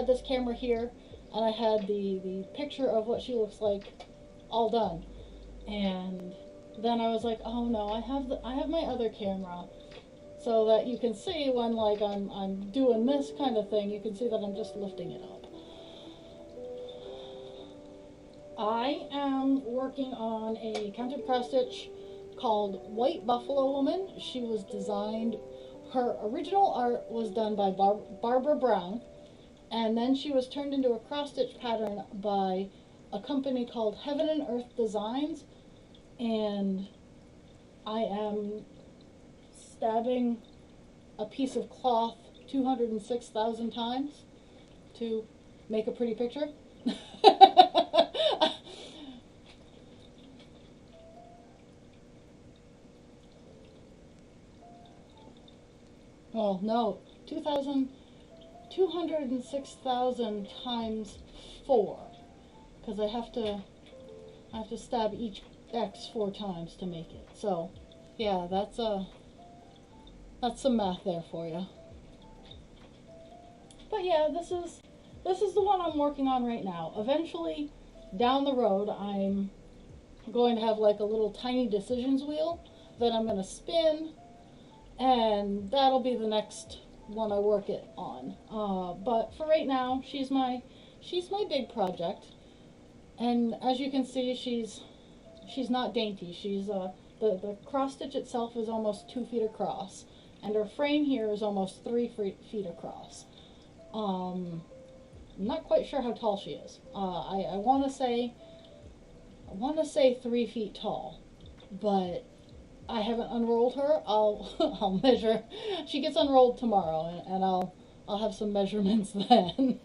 this camera here, and I had the picture of what she looks like all done. And then I was like, oh no, I have my other camera, so that you can see when like I'm doing this kind of thing, you can see that I'm just lifting it up. I am working on a counted cross stitch called White Buffalo Woman. She was designed. Her original art was done by Barbara Brown, and then she was turned into a cross-stitch pattern by a company called Heaven and Earth Designs, and I am stabbing a piece of cloth 206,000 times to make a pretty picture. Well, no, 206,000 times 4, because I have to stab each X 4 times to make it. So, yeah, that's some math there for you. But yeah, this is the one I'm working on right now. Eventually, down the road, I'm going to have like a little tiny decisions wheel that I'm going to spin, and that'll be the next one I work it on. But for right now, she's my big project, and as you can see, she's not dainty. She's the cross stitch itself is almost 2 feet across, and her frame here is almost 3 feet across. I'm not quite sure how tall she is. I want to say 3 feet tall, but I haven't unrolled her. I'll measure. She gets unrolled tomorrow, and I'll have some measurements then.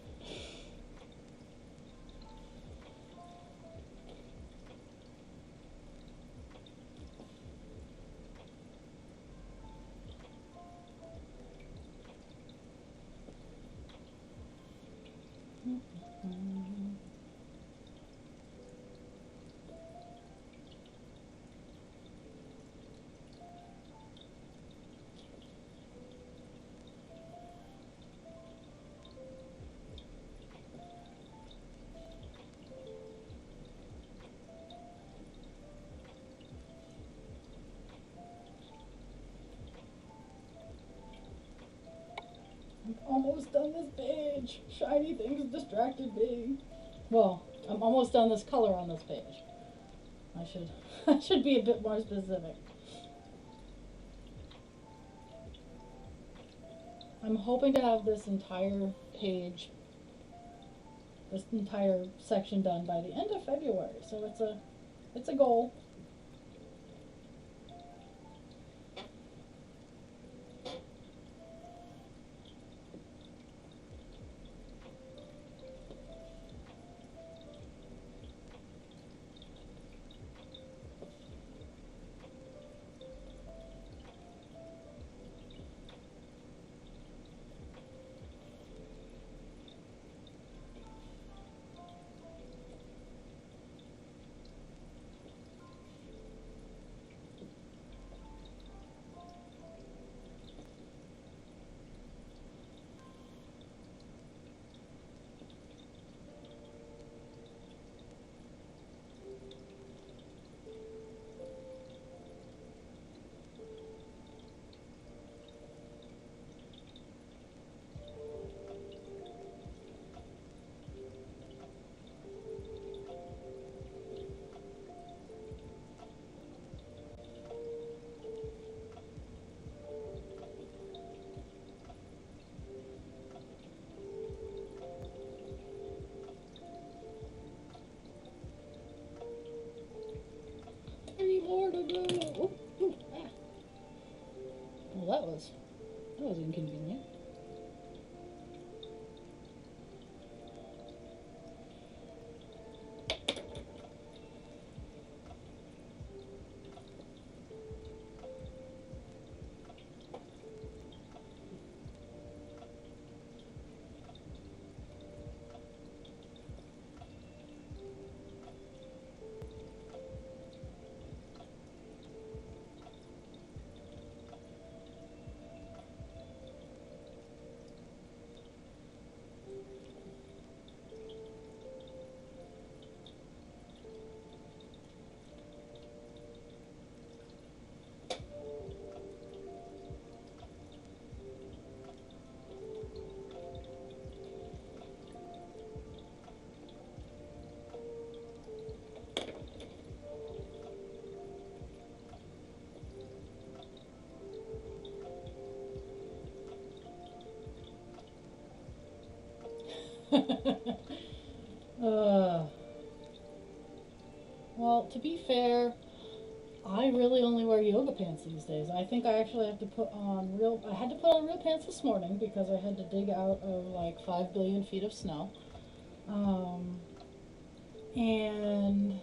I'm almost done this page. Shiny things distracted me. Well, I'm almost done this color on this page. I should be a bit more specific. I'm hoping to have this entire page, this entire section done by the end of February. So it's a goal. Ooh, ooh, ah. Well, that was inconvenient. uh, well, to be fair, I really only wear yoga pants these days. I think I actually have to put on real. I had to put on real pants this morning because I had to dig out of like 5 billion feet of snow. Um, and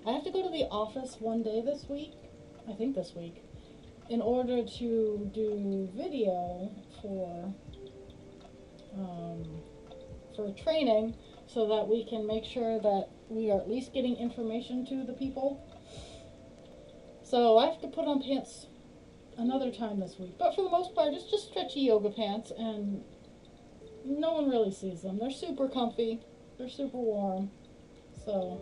I have to go to the office one day this week. I think this week, in order to do video um, for training, so that we can make sure that we are at least getting information to the people. So I have to put on pants another time this week. But for the most part, it's just stretchy yoga pants, and no one really sees them. They're super comfy. They're super warm. So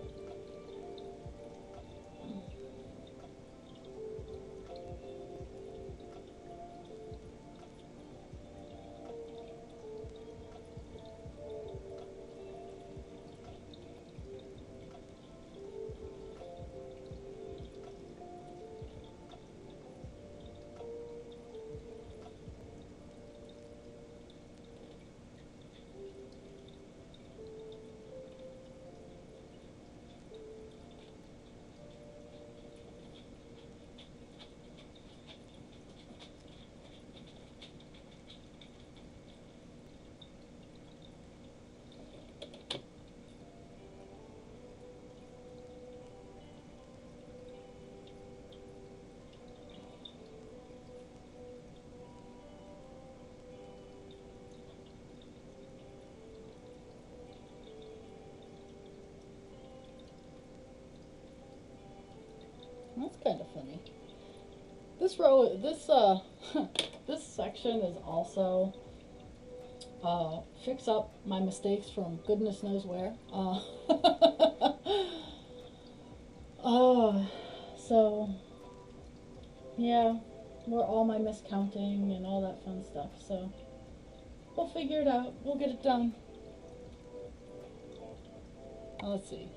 that's kind of funny. This section is also fix up my mistakes from goodness knows where. Oh, so yeah, where all my miscounting and all that fun stuff. So we'll figure it out. We'll get it done. Let's see.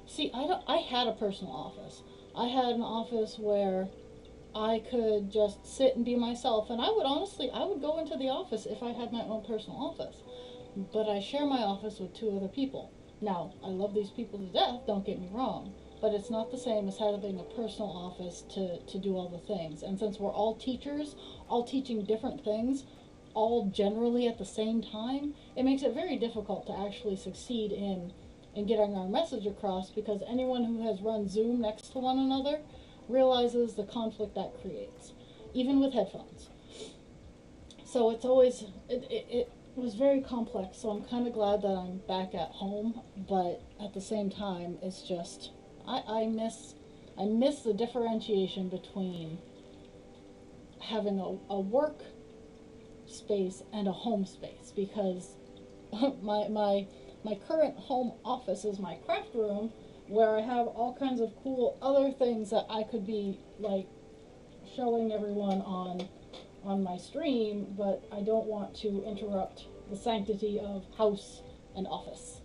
See, I had a personal office. I had an office where I could just sit and be myself, and I would go into the office if I had my own personal office. But I share my office with two other people. Now, I love these people to death, don't get me wrong, but it's not the same as having a personal office to do all the things. And since we're all teachers, all teaching different things, all generally at the same time, it makes it very difficult to actually succeed in getting our message across, because anyone who has run Zoom next to one another realizes the conflict that creates, even with headphones. So it's always, it was very complex, so I'm kind of glad that I'm back at home, but at the same time, it's just, I miss the differentiation between having a work space and a home space, because my current home office is my craft room, where I have all kinds of cool other things that I could be like showing everyone on my stream, but I don't want to interrupt the sanctity of house and office.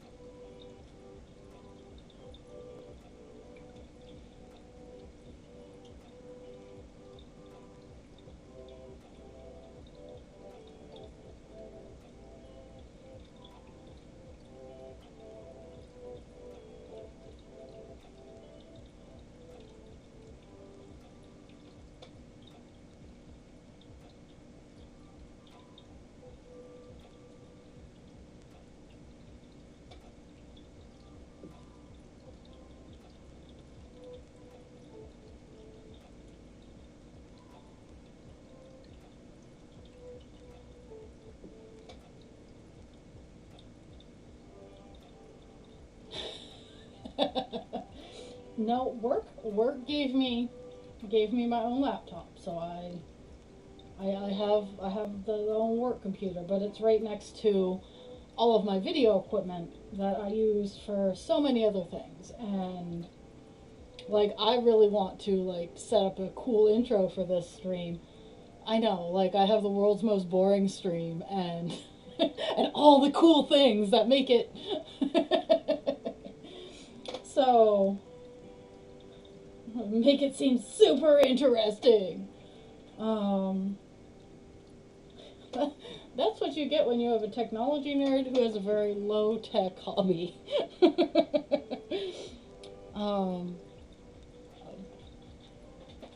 No, work gave me my own laptop, so I have the own work computer, but it's right next to all of my video equipment that I use for so many other things. And like I really want to like set up a cool intro for this stream. I know, like I have the world's most boring stream and and all the cool things that make it so make it seem super interesting. Um, that's what you get when you have a technology nerd who has a very low tech hobby. um,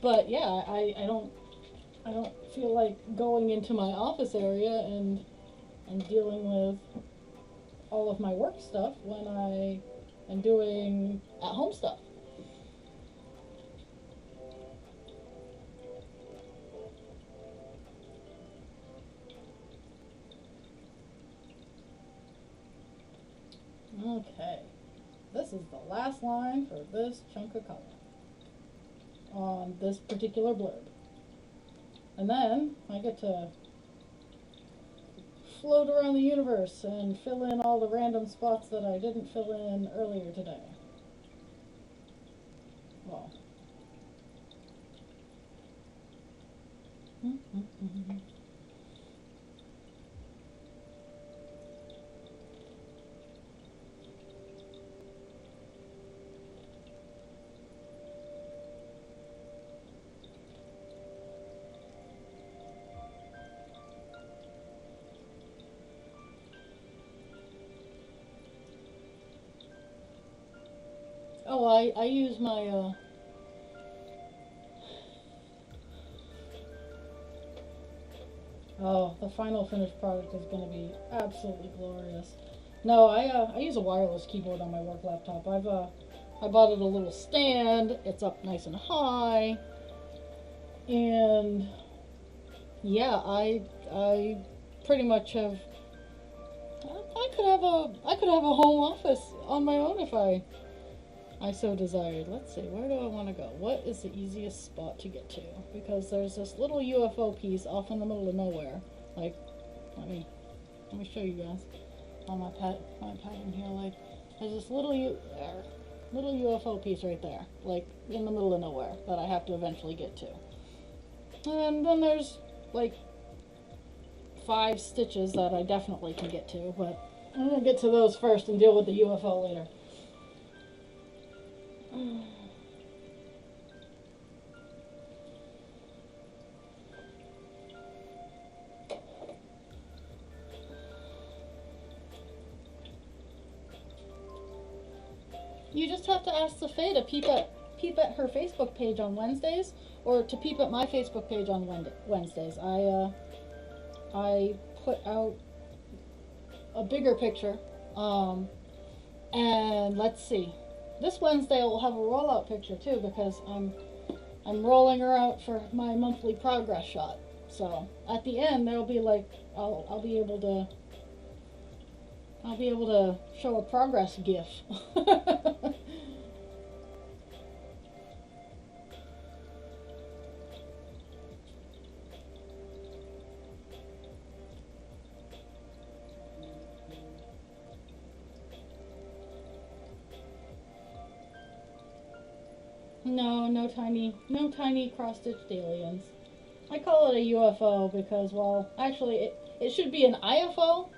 but yeah, I don't feel like going into my office area and dealing with all of my work stuff when I am doing at home stuff. Okay, this is the last line for this chunk of color on this particular blurb. And then I get to float around the universe and fill in all the random spots that I didn't fill in earlier today. Well. Oh, I use my oh, the final finished product is going to be absolutely glorious. No, I use a wireless keyboard on my work laptop. I bought it a little stand. It's up nice and high, and yeah, I pretty much have. I could have a home office on my own if I so desired. Let's see, where do I want to go? What is the easiest spot to get to? Because there's this little UFO piece off in the middle of nowhere. Like, let me show you guys on my pattern here. Like, there's this little UFO piece right there, like in the middle of nowhere that I have to eventually get to. And then there's like 5 stitches that I definitely can get to, but I'm gonna get to those first and deal with the UFO later. You just have to ask Sophie to peep at her Facebook page on Wednesdays, or to peep at my Facebook page on Wednesdays. I put out a bigger picture, and let's see. This Wednesday we'll have a rollout picture too because I'm rolling her out for my monthly progress shot. So at the end there'll be like I'll be able to show a progress GIF. No, no tiny cross-stitched aliens. I call it a UFO because, well, actually, it should be an IFO,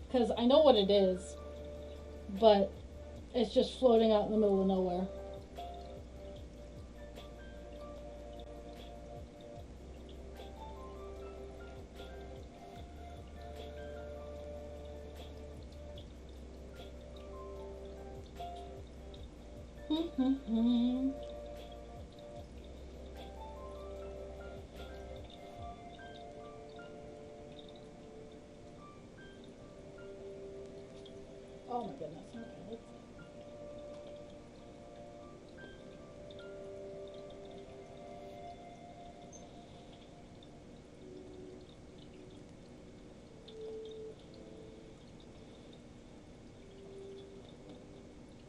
because I know what it is, but it's just floating out in the middle of nowhere. Oh my goodness. Okay, let's see.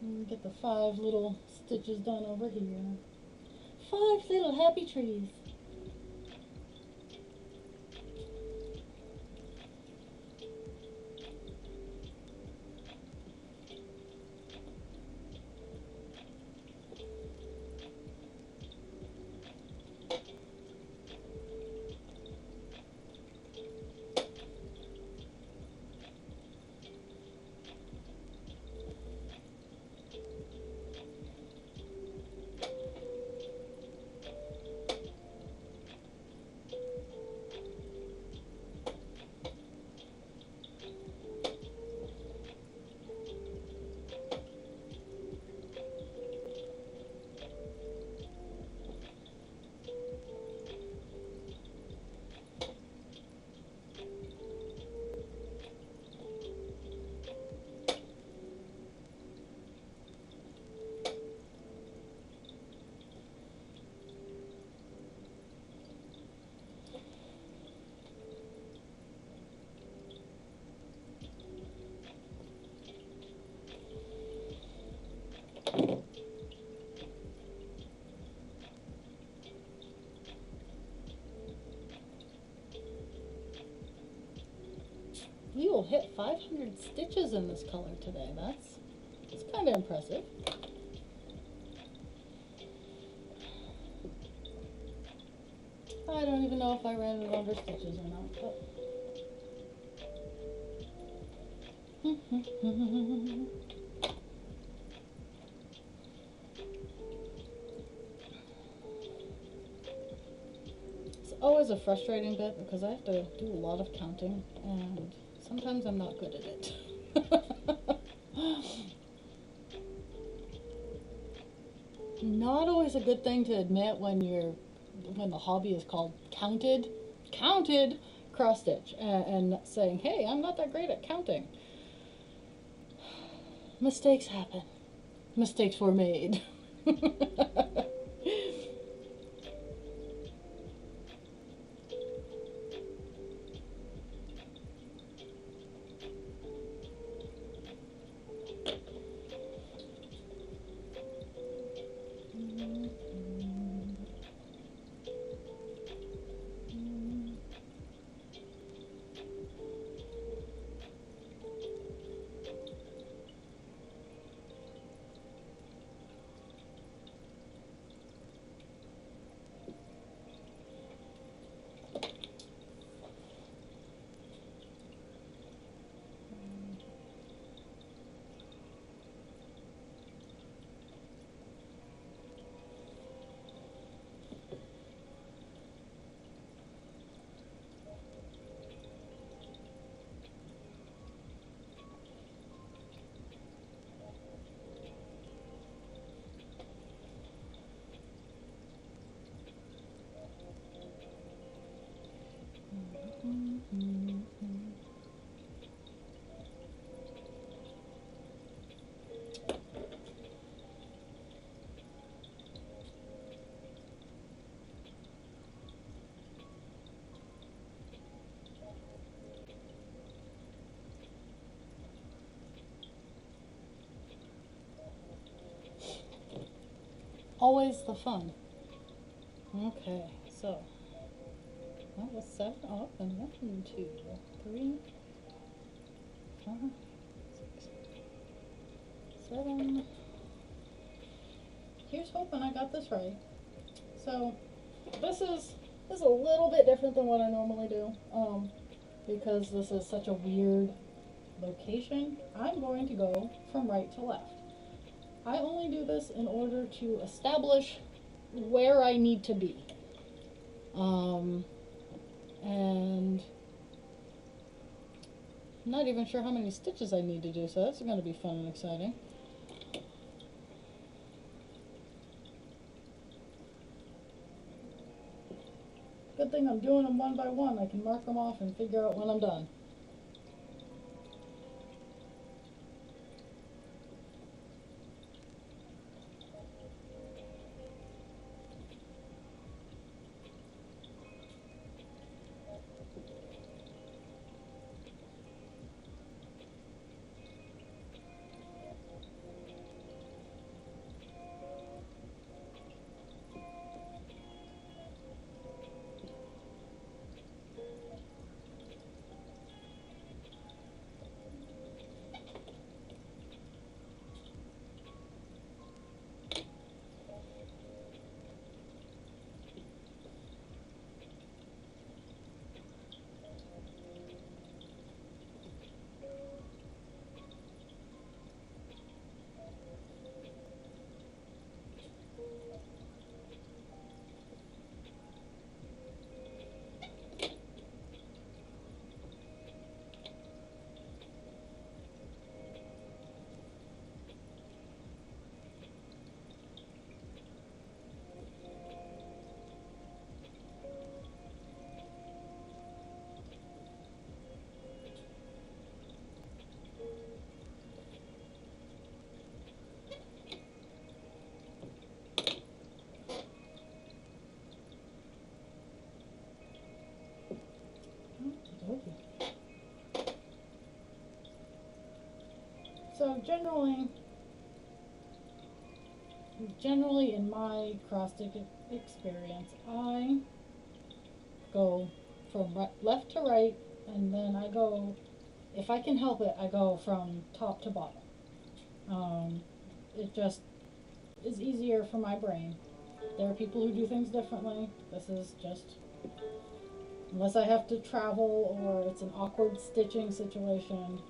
And get the 5 little stitches done over here. 5 little happy trees. We will hit 500 stitches in this color today. That's kind of impressive. I don't even know if I ran it under stitches or not, but it's always a frustrating bit because I have to do a lot of counting and sometimes I'm not good at it. Not always a good thing to admit when the hobby is called counted cross stitch and saying, hey, I'm not that great at counting. Mistakes happen. Mistakes were made. Always the fun. Okay, so that was 7 up and 1, 2, 3, 5, 6, 7. Here's hoping I got this right. So this is a little bit different than what I normally do, because this is such a weird location. I'm going to go from right to left. I only do this in order to establish where I need to be. And I'm not even sure how many stitches I need to do, so that's going to be fun and exciting. Good thing I'm doing them one by one. I can mark them off and figure out when I'm done. So generally in my cross-stick experience, I go from left to right, and then I go, if I can help it, I go from top to bottom. Um, it just is easier for my brain. There are people who do things differently. This is just, unless I have to travel or it's an awkward stitching situation,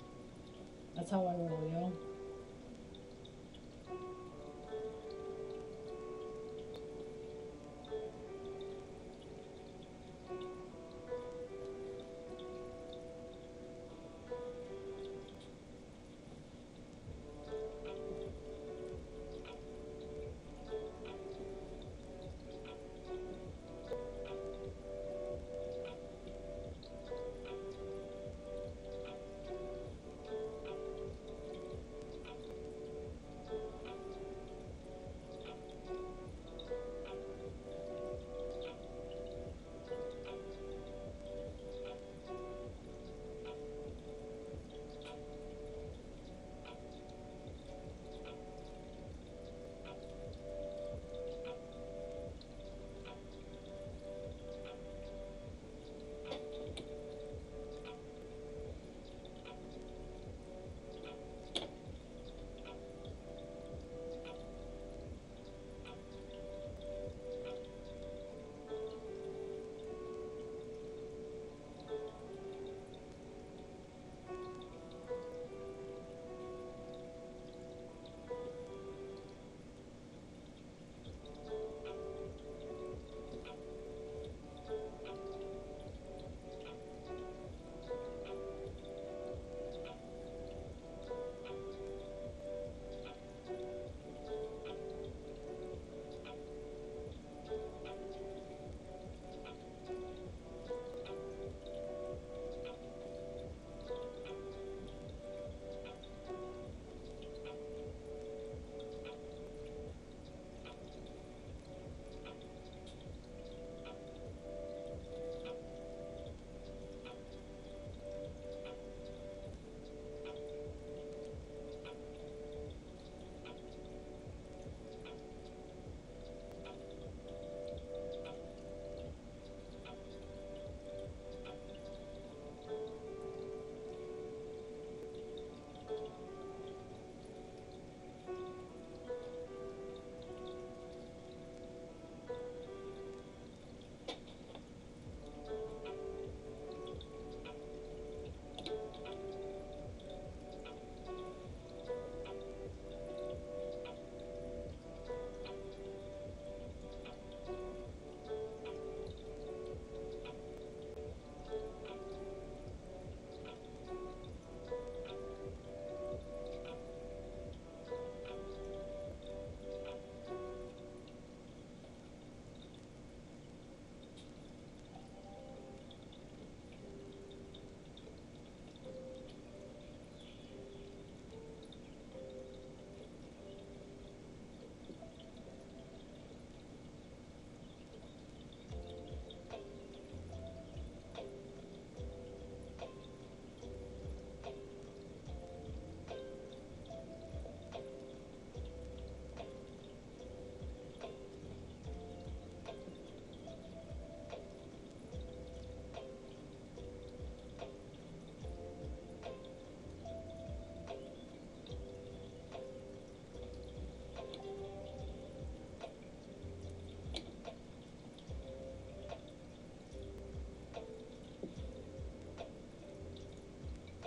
that's how I roll, yo.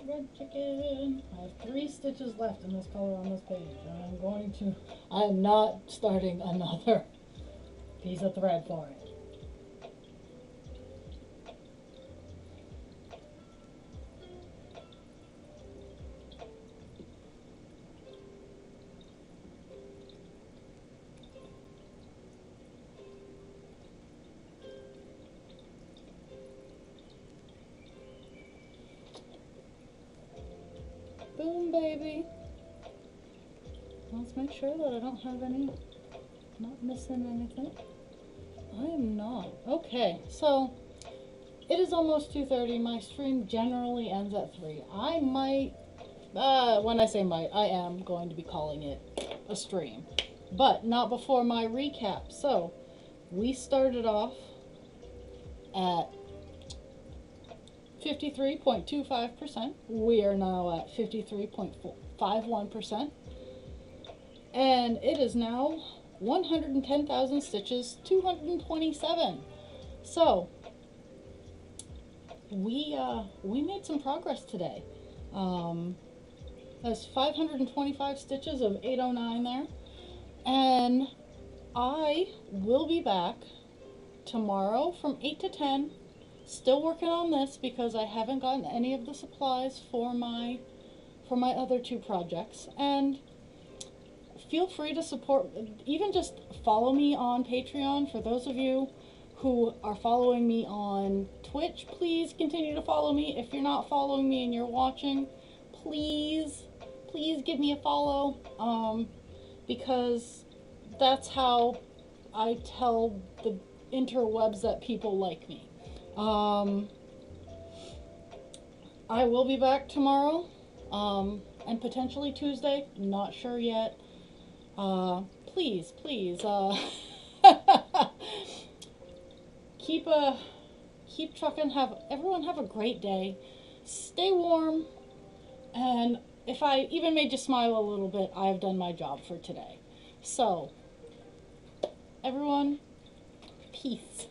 Red chicken. I have 3 stitches left in this color on this page. I'm not starting another piece of thread for it. Boom, baby. Let's make sure that I don't have not missing anything. I am not. Okay, so it is almost 2:30. My stream generally ends at 3. I might When I say might, I am going to be calling it a stream, but not before my recap. So we started off at 53.25%. We are now at 53.51%. And it is now 110,000 stitches, 227. So we made some progress today. That's 525 stitches of 809 there. And I will be back tomorrow from 8 to 10. Still working on this because I haven't gotten any of the supplies for my other two projects. And feel free to support, even just follow me on Patreon. For those of you who are following me on Twitch, please continue to follow me. If you're not following me and you're watching, please give me a follow, because that's how I tell the interwebs that people like me. I will be back tomorrow, and potentially Tuesday, not sure yet. Please, keep trucking. Everyone have a great day. Stay warm, and if I even made you smile a little bit, I have done my job for today. So, everyone, peace.